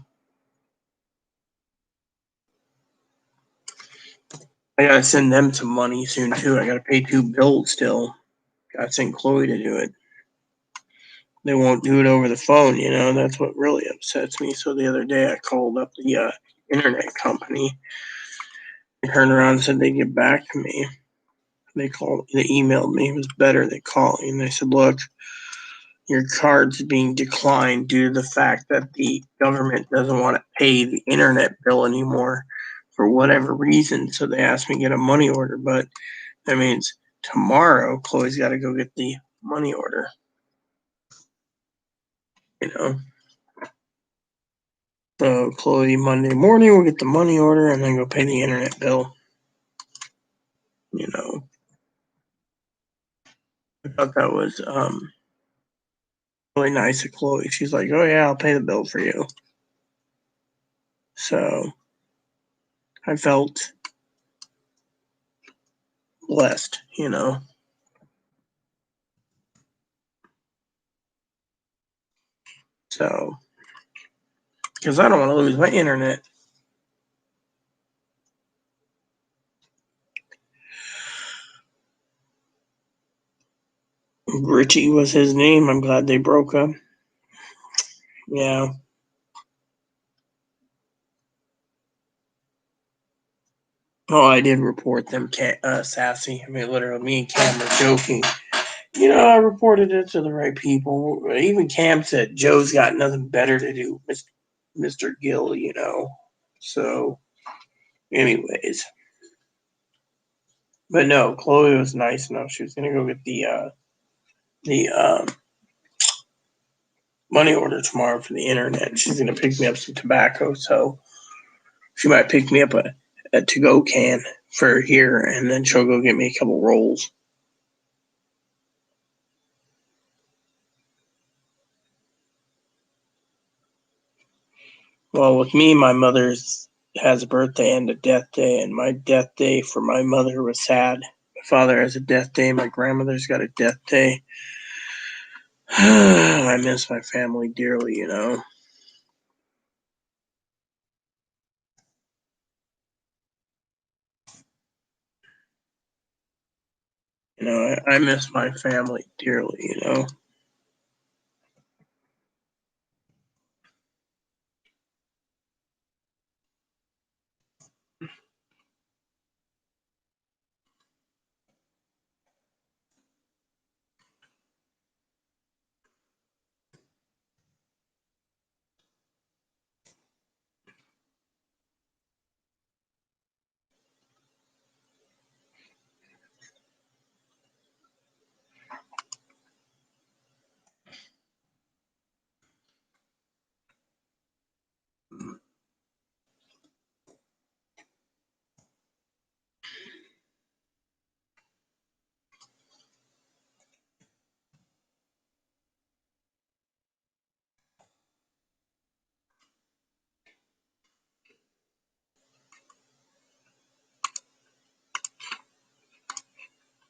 I gotta send them some money soon too. I gotta pay 2 bills still. Gotta send Chloe to do it. They won't do it over the phone. That's what really upsets me. So the other day I called up the internet company. They turned around and said they'd get back to me. They emailed me. It was better they called me. And they said, look, your card's being declined due to the fact that the government doesn't want to pay the internet bill anymore for whatever reason. So they asked me to get a money order. But that means tomorrow Chloe's got to go get the money order. So Chloe Monday morning will get the money order and then go pay the internet bill. I thought that was really nice of Chloe. She's like, oh yeah, I'll pay the bill for you. So I felt blessed. So because I don't want to lose my internet. Richie was his name. I'm glad they broke up. Yeah. Oh, I did report them, Sassy. I mean, literally, me and Cam were joking. I reported it to the right people. Even Cam said Joe's got nothing better to do, Mr. Gill, So, anyways. But no, Chloe was nice enough. She was going to go get the money order tomorrow for the internet. She's going to pick me up some tobacco. So, she might pick me up a to-go can for here, and then she'll go get me a couple rolls. Well, with me, my mother's has a birthday and a death day, and my death day for my mother was sad. My father has a death day. My grandmother's got a death day. I miss my family dearly, I miss my family dearly.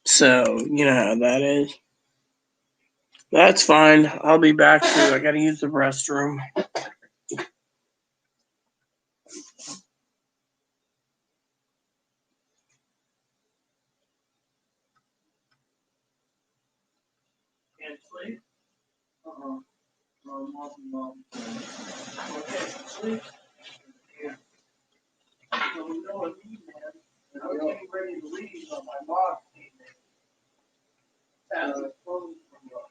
So, you know how that is. That's fine. I'll be back too. I gotta use the restroom. Can't sleep? Mom. Okay, sleep. Yeah. So we know what we man. And I was getting ready to leave, but my boss came in. That was closed from the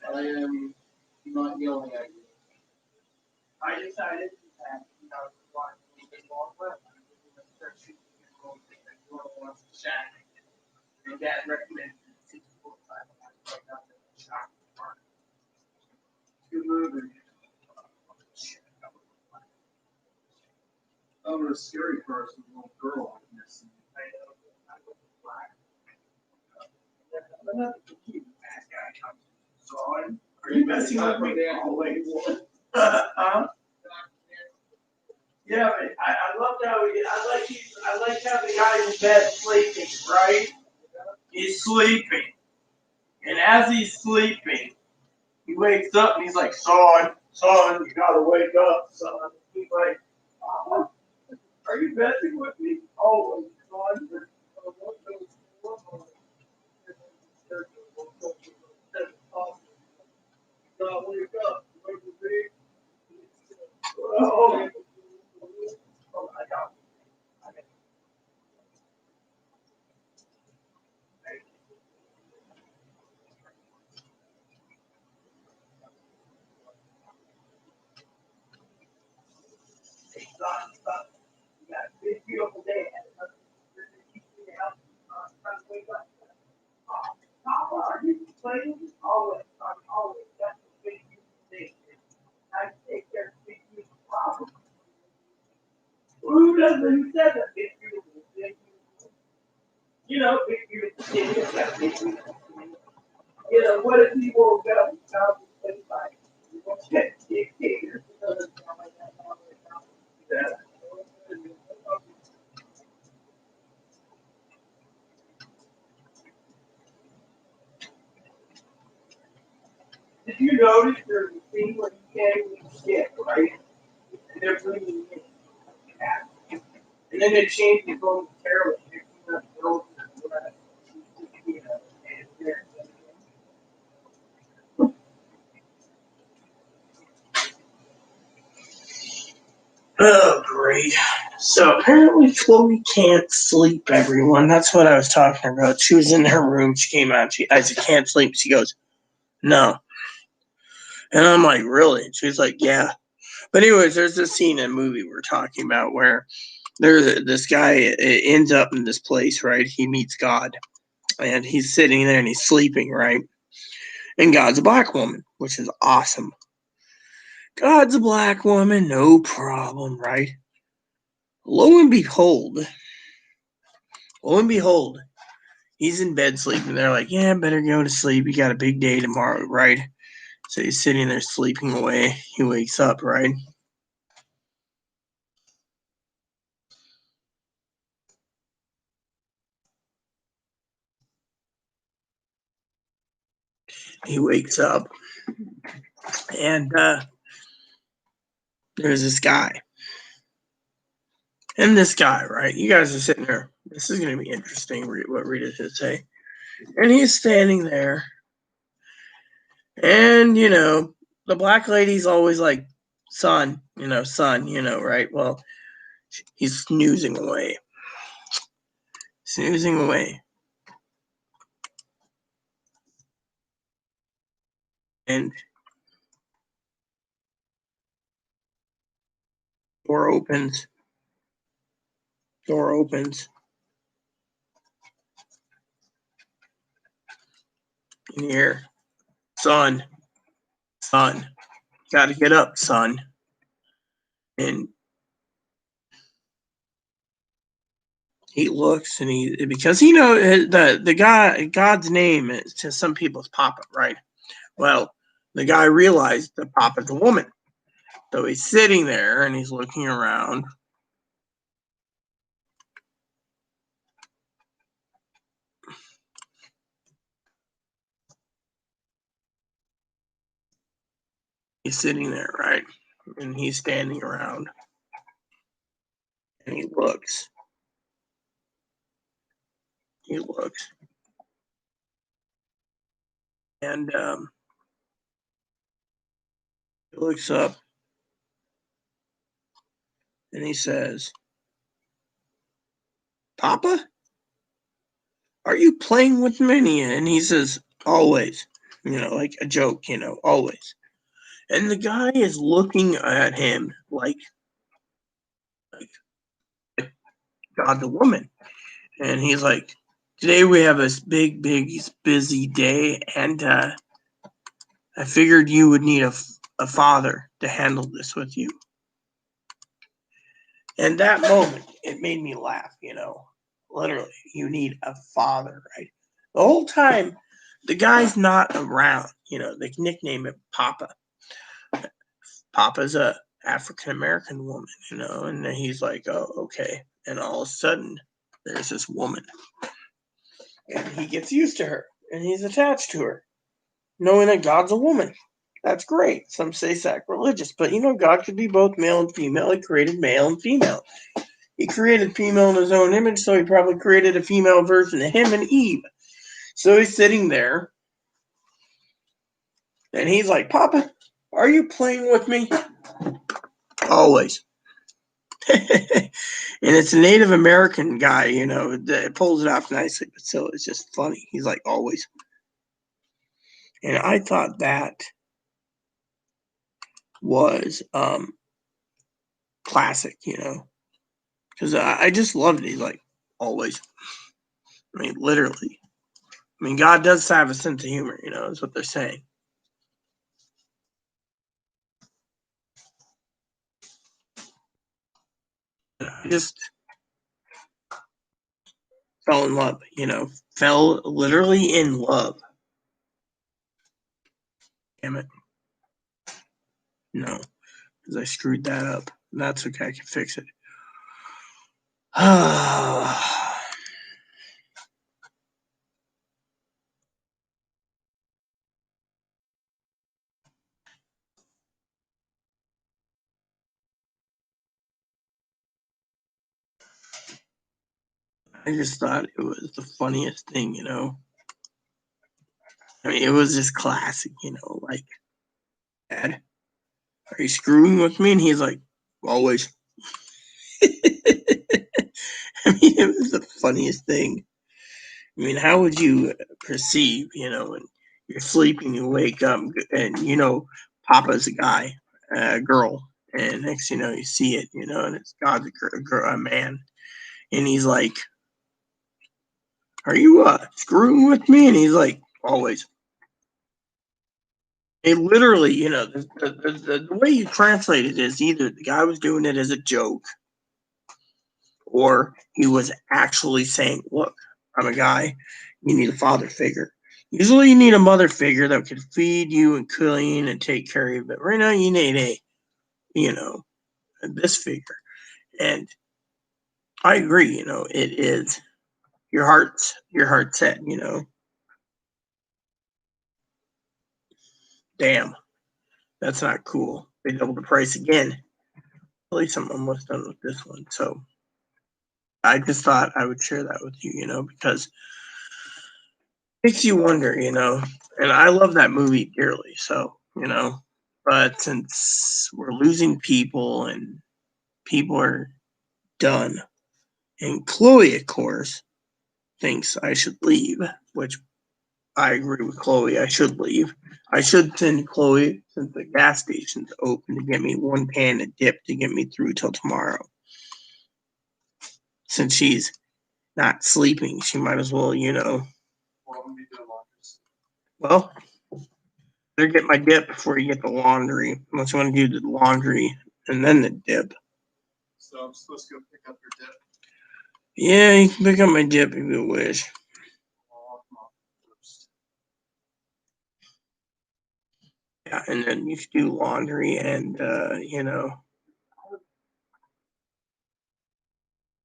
I am not yelling at you. I decided that I was watching a big long web. I was going to start shooting a little thing that Jordan wants to shine. And Dad recommended 645. I got the shot. Good movie. I'm a scary person, little girl. I guess. I know. I was black. Another cute ass guy comes. Drawing. Are you messing with me? Always. Yeah, but I loved how I like how the guy's in bed sleeping, right? He's sleeping. And as he's sleeping, he wakes up and he's like, son, you gotta wake up, son. He's like, are you messing with me? Oh, son. Wake up. Oh, I got son. You got a big, beautiful day ahead of us. You're gonna keep me out, trying to wake up. Papa, are you playing? Always, always. That's the big, beautiful thing. I take care of big, beautiful problems. Who doesn't who said that big, beautiful thing? You know, big, beautiful thing. It's got big, beautiful thing. You know, what if he woke up and found this thing like, okay, dictator. Yeah. Did you notice there's a scene where he can't even skip, right? And they're bringing in cat. And then they change the phone to Carol and picking up girls and whatever. You know, and they're- Oh, great. So apparently Chloe can't sleep, everyone. That's what I was talking about. She was in her room. She came out. I said, can't sleep. She goes, no. And I'm like, really? And she's like, yeah. But anyways, there's this scene in a movie we're talking about where this guy ends up in this place, right? He meets God. And he's sitting there and he's sleeping, right? And God's a black woman, which is awesome. God's a black woman, no problem, right? Lo and behold, he's in bed sleeping. They're like, yeah, better go to sleep. You got a big day tomorrow, right? So he's sitting there sleeping away. He wakes up, right? He wakes up, and there's this guy. And this guy, right? You guys are sitting there. This is going to be interesting, what Rita should say. And he's standing there. And, the black lady's always like, son, right? Well, he's snoozing away. Snoozing away. And door opens. Door opens. And you hear, son, gotta get up, son. And he looks and because the guy, God's name is to some people's Papa, right? Well, the guy realized the Papa's a woman. So he's sitting there and he's looking around. He's sitting there, right? And he's standing around. And he looks. And he looks up and he says, "Papa, are you playing with me?" And he says, "Always," like a joke, always. And the guy is looking at him like God the woman. And he's like, "Today we have this big, busy day, and I figured you would need a father to handle this with you." And that moment, it made me laugh, Literally, you need a father, right? The whole time, the guy's not around, they nickname him Papa. Papa's a African American woman, and then he's like, "Oh, okay." And all of a sudden, there's this woman, and he gets used to her, and he's attached to her, knowing that God's a woman. That's great. Some say sacrilegious, but God could be both male and female. He created male and female. He created female in his own image, so he probably created a female version of him and Eve. So he's sitting there, and he's like, "Papa, are you playing with me?" Always. And it's a Native American guy, that pulls it off nicely, but still, it's just funny. He's like, "Always." And I thought that was classic, because I just loved it. He's like, "Always." I mean, literally. I mean, God does have a sense of humor, is what they're saying. I just fell in love, fell literally in love. Damn it. No, because I screwed that up. That's okay, I can fix it. I just thought it was the funniest thing, I mean, it was just classic, like, "Dad, are you screwing with me?" And he's like, "Always." I mean, it was the funniest thing. I mean, how would you perceive, when you're sleeping, you wake up, and Papa's a guy, a girl, and next you see it, and it's God's a man, and he's like, "Are you screwing with me?" And he's like, "Always." It literally, the way you translate it is either the guy was doing it as a joke, or he was actually saying, "Look, I'm a guy. You need a father figure. Usually, you need a mother figure that can feed you and clean and take care of you. But right now, you need you know, this figure." And I agree. It is your heart set. Damn, that's not cool. They doubled the price again. At least I'm almost done with this one. So I just thought I would share that with you. Because it makes you wonder. And I love that movie dearly. So but since we're losing people and people are done, and Chloe, of course, thinks I should leave, which I agree with Chloe. I should leave. I should send Chloe, since the gas station's open, to get me one pan of dip to get me through till tomorrow. Since she's not sleeping, she might as well, well, better get my dip before you get the laundry. Unless you want to do the laundry and then the dip. So I'm supposed to go pick up your dip. Yeah, you can pick up my dip if you wish. Yeah, and then you should do laundry and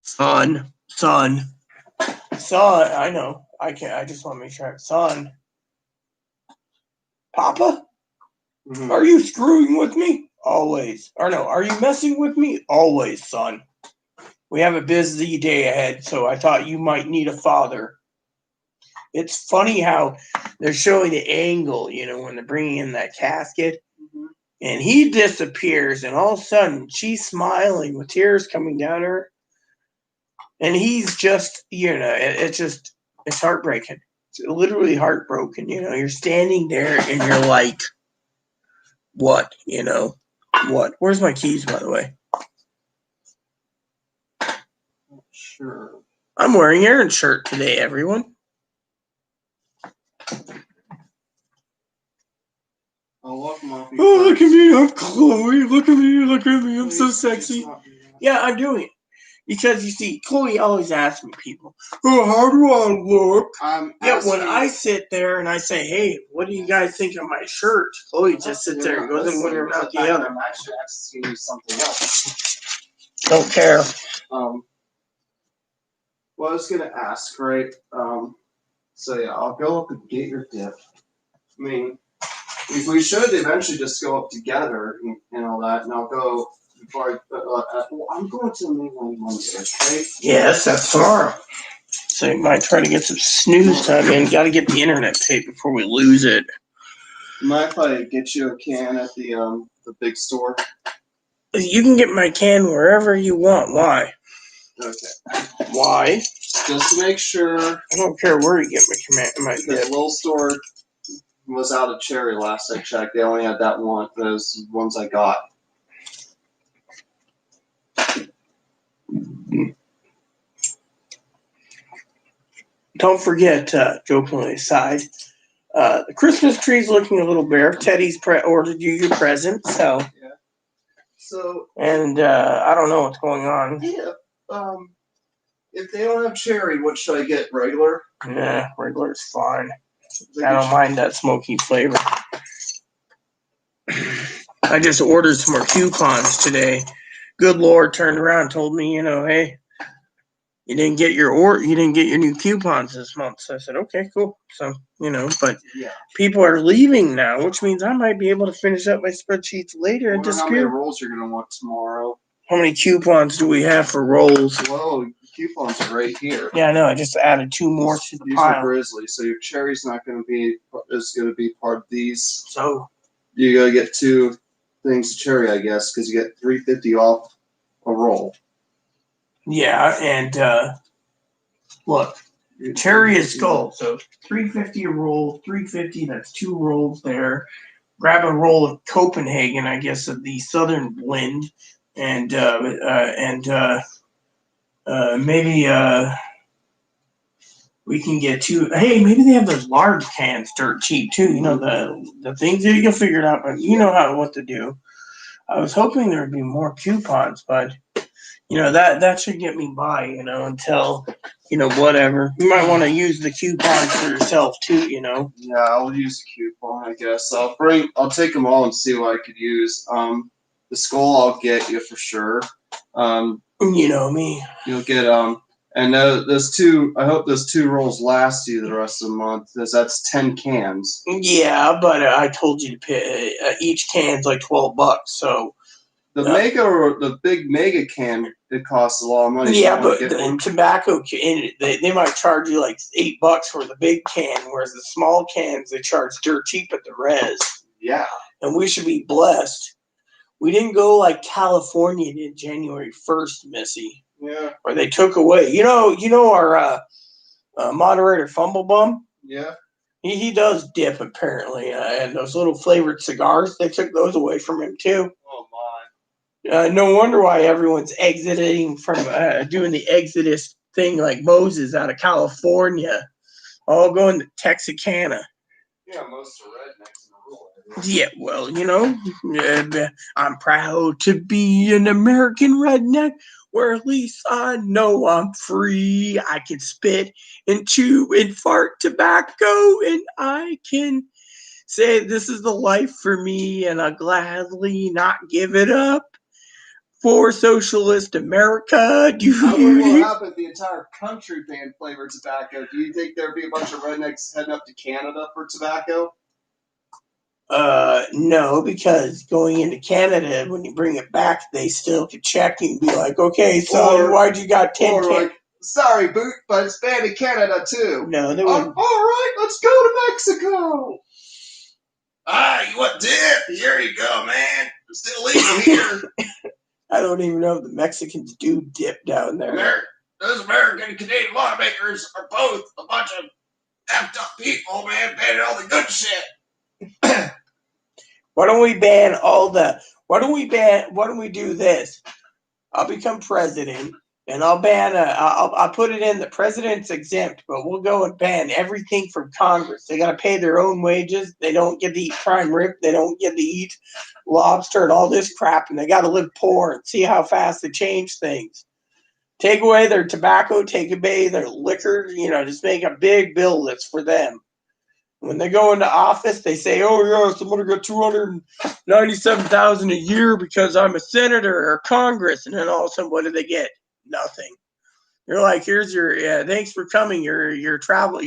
son. I know. I can't. I just want to make sure. Son. Papa, are you screwing with me? Always. Or no, are you messing with me? Always, son. We have a busy day ahead, so I thought you might need a father. It's funny how they're showing the angle, when they're bringing in that casket. Mm-hmm. And he disappears, and all of a sudden, she's smiling with tears coming down her. And he's just, it's heartbreaking. It's literally heartbroken. You're standing there and you're like, what? What? Where's my keys, by the way? Sure. I'm wearing Aaron's shirt today, everyone. I'll walk him off. Oh, look at me. I'm Chloe. Look at me. Look at me. I'm so sexy. Yeah, I'm doing it. Because, you see, Chloe always asks me, people, oh, how do I look? When I sit there and I say, hey, what do you guys think of my shirt? Chloe just sits there and goes in one ear and out the other. I'm actually asking you something else. Don't care. Well, I was going to ask, right? So, yeah, I'll go up and get your dip. I mean, we should eventually just go up together and all that, and I'll go before I'm going to the mainland Monday, okay? Yes, that's tomorrow. So you might try to get some snooze time in. Got to get the internet tape before we lose it. Mind if I get you a can at the big store? You can get my can wherever you want. Why? Okay. Why? Just to make sure. I don't care where you get my The little store was out of cherry last I checked. They only had that one. Those ones I got. Don't forget, jokingly aside, the Christmas tree's looking a little bare. Teddy's ordered you your present, so. Yeah. So. And I don't know what's going on. Yeah. If they don't have cherry, what should I get? Regular? Nah, regular's fine. I don't mind that smoky flavor. I just ordered some more coupons today. Good Lord turned around and told me, hey, you didn't get your new coupons this month. So I said, okay, cool. So, but yeah. People are leaving now, which means I might be able to finish up my spreadsheets later and how many rolls you're gonna want tomorrow? How many coupons do we have for rolls? Whoa, coupons are right here. Yeah, I know. I just added 2 more to the these pile. Are Grizzly, so your cherry's not going to be part of these. So you gotta get 2 things of cherry, I guess, because you get $3.50 off a roll. Yeah, and look, cherry is gold, so $3.50 a roll. $3.50. That's 2 rolls there. Grab a roll of Copenhagen, I guess, of the Southern blend, and maybe we can get 2. Hey, maybe they have those large cans dirt cheap too. The things that you'll figure it out, but you know what to do. I was hoping there would be more coupons, but that should get me by, until whatever. You might want to use the coupons for yourself too, Yeah, I'll use the coupon, I guess. I'll take them all and see what I could use. The skull I'll get you for sure. You know me. You'll get and those 2. I hope those 2 rolls last you the rest of the month, because that's 10 cans. Yeah, but I told you to pay. Each can's like $12, so. The big mega can, it costs a lot of money. Yeah, but the tobacco can, they might charge you like $8 for the big can, whereas the small cans they charge dirt cheap at the res. Yeah, and we should be blessed. We didn't go like California did January 1st, Missy. Yeah. Or they took away. Our moderator Fumblebum. Yeah. He does dip apparently, and those little flavored cigars they took those away from him too. Oh my. No wonder why everyone's exiting from doing the Exodus thing like Moses out of California, all going to Texarkana. Yeah, most are rednecks in the rural area. Yeah, well, I'm proud to be an American redneck, where at least I know I'm free. I can spit and chew and fart tobacco, and I can say this is the life for me, and I'll gladly not give it up for socialist America. I wonder what happened if the entire country banned flavored tobacco. Do you think there'd be a bunch of rednecks heading up to Canada for tobacco? No, because going into Canada, when you bring it back, they still could check you and be like, okay, so why'd you got 10 cans? sorry, Boot, but it's banned in Canada too. No, they All wouldn't. right, let's go to Mexico. You want dip? Here you go, man. It's still legal here. I don't even know if the Mexicans do dip down there. Those American and Canadian lawmakers are both a bunch of effed up people, man, banning all the good shit. Why don't we ban all the? Why don't we do this? I'll become president, and I'll ban. I'll put it in the president's exempt, but we'll go and ban everything from Congress. They got to pay their own wages. They don't get to eat prime rib. They don't get to eat lobster and all this crap, and they got to live poor. And see how fast they change things. Take away their tobacco. Take away their liquor. Just make a big bill that's for them. When they go into office, they say, "Oh yes, I'm gonna get $297,000 a year because I'm a senator or Congress," and then all of a sudden, what do they get? Nothing. You're like, "Here's your thanks for coming. Your air travel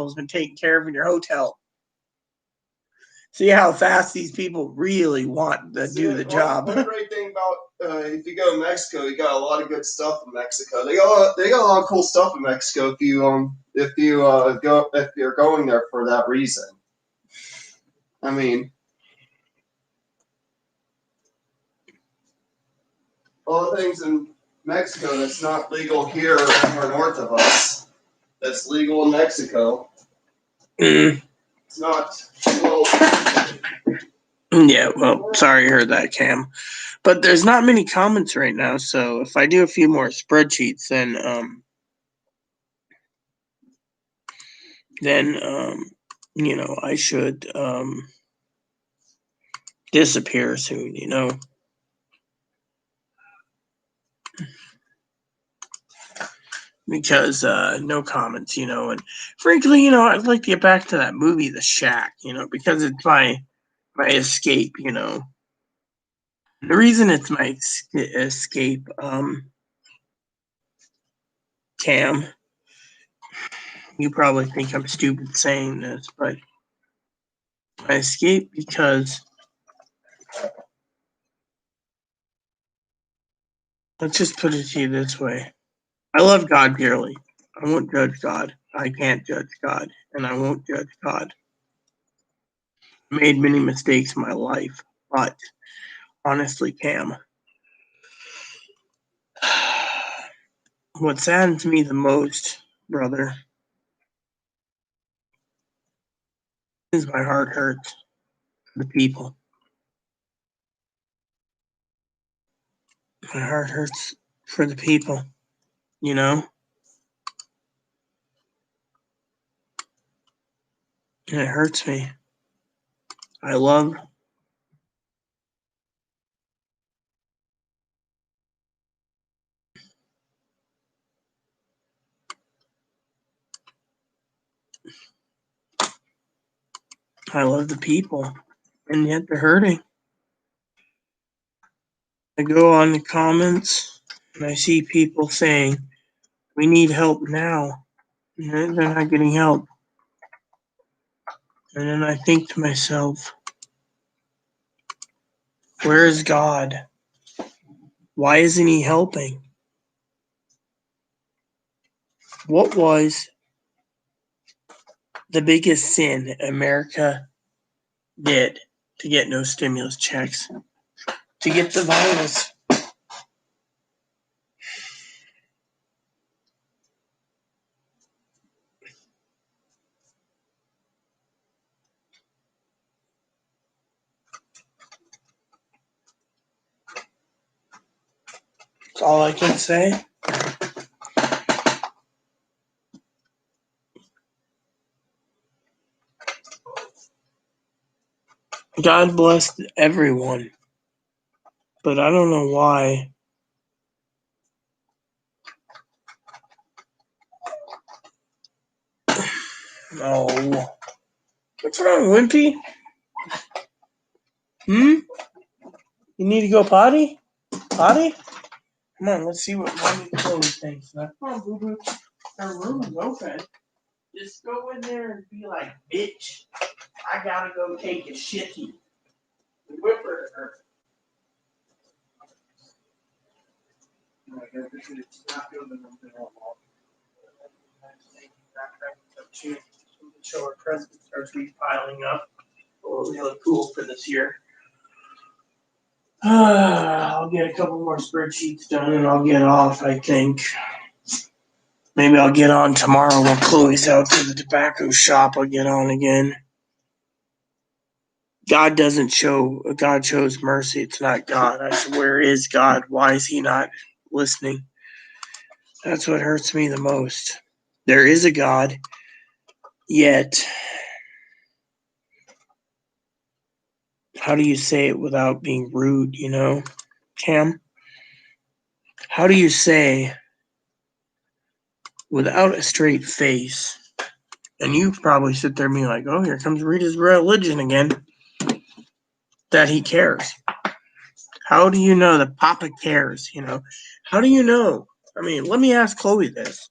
has been taken care of in your hotel." See how fast these people really want to do the job. One great thing about if you go to Mexico, you got a lot of good stuff in Mexico. They got a lot of cool stuff in Mexico if you're going there for that reason. I mean, all the things in Mexico that's not legal here or north of us, that's legal in Mexico. Mm. It's not. Well, yeah, well, sorry you heard that, Cam. But there's not many comments right now, so if I do a few more spreadsheets, then I should disappear soon, because no comments, and frankly, I'd like to get back to that movie, The Shack, because it's my escape, The reason it's my escape, Cam, you probably think I'm stupid saying this, but my escape because let's just put it to you this way. I love God dearly. I won't judge God. I can't judge God, and I won't judge God. I made many mistakes in my life, but honestly, Cam, what saddens me the most, brother, is my heart hurts for the people. My heart hurts for the people, and it hurts me. I love the people, and yet they're hurting. I go on the comments and I see people saying, "We need help now." And they're not getting help. And then I think to myself, where is God? Why isn't he helping? What was the biggest sin America did to get no stimulus checks? To get the virus? That's all I can say. God bless everyone, but I don't know why. Oh, what's wrong, Wimpy? You need to go potty? Potty? Come on, let's see what Mommy Chloe thinks. Now, come on, Boo Boo. Her room is open. Just go in there and be like, "Bitch, I gotta go take a shitty." Whip her. Like, it's not good enough to know all. Show our presents starts piling up. What we look cool for this year. I'll get a couple more spreadsheets done and I'll get off, I think. Maybe I'll get on tomorrow while Chloe's out to the tobacco shop. I'll get on again. God shows mercy. It's not God. I said, where is God? Why is he not listening? That's what hurts me the most. There is a God, yet how do you say it without being rude, Cam? How do you say without a straight face? And you probably sit there and be like, oh, here comes Rita's religion again. That he cares. How do you know that Papa cares? How do you know? I mean, let me ask Chloe this.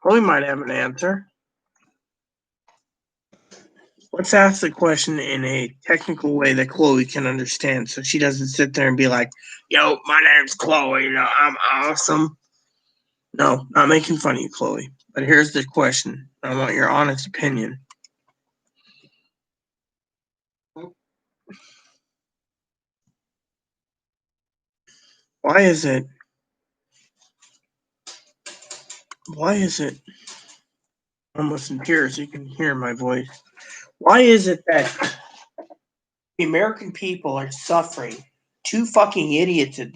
Chloe might have an answer. Let's ask the question in a technical way that Chloe can understand so she doesn't sit there and be like, yo, my name's Chloe, I'm awesome. No, not making fun of you, Chloe. But here's the question. I want your honest opinion. Why is it almost in tears, you can hear my voice. Why is it that the American people are suffering? Two fucking idiots in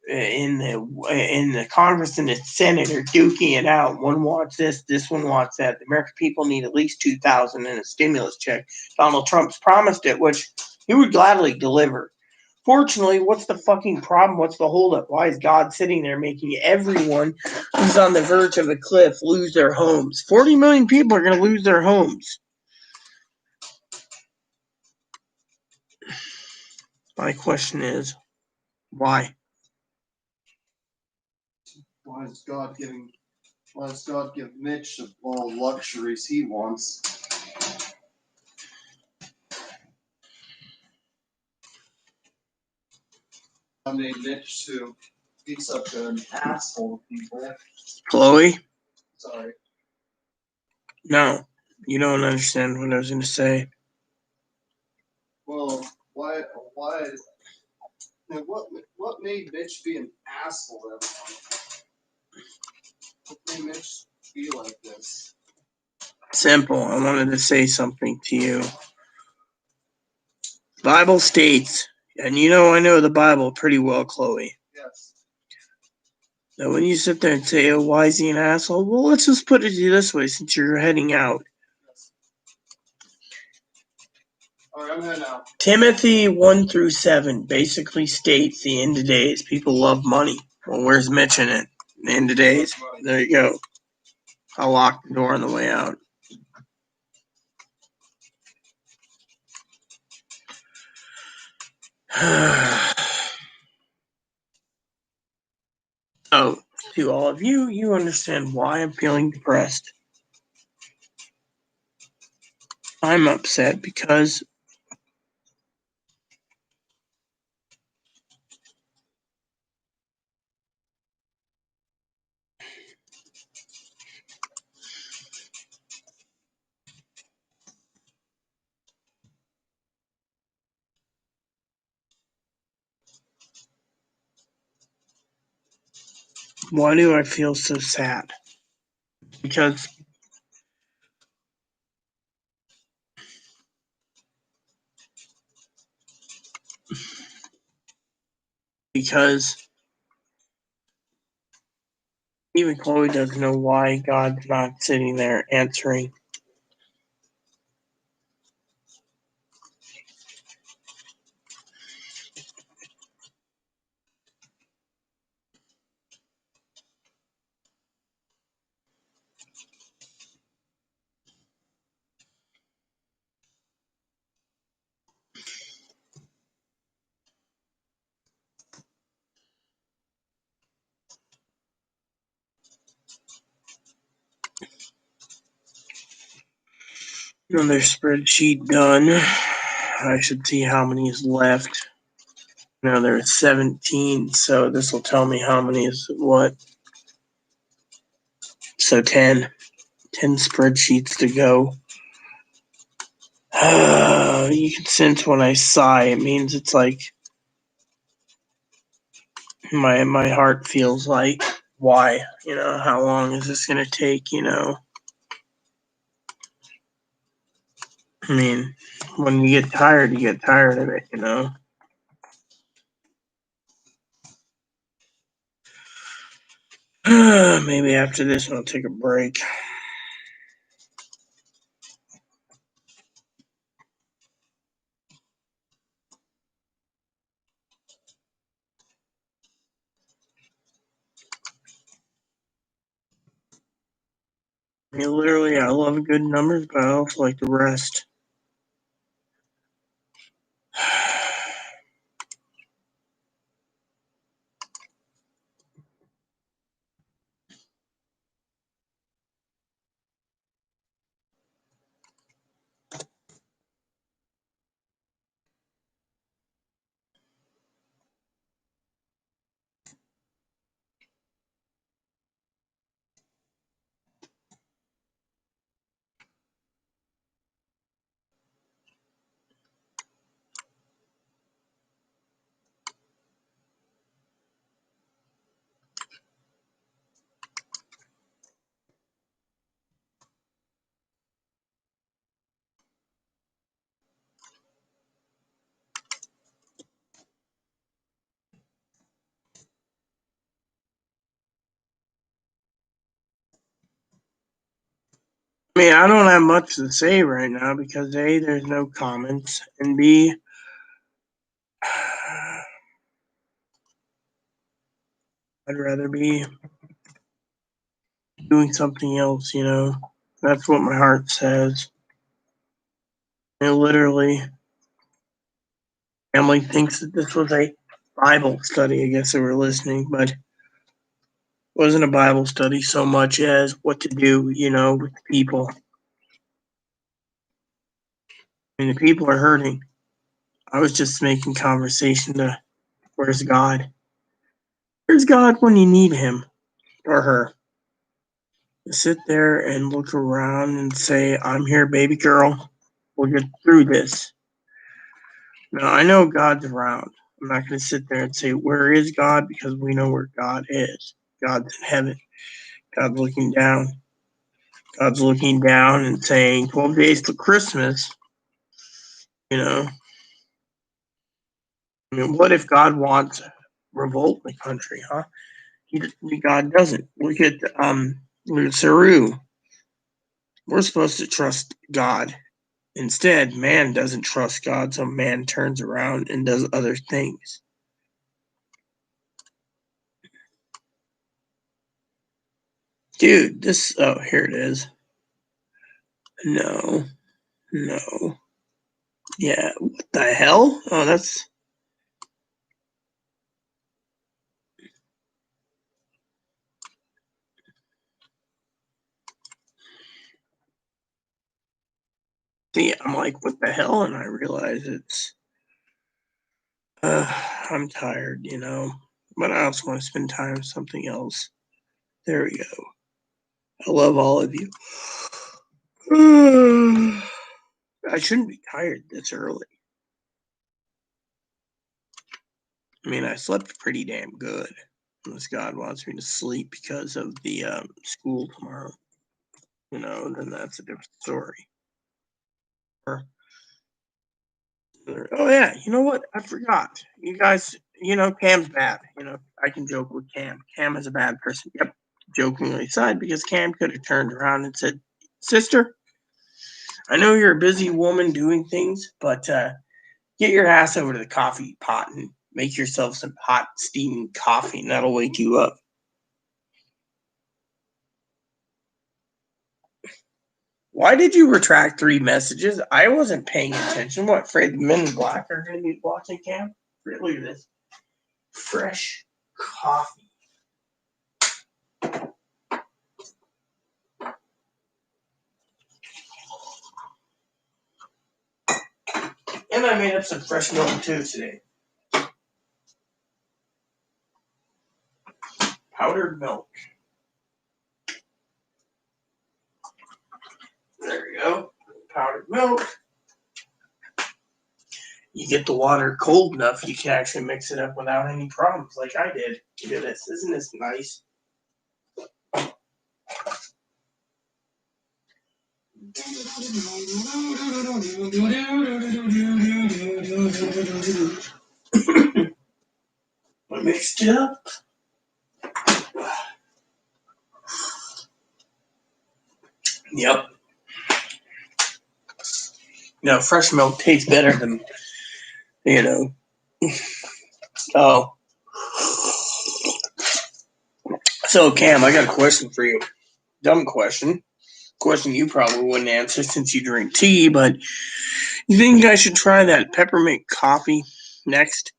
the Congress and the Senate are duking it out. One wants this one wants that. The American people need at least $2,000 in a stimulus check. Donald Trump's promised it, which he would gladly deliver. Fortunately, what's the fucking problem? What's the holdup? Why is God sitting there making everyone who's on the verge of a cliff lose their homes? 40 million people are going to lose their homes. My question is, why? Why does God give Mitch all the luxuries he wants? I made Mitch to be such an asshole to people. Chloe? Sorry. No, you don't understand what I was going to say. Well, why, what made Mitch be an asshole to everyone? What made Mitch be like this? Simple. I wanted to say something to you. Bible states, and I know the Bible pretty well, Chloe. Yes. Now, when you sit there and say, oh, why is he an asshole? Well, let's just put it this way since you're heading out. Yes. All right, I'm heading out. Timothy 1-7 basically states the end of days. People love money. Well, where's Mitch in it? The end of days. There you go. I'll lock the door on the way out. So, to all of you, you understand why I'm feeling depressed. I'm upset because why do I feel so sad? Because even Chloe doesn't know why God's not sitting there answering. Another spreadsheet done. I should see how many is left. No, there's 17, so this will tell me how many is what. So 10 spreadsheets to go. You can sense when I sigh, it means it's like my heart feels like, why? How long is this going to take? I mean, when you get tired of it. Maybe after this, I'll take a break. I mean, literally, I love good numbers, but I also like to rest. I mean, I don't have much to say right now because A, there's no comments, and B, I'd rather be doing something else, That's what my heart says. And literally, family thinks that this was a Bible study. I guess they were listening, but it wasn't a Bible study so much as what to do, with the people. I mean, the people are hurting. I was just making conversation to where's God? Where's God when you need him or her? To sit there and look around and say, I'm here, baby girl. We'll get through this. Now, I know God's around. I'm not going to sit there and say, where is God? Because we know where God is. God's in heaven. God's looking down. God's looking down and saying, 12 days to Christmas. I mean, what if God wants revolt in the country, huh? God doesn't. Look at Saru. We're supposed to trust God. Instead, man doesn't trust God, so man turns around and does other things. Dude, here it is. No. Yeah, what the hell? Oh, see, I'm like, what the hell? And I realize I'm tired, but I also want to spend time with something else. There we go. I love all of you. I shouldn't be tired this early. I mean, I slept pretty damn good. Unless God wants me to sleep because of the school tomorrow. Then that's a different story. Oh yeah, you know what? I forgot. You guys, Cam's bad. I can joke with Cam. Cam is a bad person. Yep, jokingly aside, because Cam could have turned around and said, "Sister, I know you're a busy woman doing things, but get your ass over to the coffee pot and make yourself some hot steaming coffee, and that'll wake you up." Why did you retract 3 messages? I wasn't paying attention. What, afraid the men in black are going to be watching Cam? Look at this. Fresh coffee. And I made up some fresh milk too today. powdered milk. There you go. Powdered milk. You get the water cold enough, you can actually mix it up without any problems, like I did. Look at this. Isn't this nice? I mixed it up. Yep. Now, fresh milk tastes better than, you know. Oh. So, Cam, I got a question for you. Dumb question. Question you probably wouldn't answer since you drink tea, but you think I should try that peppermint coffee next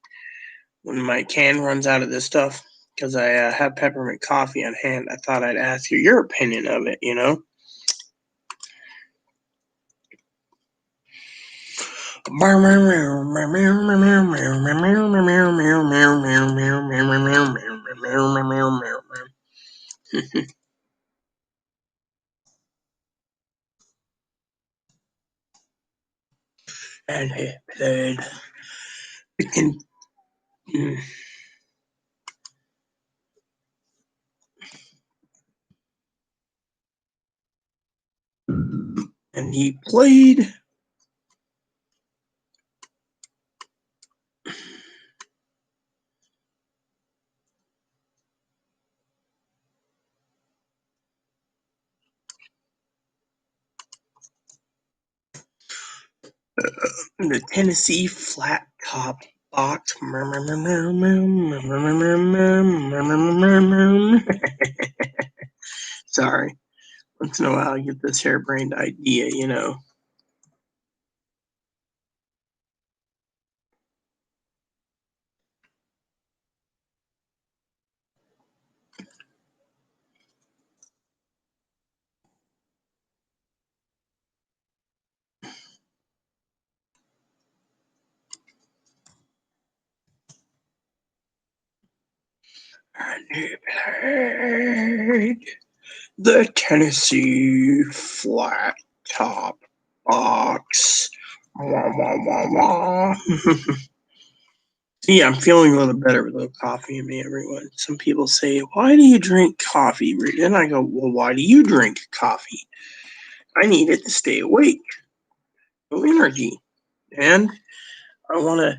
when my can runs out of this stuff? Because I have peppermint coffee on hand. I thought I'd ask you your opinion of it, you know? And he played. And he played. The Tennessee Flat Top Box. Sorry. Once in a while I get this harebrained idea, you know. And he played the Tennessee Flat Top Box. Wah, wah, wah, wah. See, I'm feeling a little better with a little coffee in me, everyone. Some people say, why do you drink coffee? And I go, well, why do you drink coffee? I need it to stay awake. No energy. And I want to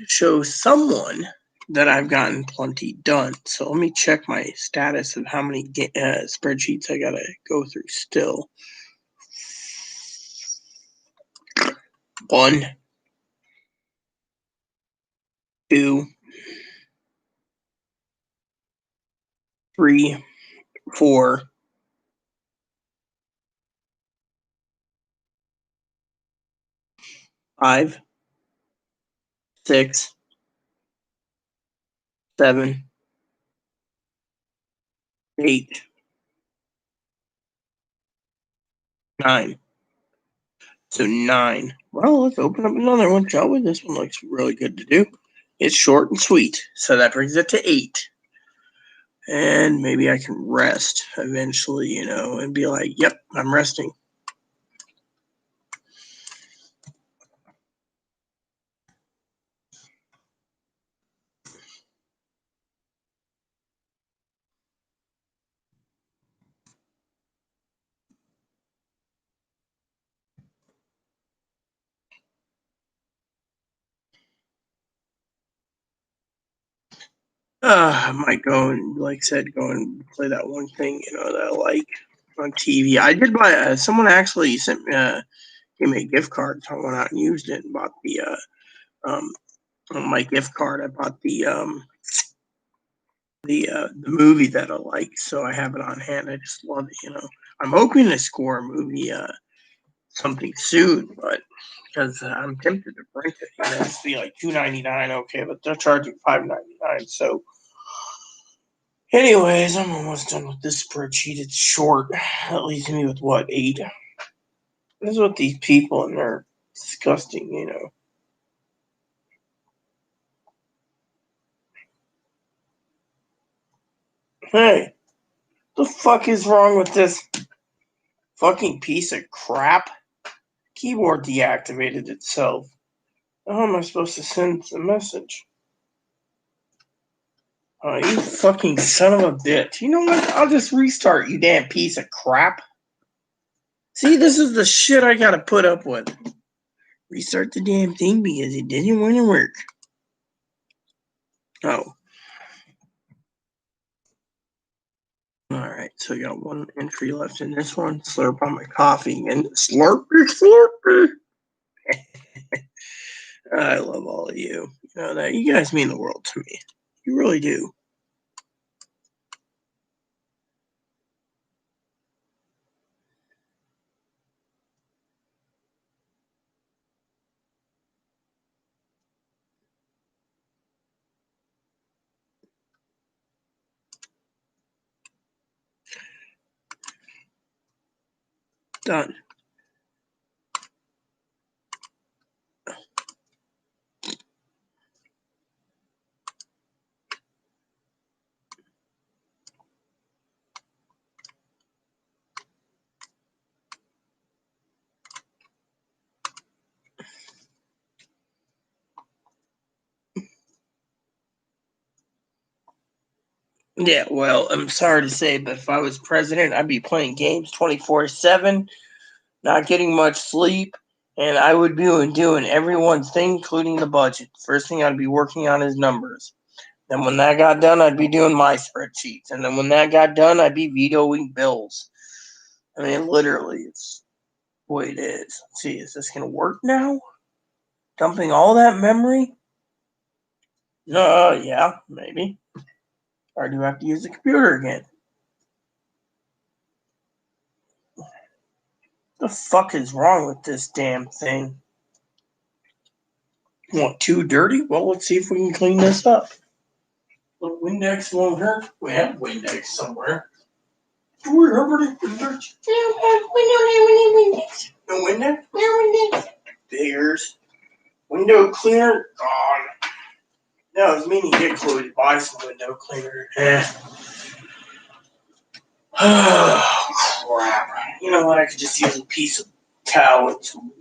show someone that I've gotten plenty done. So let me check my status of how many spreadsheets I got to go through still. 1, 2, 3, 4, 5, 6, 7, 8, 9. So 9. Well, let's open up another one, shall we? This one looks really good to do. It's short and sweet. So that brings it to 8. And maybe I can rest eventually, you know, and be like, yep, I'm resting. I might go and, like I said, go and play that one thing, you know, that I like on TV. I did buy, someone actually sent me, gave me a gift card. So I went out and used it and bought the, on my gift card, I bought the movie that I like. So I have it on hand. I just love it, you know. I'm hoping to score a movie, something soon, but because I'm tempted to rent it, you know, it's be like $2.99, okay, but they're charging $5.99, so. Anyways, I'm almost done with this spreadsheet. It's short. That leaves me with what, 8? This is what these people and they're disgusting, you know. Hey, the fuck is wrong with this fucking piece of crap? Keyboard deactivated itself. How am I supposed to send the message? Oh, you fucking son of a bitch. You know what? I'll just restart, you damn piece of crap. See, this is the shit I gotta put up with. Restart the damn thing because it didn't want to work. Oh. Alright, so I got one entry left in this one. Slurp on my coffee and slurpy, slurpy. I love all of you. You know that. You guys mean the world to me. You really do. Done. Yeah, well, I'm sorry to say, but if I was president, I'd be playing games 24/7, not getting much sleep, and I would be doing everyone's thing, including the budget. First thing I'd be working on is numbers. Then when that got done, I'd be doing my spreadsheets. And then when that got done, I'd be vetoing bills. I mean, literally, it's the way it is. Let's see, is this going to work now? Dumping all that memory? Yeah, maybe. Or do I have to use the computer again? The fuck is wrong with this damn thing? Want too dirty? Well, let's see if we can clean this up. A little Windex won't hurt. We have Windex somewhere. Do we have any Windex? We don't have any Windex. No Windex? No Windex. Bears. Window cleaner? Gone. No, it was meaning to get Chloe to buy some window cleaner. Oh, crap. You know what? I could just use a piece of towel and some.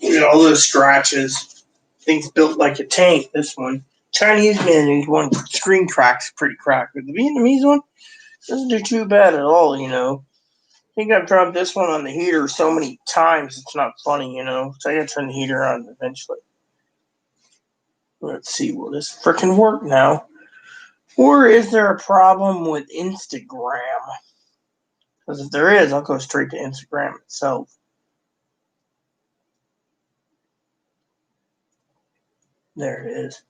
Look at all those scratches. Things built like a tank, this one. Chinese mayonnaise one screen crack's pretty cracked, but the Vietnamese one doesn't do too bad at all, you know. I think I've dropped this one on the heater so many times it's not funny, you know. So I gotta turn the heater on eventually. Let's see, will this frickin' work now? Or is there a problem with Instagram? Because if there is, I'll go straight to Instagram itself. There it is.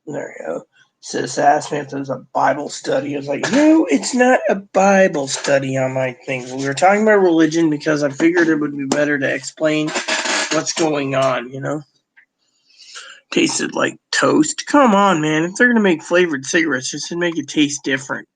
There you go. Sis asked me if there's a Bible study. I was like, no, it's not a Bible study on my thing. We were talking about religion because I figured it would be better to explain what's going on, you know? Tasted like toast. Come on, man. If they're going to make flavored cigarettes, just to make it taste different.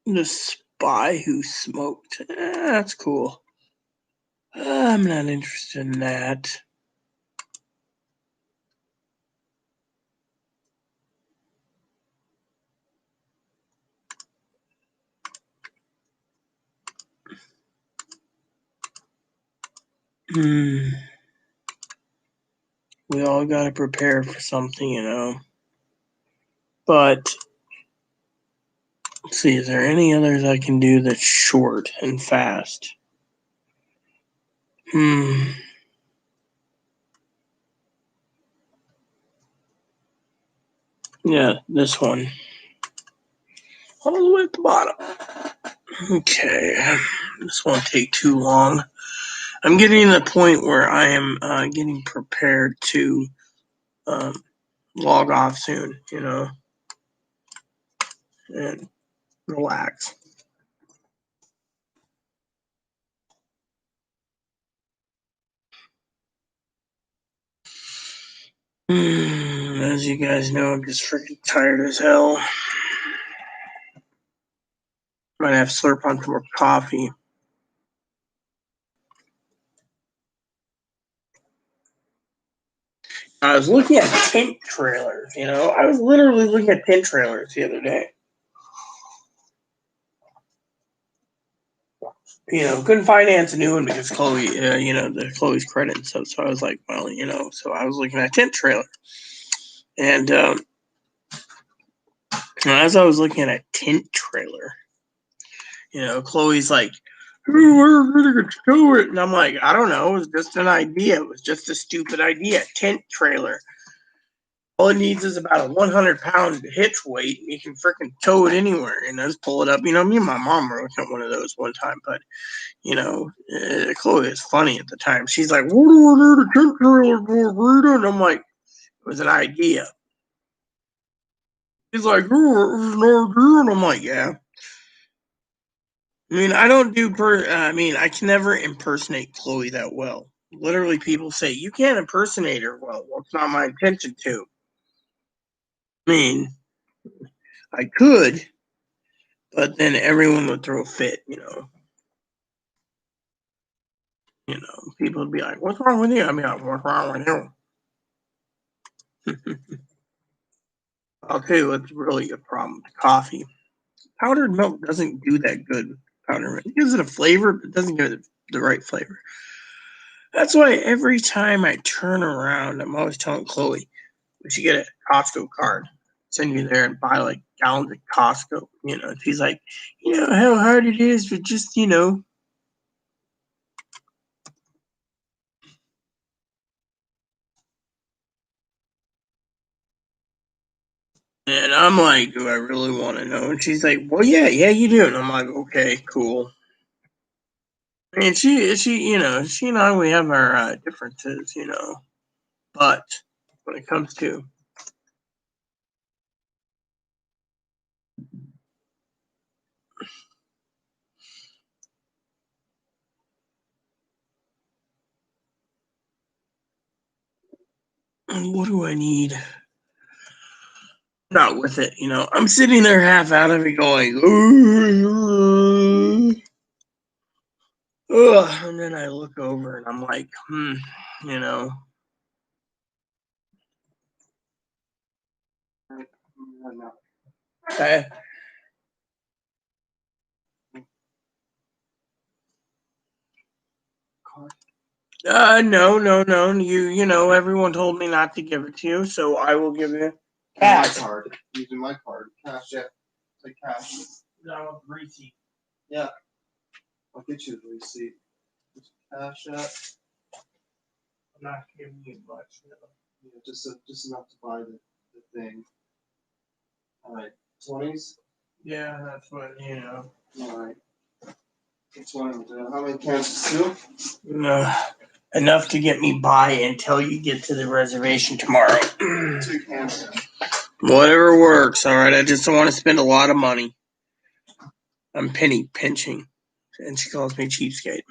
The Spy Who Smoked. That's cool. I'm not interested in that. We all got to prepare for something, you know. But let's see, is there any others I can do that's short and fast? Yeah, this one. All the way at the bottom. Okay, this won't take too long. I'm getting to the point where I am getting prepared to log off soon, you know, and relax. As you guys know, I'm just freaking tired as hell. Might have to slurp on some more coffee. I was looking at tent trailers, you know. I was literally looking at tent trailers the other day. You know, couldn't finance a new one because Chloe, you know, the Chloe's credit and stuff. So I was like, well, you know, so I was looking at a tent trailer. And as I was looking at a tent trailer, you know, Chloe's like, "We're going to tow it." And I'm like, I don't know. It was just an idea. It was just a stupid idea. Tent trailer. All it needs is about a 100-pound hitch weight. And you can freaking tow it anywhere and just pull it up. You know, me and my mom were looking at one of those one time. But, you know, Chloe is funny at the time. She's like, "What do I need a tent trailer for?" And I'm like, it was an idea. He's like, "Oh, it's an idea." And I'm like, yeah. I mean, I don't do I can never impersonate Chloe that well. Literally, people say, you can't impersonate her well. Well, it's not my intention to. I mean, I could, but then everyone would throw a fit, you know. You know, people would be like, what's wrong with you? I mean, what's wrong with you? I'll tell you what's really a problem with coffee. Powdered milk doesn't do that good with powdered milk. It gives it a flavor, but it doesn't give it the right flavor. That's why every time I turn around, I'm always telling Chloe, we should get a Costco card. Send you there and buy like gallons of Costco. You know, she's like, you know how hard it is for just, you know. And I'm like, do I really want to know? And she's like, well, yeah, you do. And I'm like, okay, cool. I mean, you know, she and I, we have our differences, you know, but when it comes to what do I need? Not with it, you know. I'm sitting there half out of it going, ugh, and then I look over and I'm like, you know. Okay. No. You know, everyone told me not to give it to you, so I will give you cash. My card. Using my card. Cash, yeah. Take cash. No, receipt. Yeah. I'll get you the receipt. Just cash out. I'm not giving you much. No. Yeah, just enough to buy the thing. Alright. 20s? Yeah, that's what, you know. Alright. How many cans of soup? No, enough to get me by until you get to the reservation tomorrow. 2 cans. Whatever works, all right? I just don't want to spend a lot of money. I'm penny pinching, and she calls me cheapskate.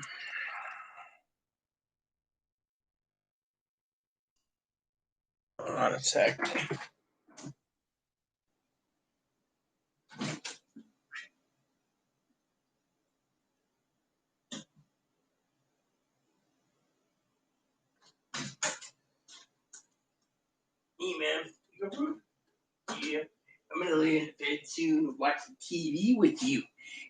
Hold on a sec. Hey, man. Yeah. I'm gonna lay in bed soon and watch some TV with you.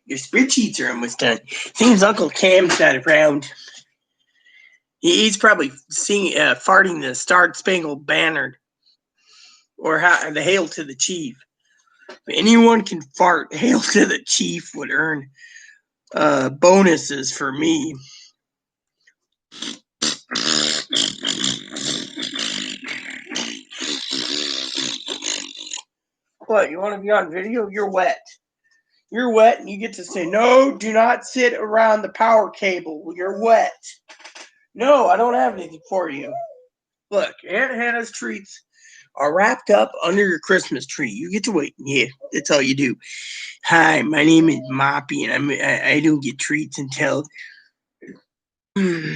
Your spreadsheets are almost done. Seems Uncle Cam's not around. He's probably farting the Star Spangled Banner or the Hail to the Chief. If anyone can fart, Hail to the Chief would earn bonuses for me. What, you want to be on video? You're wet. You're wet, and you get to say, no, do not sit around the power cable. You're wet. No, I don't have anything for you. Look, Aunt Hannah's treats are wrapped up under your Christmas tree. You get to wait. Yeah, that's all you do. Hi, my name is Moppy, and I don't get treats until... I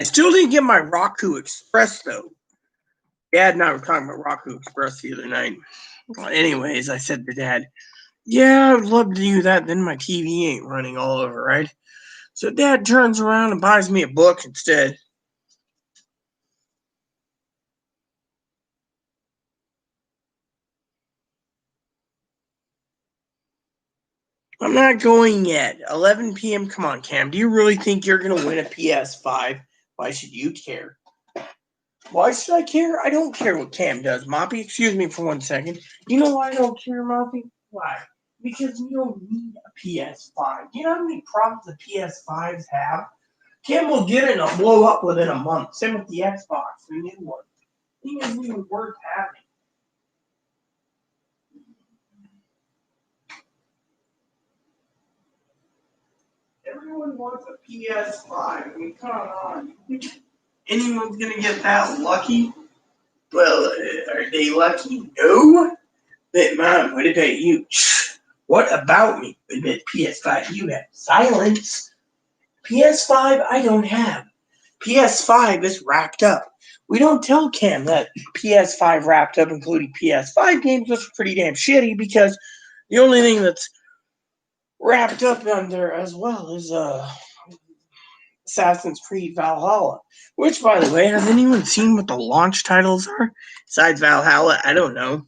still didn't get my Roku Express, though. Dad and I were talking about Roku Express the other night. Well, anyways, I said to Dad, yeah, I would love to do that. Then my TV ain't running all over, right? So Dad turns around and buys me a book instead. I'm not going yet. 11 p.m. Come on, Cam. Do you really think you're going to win a PS5? Why should you care? Why should I care? I don't care what Cam does. Moppy, excuse me for 1 second. You know why I don't care, Moppy? Why? Because we don't need a PS5. You know how many problems the PS5s have? Cam will get it and it'll blow up within a month. Same with the Xbox, the new one. Thing isn't even worth having. Everyone wants a PS5. I mean, come on. Anyone's gonna get that lucky? Well, are they lucky? No. But Mom, what about you? What about me? What about PS5 you have? Silence. PS5 I don't have. PS5 is wrapped up. We don't tell Cam that PS5 wrapped up, including PS5 games, which are pretty damn shitty because the only thing that's wrapped up on there as well is Assassin's Creed Valhalla. Which, by the way, has anyone seen what the launch titles are? Besides Valhalla, I don't know.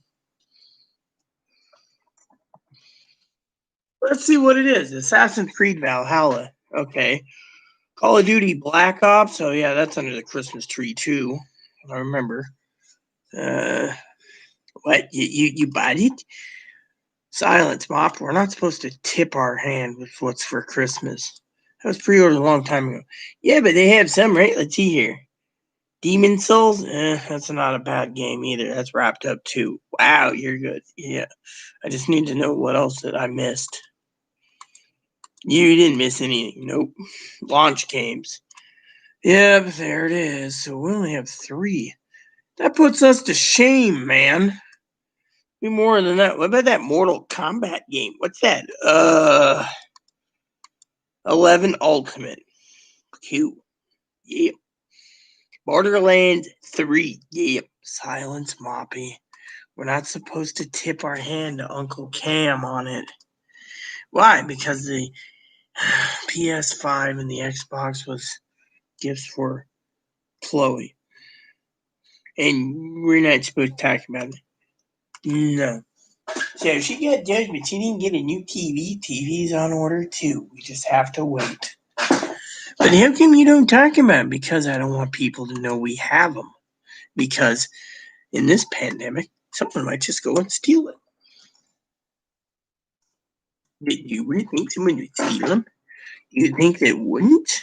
Let's see what it is. Assassin's Creed Valhalla. Okay. Call of Duty Black Ops. Oh, yeah, that's under the Christmas tree, too. I remember. What? You bought it? Silence, Mop. We're not supposed to tip our hand with what's for Christmas. That was pre-ordered a long time ago. Yeah, but they have some, right? Let's see here. Demon Souls? That's not a bad game either. That's wrapped up, too. Wow, you're good. Yeah. I just need to know what else that I missed. You didn't miss anything. Nope. Launch games. Yep, there it is. So we only have 3. That puts us to shame, man. Be more than that. What about that Mortal Kombat game? What's that? 11 Ultimate. Q. Yep. Borderlands 3. Yep. Silence, Moppy. We're not supposed to tip our hand to Uncle Cam on it. Why? Because the PS5 and the Xbox was gifts for Chloe. And we're not supposed to talk about it. No. So she got judged, but she didn't get a new TV. TV's on order too. We just have to wait. But how come you don't talk about it? Because I don't want people to know we have them. Because in this pandemic, someone might just go and steal it. Did you really think someone would steal them? You think they wouldn't?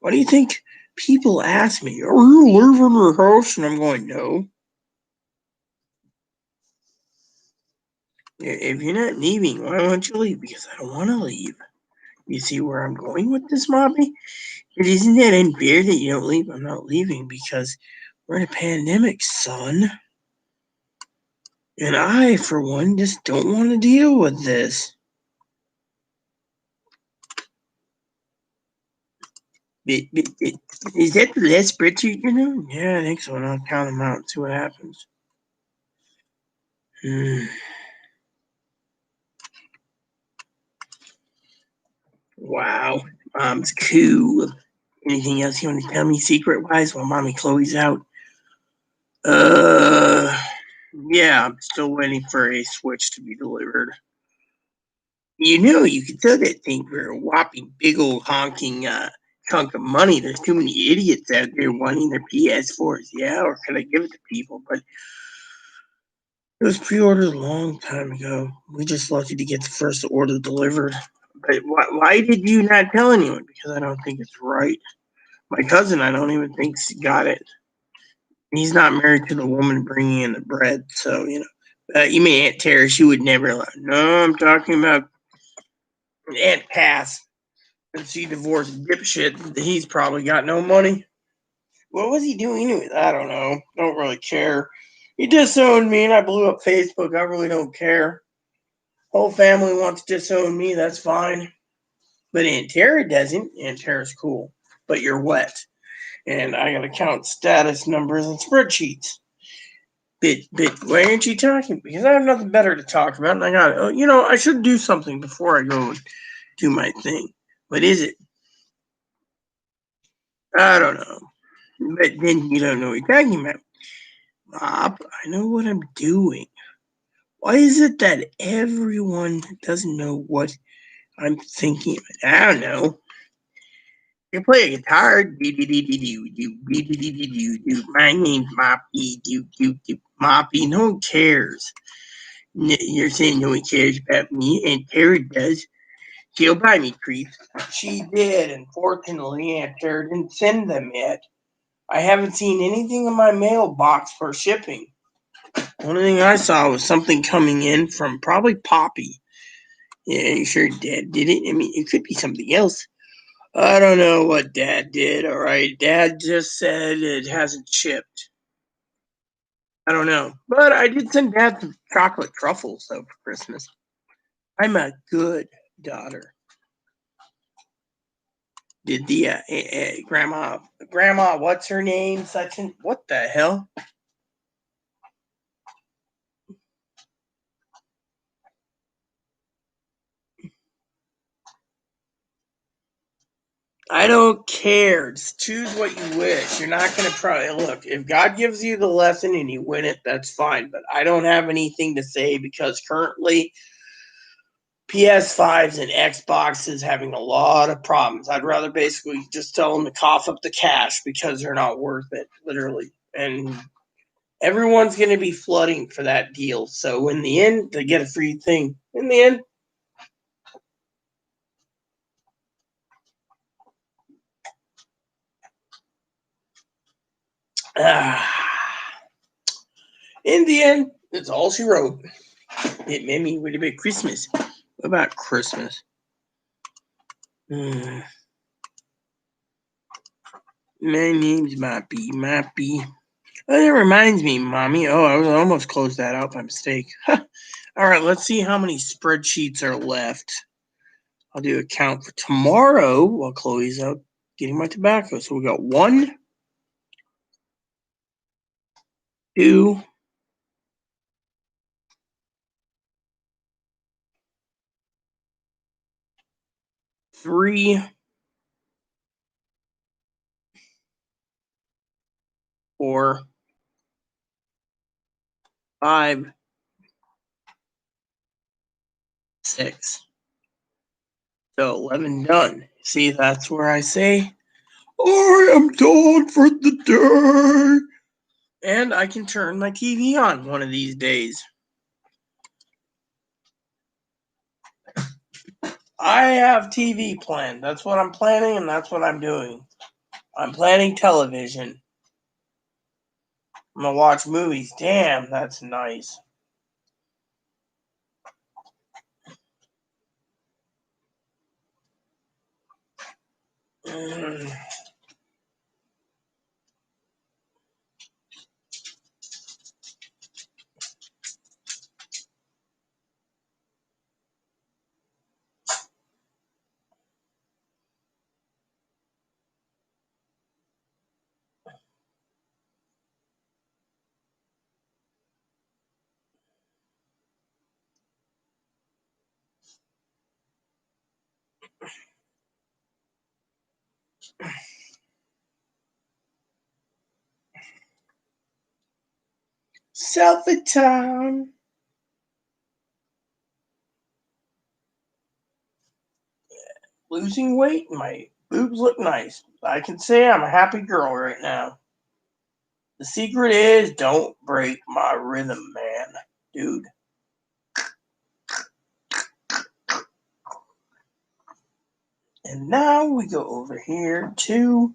What do you think? People ask me, are you leaving your house? And I'm going, no. If you're not leaving, why won't you leave? Because I don't want to leave. You see where I'm going with this, Moppy? Isn't that unfair that you don't leave? I'm not leaving because we're in a pandemic, son. And I, for one, just don't want to deal with this. Is that the last spreadsheet you know? Yeah, I think so. And I'll count them out and see what happens. Wow. Mom's cool. Anything else you want to tell me secret-wise while Mommy Chloe's out? Yeah, I'm still waiting for a Switch to be delivered. You know, you could sell that thing for a whopping big old honking chunk of money. There's too many idiots out there wanting their PS4s. Yeah, or can I give it to people? But it was pre-ordered a long time ago. We just lucky to get the first order delivered. But why did you not tell anyone? Because I don't think it's right. My cousin, I don't even think got it. He's not married to the woman bringing in the bread, so you know. You mean Aunt Tara? She would never allow. No, I'm talking about Aunt Cass. And she divorced dipshit. He's probably got no money. What was he doing anyways? I don't know. Don't really care. He disowned me and I blew up Facebook. I really don't care. Whole family wants to disown me. That's fine. But Aunt Tara doesn't. Aunt Tara's cool. But you're wet. And I gotta count status numbers and spreadsheets. But why aren't you talking? Because I have nothing better to talk about. And I got, I should do something before I go and do my thing. What is it? I don't know. But then you don't know what you're talking about. Bob, I know what I'm doing. Why is it that everyone doesn't know what I'm thinking? I don't know. You play a guitar. My name's Moppy. Moppy. No one cares. You're saying no one cares about me, and Tara does. She'll buy me treats. She did, and fortunately, Aunt Tara didn't send them yet. I haven't seen anything in my mailbox for shipping. Only thing I saw was something coming in from probably Poppy. Yeah, you sure Dad did it? I mean, it could be something else. I don't know what Dad did, alright? Dad just said it hasn't shipped. I don't know. But I did send Dad some chocolate truffles, though, for Christmas. I'm a good daughter. Did the grandma, what's her name? What the hell? I don't care. Just choose what you wish. You're not going to try. Look, if God gives you the lesson and you win it, that's fine. But I don't have anything to say because currently PS5s and Xboxes having a lot of problems. I'd rather basically just tell them to cough up the cash because they're not worth it, literally. And everyone's going to be flooding for that deal. So in the end, they get a free thing. In the end, it's all she wrote. It made me really big Christmas. What about Christmas? My name's Moppy. Oh, that reminds me, Mommy. Oh, I almost closed that out by mistake. All right, let's see how many spreadsheets are left. I'll do a count for tomorrow while Chloe's out getting my tobacco. So we got 1, 2, 3, 4, 5, 6. So 11 done. See, that's where I say, I am done for the day. And I can turn my TV on one of these days. I have TV planned. That's what I'm planning, and that's what I'm doing. I'm planning television. I'm gonna watch movies. Damn, that's nice. Selfie time. losing weight and my boobs look nice. I can say I'm a happy girl right now. The secret is don't break my rhythm, man. Dude. And now we go over here to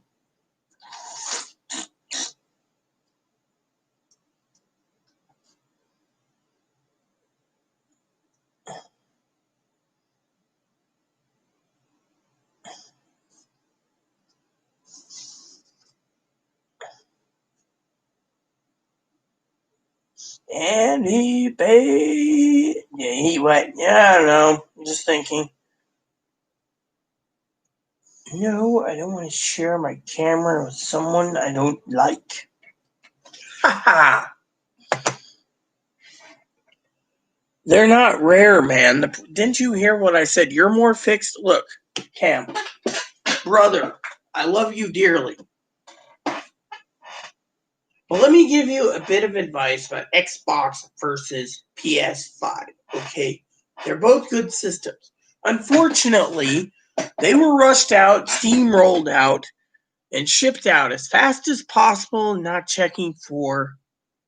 and he paid. Yeah, he what? Yeah, I don't know. I'm just thinking. No, I don't want to share my camera with someone I don't like. Haha. They're not rare, man. Didn't you hear what I said? You're more fixed. Look, Cam, brother, I love you dearly. Well, let me give you a bit of advice about Xbox versus PS5. Okay, they're both good systems. Unfortunately, they were rushed out, steamrolled out, and shipped out as fast as possible, not checking for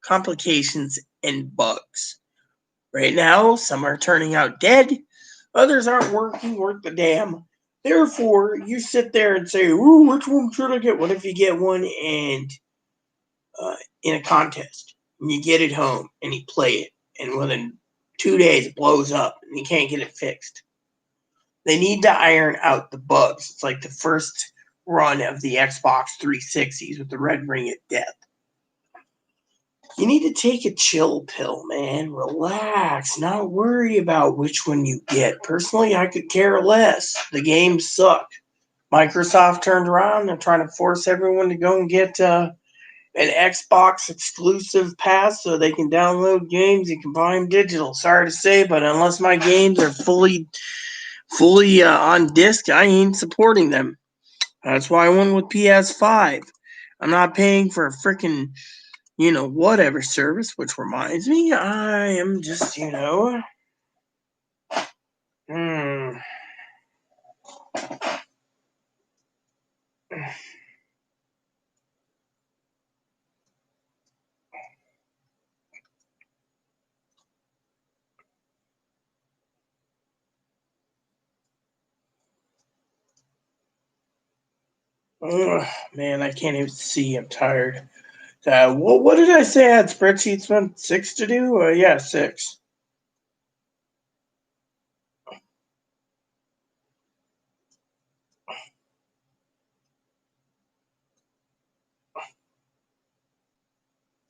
complications and bugs. Right now, some are turning out dead, others aren't working worth the damn. Therefore, you sit there and say, "Ooh, which one should I get?" What if you get one and in a contest and you get it home and you play it, and within 2 days it blows up and you can't get it fixed? They need to iron out the bugs. It's like the first run of the Xbox 360s with the red ring of death. You need to take a chill pill, man. Relax. Not worry about which one you get. Personally, I could care less. The games suck. Microsoft turned around. They're trying to force everyone to go and get an Xbox exclusive pass so they can download games. You can buy them digital. Sorry to say, but unless my games are fully on disc, I ain't supporting them. That's why I went with PS5. I'm not paying for a freaking whatever service, which reminds me, I am just, man, I can't even see. I'm tired. What did I say? I had spreadsheets on 6 to do? Yeah, 6.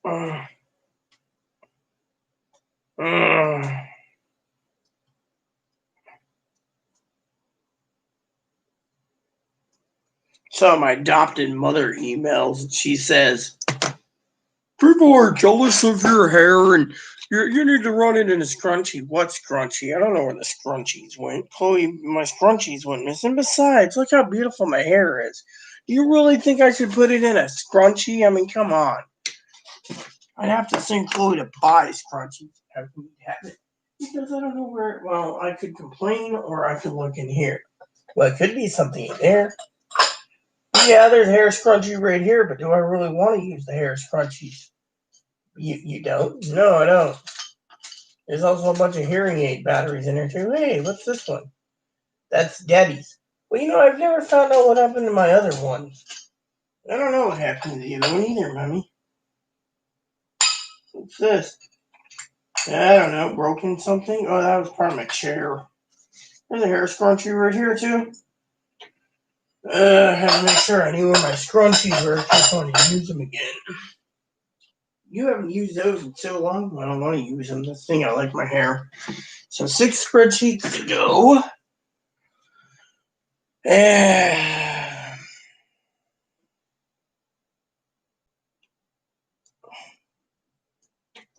Uh, uh. So my adopted mother emails, and she says, "People are jealous of your hair, and you need to run it in a scrunchie." What scrunchie? I don't know where the scrunchies went. Chloe, my scrunchies went missing. Besides, look how beautiful my hair is. Do you really think I should put it in a scrunchie? I mean, come on. I'd have to send Chloe to buy scrunchies. Have me have it. Because I don't know where. Well, I could complain, or I could look in here. Well, it could be something in there. Yeah, there's hair scrunchie right here, but do I really want to use the hair scrunchies? You don't? No, I don't. There's also a bunch of hearing aid batteries in there too. Hey, what's this one? That's Daddy's. Well, I've never found out what happened to my other one. I don't know what happened to the other one either, Mommy. What's this? I don't know. Broken something? Oh, that was part of my chair. There's a hair scrunchie right here too. I had to make sure I knew where my scrunchies were. I just wanted to use them again. You haven't used those in so long. I don't want to use them. This thing, I like my hair. So 6 spreadsheets to go. I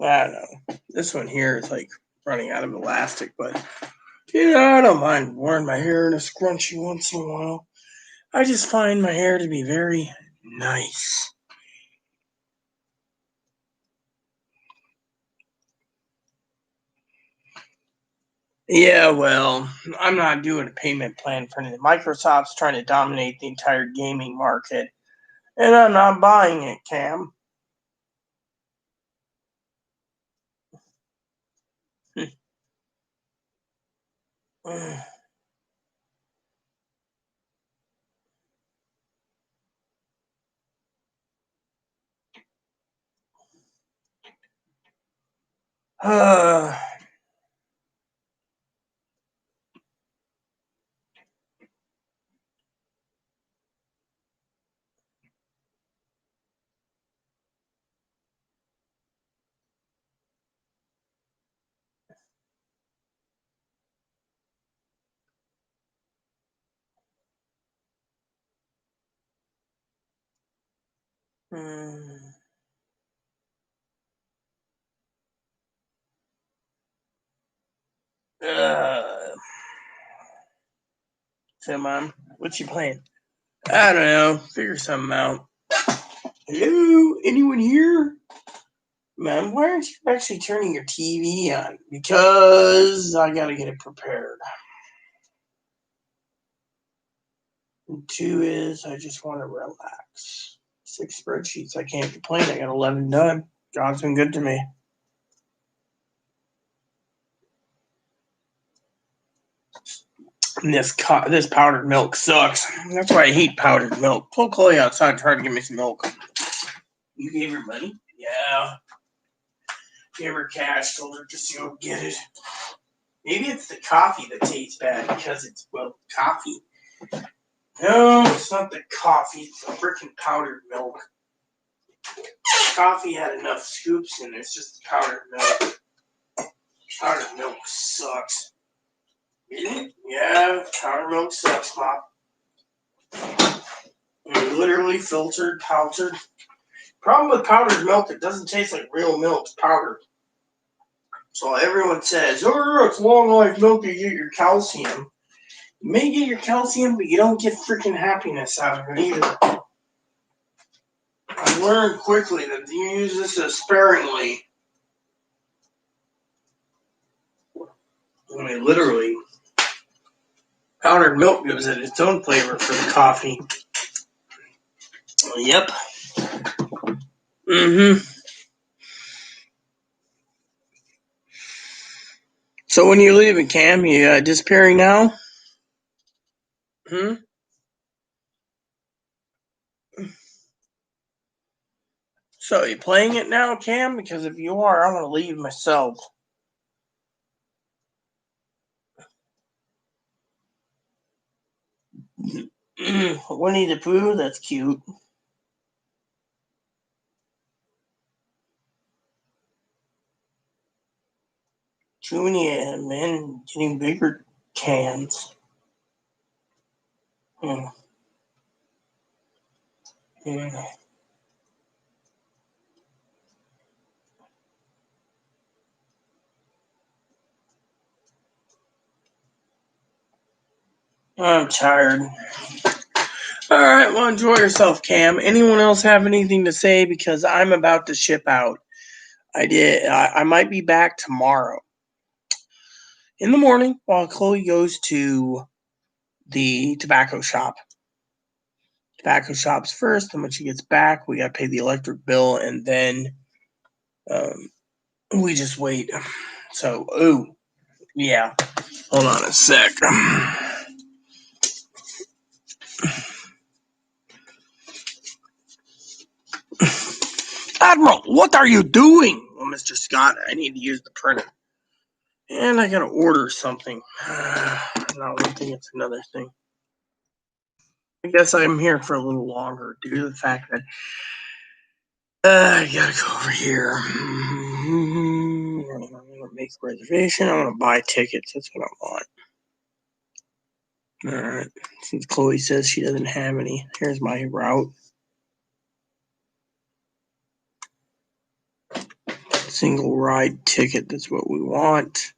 don't know. This one here is like running out of elastic, but I don't mind wearing my hair in a scrunchie once in a while. I just find my hair to be very nice. Yeah, well, I'm not doing a payment plan for anything. Microsoft's trying to dominate the entire gaming market, and I'm not buying it, Cam. uh, so, Mom, what you playing? I don't know. Figure something out. Hello? Anyone here? Ma'am, why aren't you actually turning your TV on? Because I gotta get it prepared. And 2 is I just want to relax. 6 spreadsheets. I can't complain. I got 11 done. God's been good to me. And this powdered milk sucks. That's why I hate powdered milk. Pull Chloe outside and try to give me some milk. You gave her money? Yeah. Gave her cash. Told her just to go get it. Maybe it's the coffee that tastes bad because it's, well, coffee. No, it's not the coffee. It's the freaking powdered milk. Coffee had enough scoops in it. It's just the powdered milk. Powdered milk sucks. Really? Yeah, powdered milk sucks, Mom. Literally filtered, powdered. Problem with powdered milk, it doesn't taste like real milk. It's powdered. So everyone says, oh, it's long life milk, you get your calcium. You may get your calcium, but you don't get freaking happiness out of it either. I learned quickly that you use this sparingly. I mean, literally, powdered milk gives it its own flavor for the coffee. Yep. Mm-hmm. So when you leaving, Cam? You disappearing now? Hmm? So you playing it now, Cam? Because if you are, I want to leave myself. Winnie the Pooh, that's cute. Too many men getting bigger cans. Hmm. Hmm. I'm tired. All right, well, enjoy yourself, Cam. Anyone else have anything to say? Because I'm about to ship out. I might be back tomorrow in the morning while Chloe goes to the tobacco shop. Tobacco shops first, and when she gets back, we got to pay the electric bill, and then we just wait. So, yeah. Hold on a sec. Admiral, what are you doing? Well, Mr. Scott, I need to use the printer. And I gotta order something. Not one thing, it's another thing. I guess I'm here for a little longer due to the fact that I gotta go over here. I'm gonna make a reservation. I'm gonna buy tickets. That's what I want. Alright. Since Chloe says she doesn't have any, here's my route. Single ride ticket. That's what we want.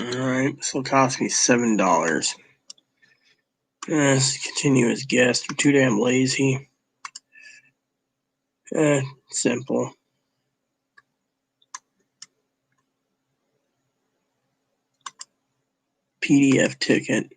Alright, this will cost me $7. Let's continue as guest. I'm too damn lazy. Simple. PDF ticket.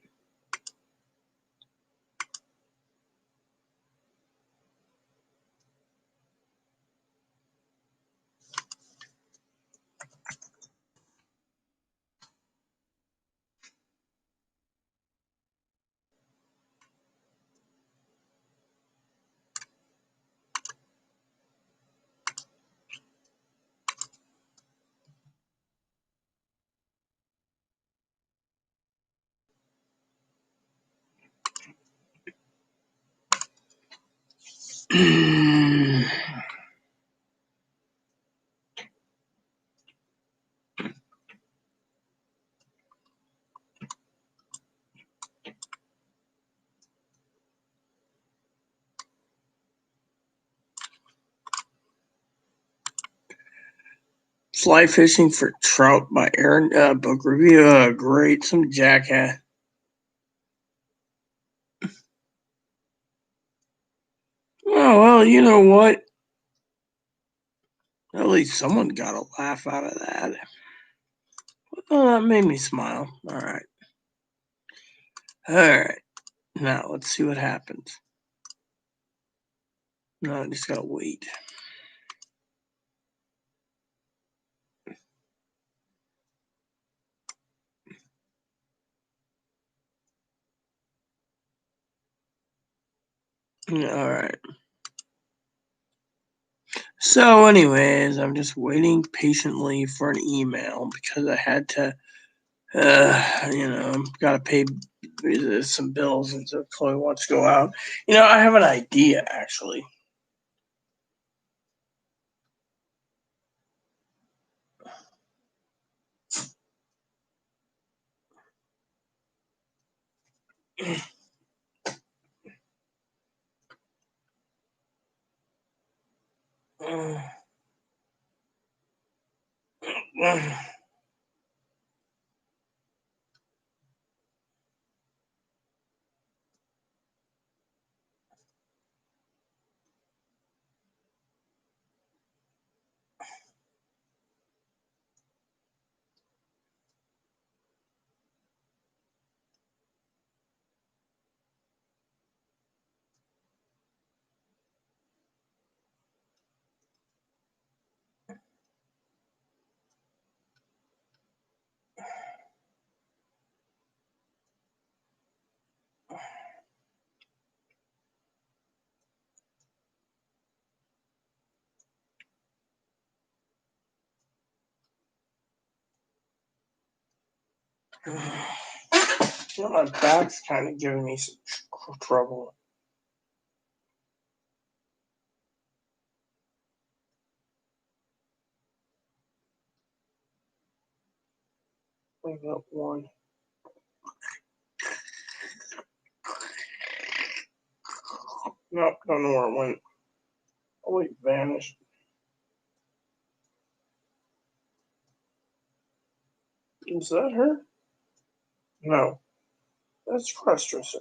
Fly fishing for trout by Aaron. Book review. Great. Some jackass. Oh, well, you know what? At least someone got a laugh out of that. Oh, that made me smile. All right. All right. Now, let's see what happens. No, I just gotta wait. All right. So, anyways, I'm just waiting patiently for an email because I had to, gotta pay some bills, and so Chloe wants to go out. I have an idea actually. My back's kind of giving me some trouble. I got one. Nope, don't know where it went. Oh, it vanished. Is that her? No, that's cross-dresser.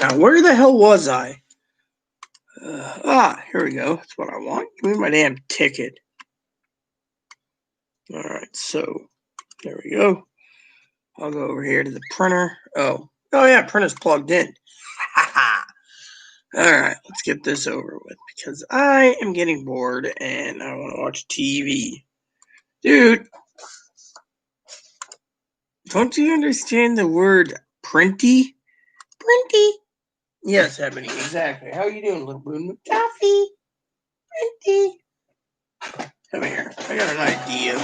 Now, where the hell was I? Here we go. That's what I want. Give me my damn ticket. All right, so there we go. I'll go over here to the printer. Oh yeah, printer's plugged in. All right, let's get this over with because I am getting bored and I want to watch TV. Dude, don't you understand the word printy? Printy. Yes, Ebony, exactly. How you doing, little boon? Toffee, Printy. Come here. I got an idea.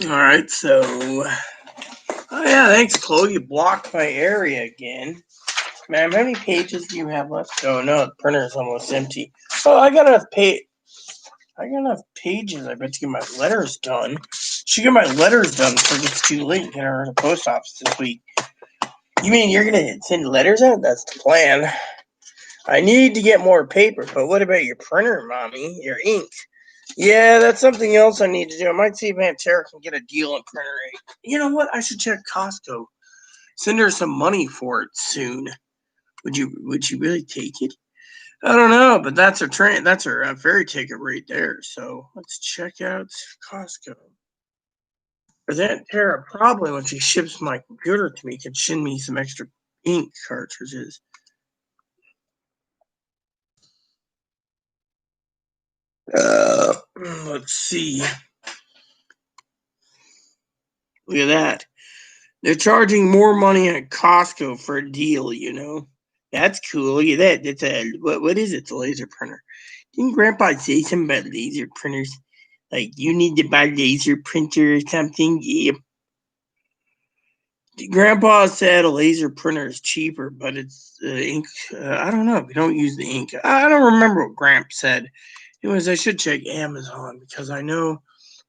All right, so oh yeah, thanks, Chloe. You blocked my area again. Ma'am, how many pages do you have left? Oh no, the printer's almost empty. Oh, I got enough pages, I bet, to get my letters done. Should get my letters done before it gets too late. Get her to the post office this week. You mean you're gonna send letters out? That's the plan. I need to get more paper, but what about your printer, Mommy? Your ink? Yeah, that's something else I need to do. I might see if Aunt Tara can get a deal on printer ink. You know what? I should check Costco. Send her some money for it soon. Would you really take it? I don't know, but that's her train. That's her ferry ticket right there. So let's check out Costco. Because Aunt Tara probably, when she ships my computer to me, can send me some extra ink cartridges. Let's see. Look at that. They're charging more money at Costco for a deal, you know. That's cool. Look at that. That's what is it? It's a laser printer. Didn't Grandpa say something about laser printers? Like you need to buy laser printer or something? Yeah. Grandpa said a laser printer is cheaper, but it's ink. I don't know. We don't use the ink. I don't remember what Gramp said. Anyways, I should check Amazon because I know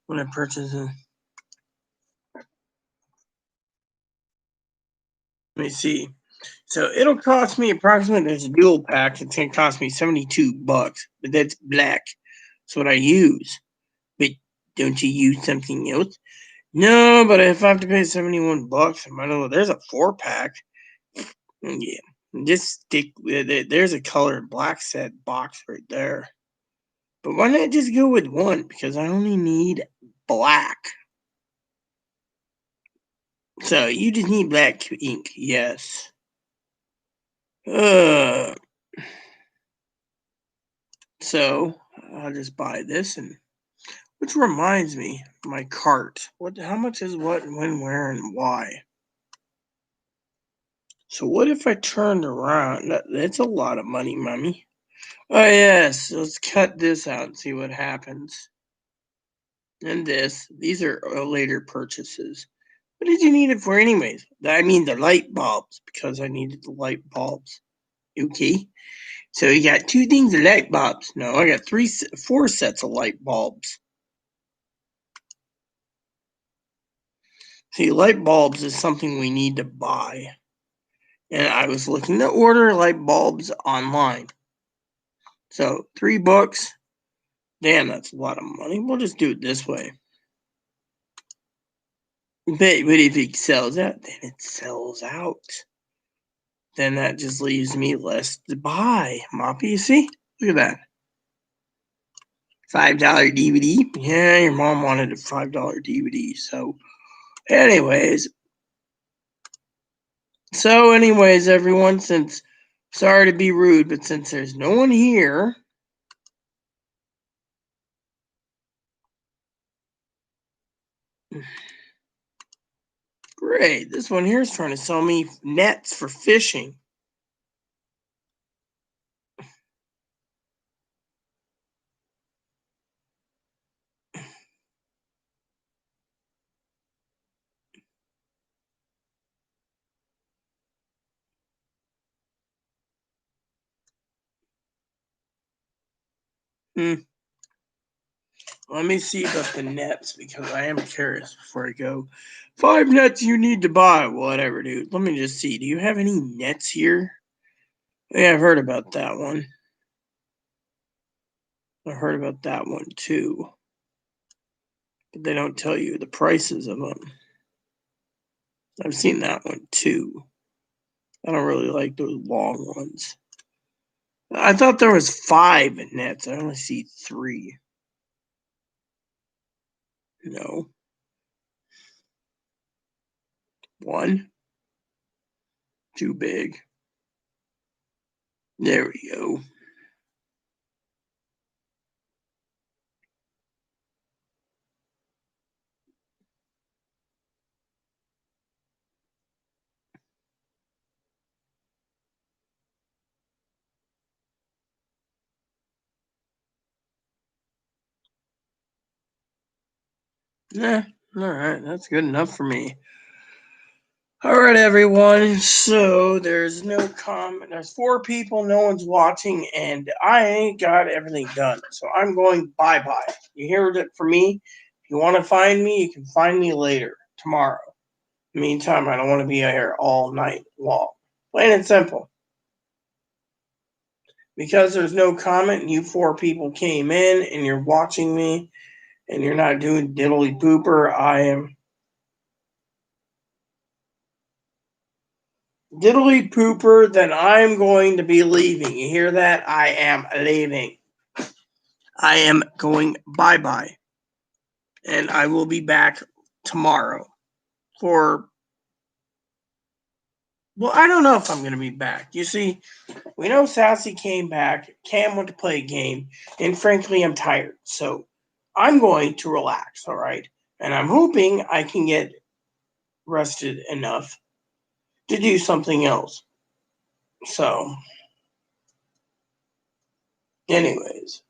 when I purchase it. Let me see. So it'll cost me approximately, there's a dual pack. It's gonna cost me $72, but that's black. That's what I use. But don't you use something else? No, but if I have to pay $71, I might as well. There's a 4-pack. Yeah, just stick with it. There's a colored black set box right there. But why not just go with one? Because I only need black. So you just need black ink, yes. So I'll just buy this, and which reminds me, my cart. How much is what, when, where, and why? So what if I turned around? That's a lot of money, Mommy. Oh yes, let's cut this out and see what happens. And this. These are later purchases. What did you need it for anyways? I mean the light bulbs, because I needed the light bulbs. Okay. So you got 2 things of light bulbs. No, I got 4 sets of light bulbs. See, light bulbs is something we need to buy. And I was looking to order light bulbs online. So 3 books. Damn, that's a lot of money. We'll just do it this way. But if it sells out, then it sells out. Then that just leaves me less to buy. Moppy, you see? Look at that. $5 DVD. Yeah, your mom wanted a $5 DVD. So, anyways, everyone, sorry to be rude, but since there's no one here, great. This one here is trying to sell me nets for fishing. Let me see about the nets, because I am curious before I go. 5 nets you need to buy. Whatever, dude. Let me just see. Do you have any nets here? Yeah, I've heard about that one. I heard about that one too. But they don't tell you the prices of them. I've seen that one too. I don't really like those long ones. I thought there was 5 nets. I only see 3. No. 1. Too big. There we go. Yeah, all right. That's good enough for me. All right, everyone. So there's no comment. There's 4 people. No one's watching, and I ain't got everything done. So I'm going bye-bye. You heard it from me. If you want to find me, you can find me later, tomorrow. In the meantime, I don't want to be here all night long. Plain and simple. Because there's no comment, and you 4 people came in, and you're watching me, and you're not doing diddly pooper, I am diddly pooper, then I'm going to be leaving. You hear that? I am leaving. I am going bye-bye. And I will be back tomorrow for, well, I don't know if I'm going to be back. You see, we know Sassy came back. Cam went to play a game. And frankly, I'm tired. So I'm going to relax, all right? And I'm hoping I can get rested enough to do something else. So, anyways,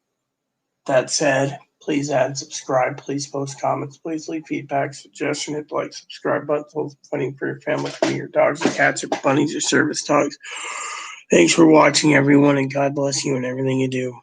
that said, please add, subscribe, please post comments, please leave feedback, suggestion, hit the like, subscribe button, so funny for your family, for your dogs, your cats, your bunnies, your service dogs. Thanks for watching, everyone, and God bless you and everything you do.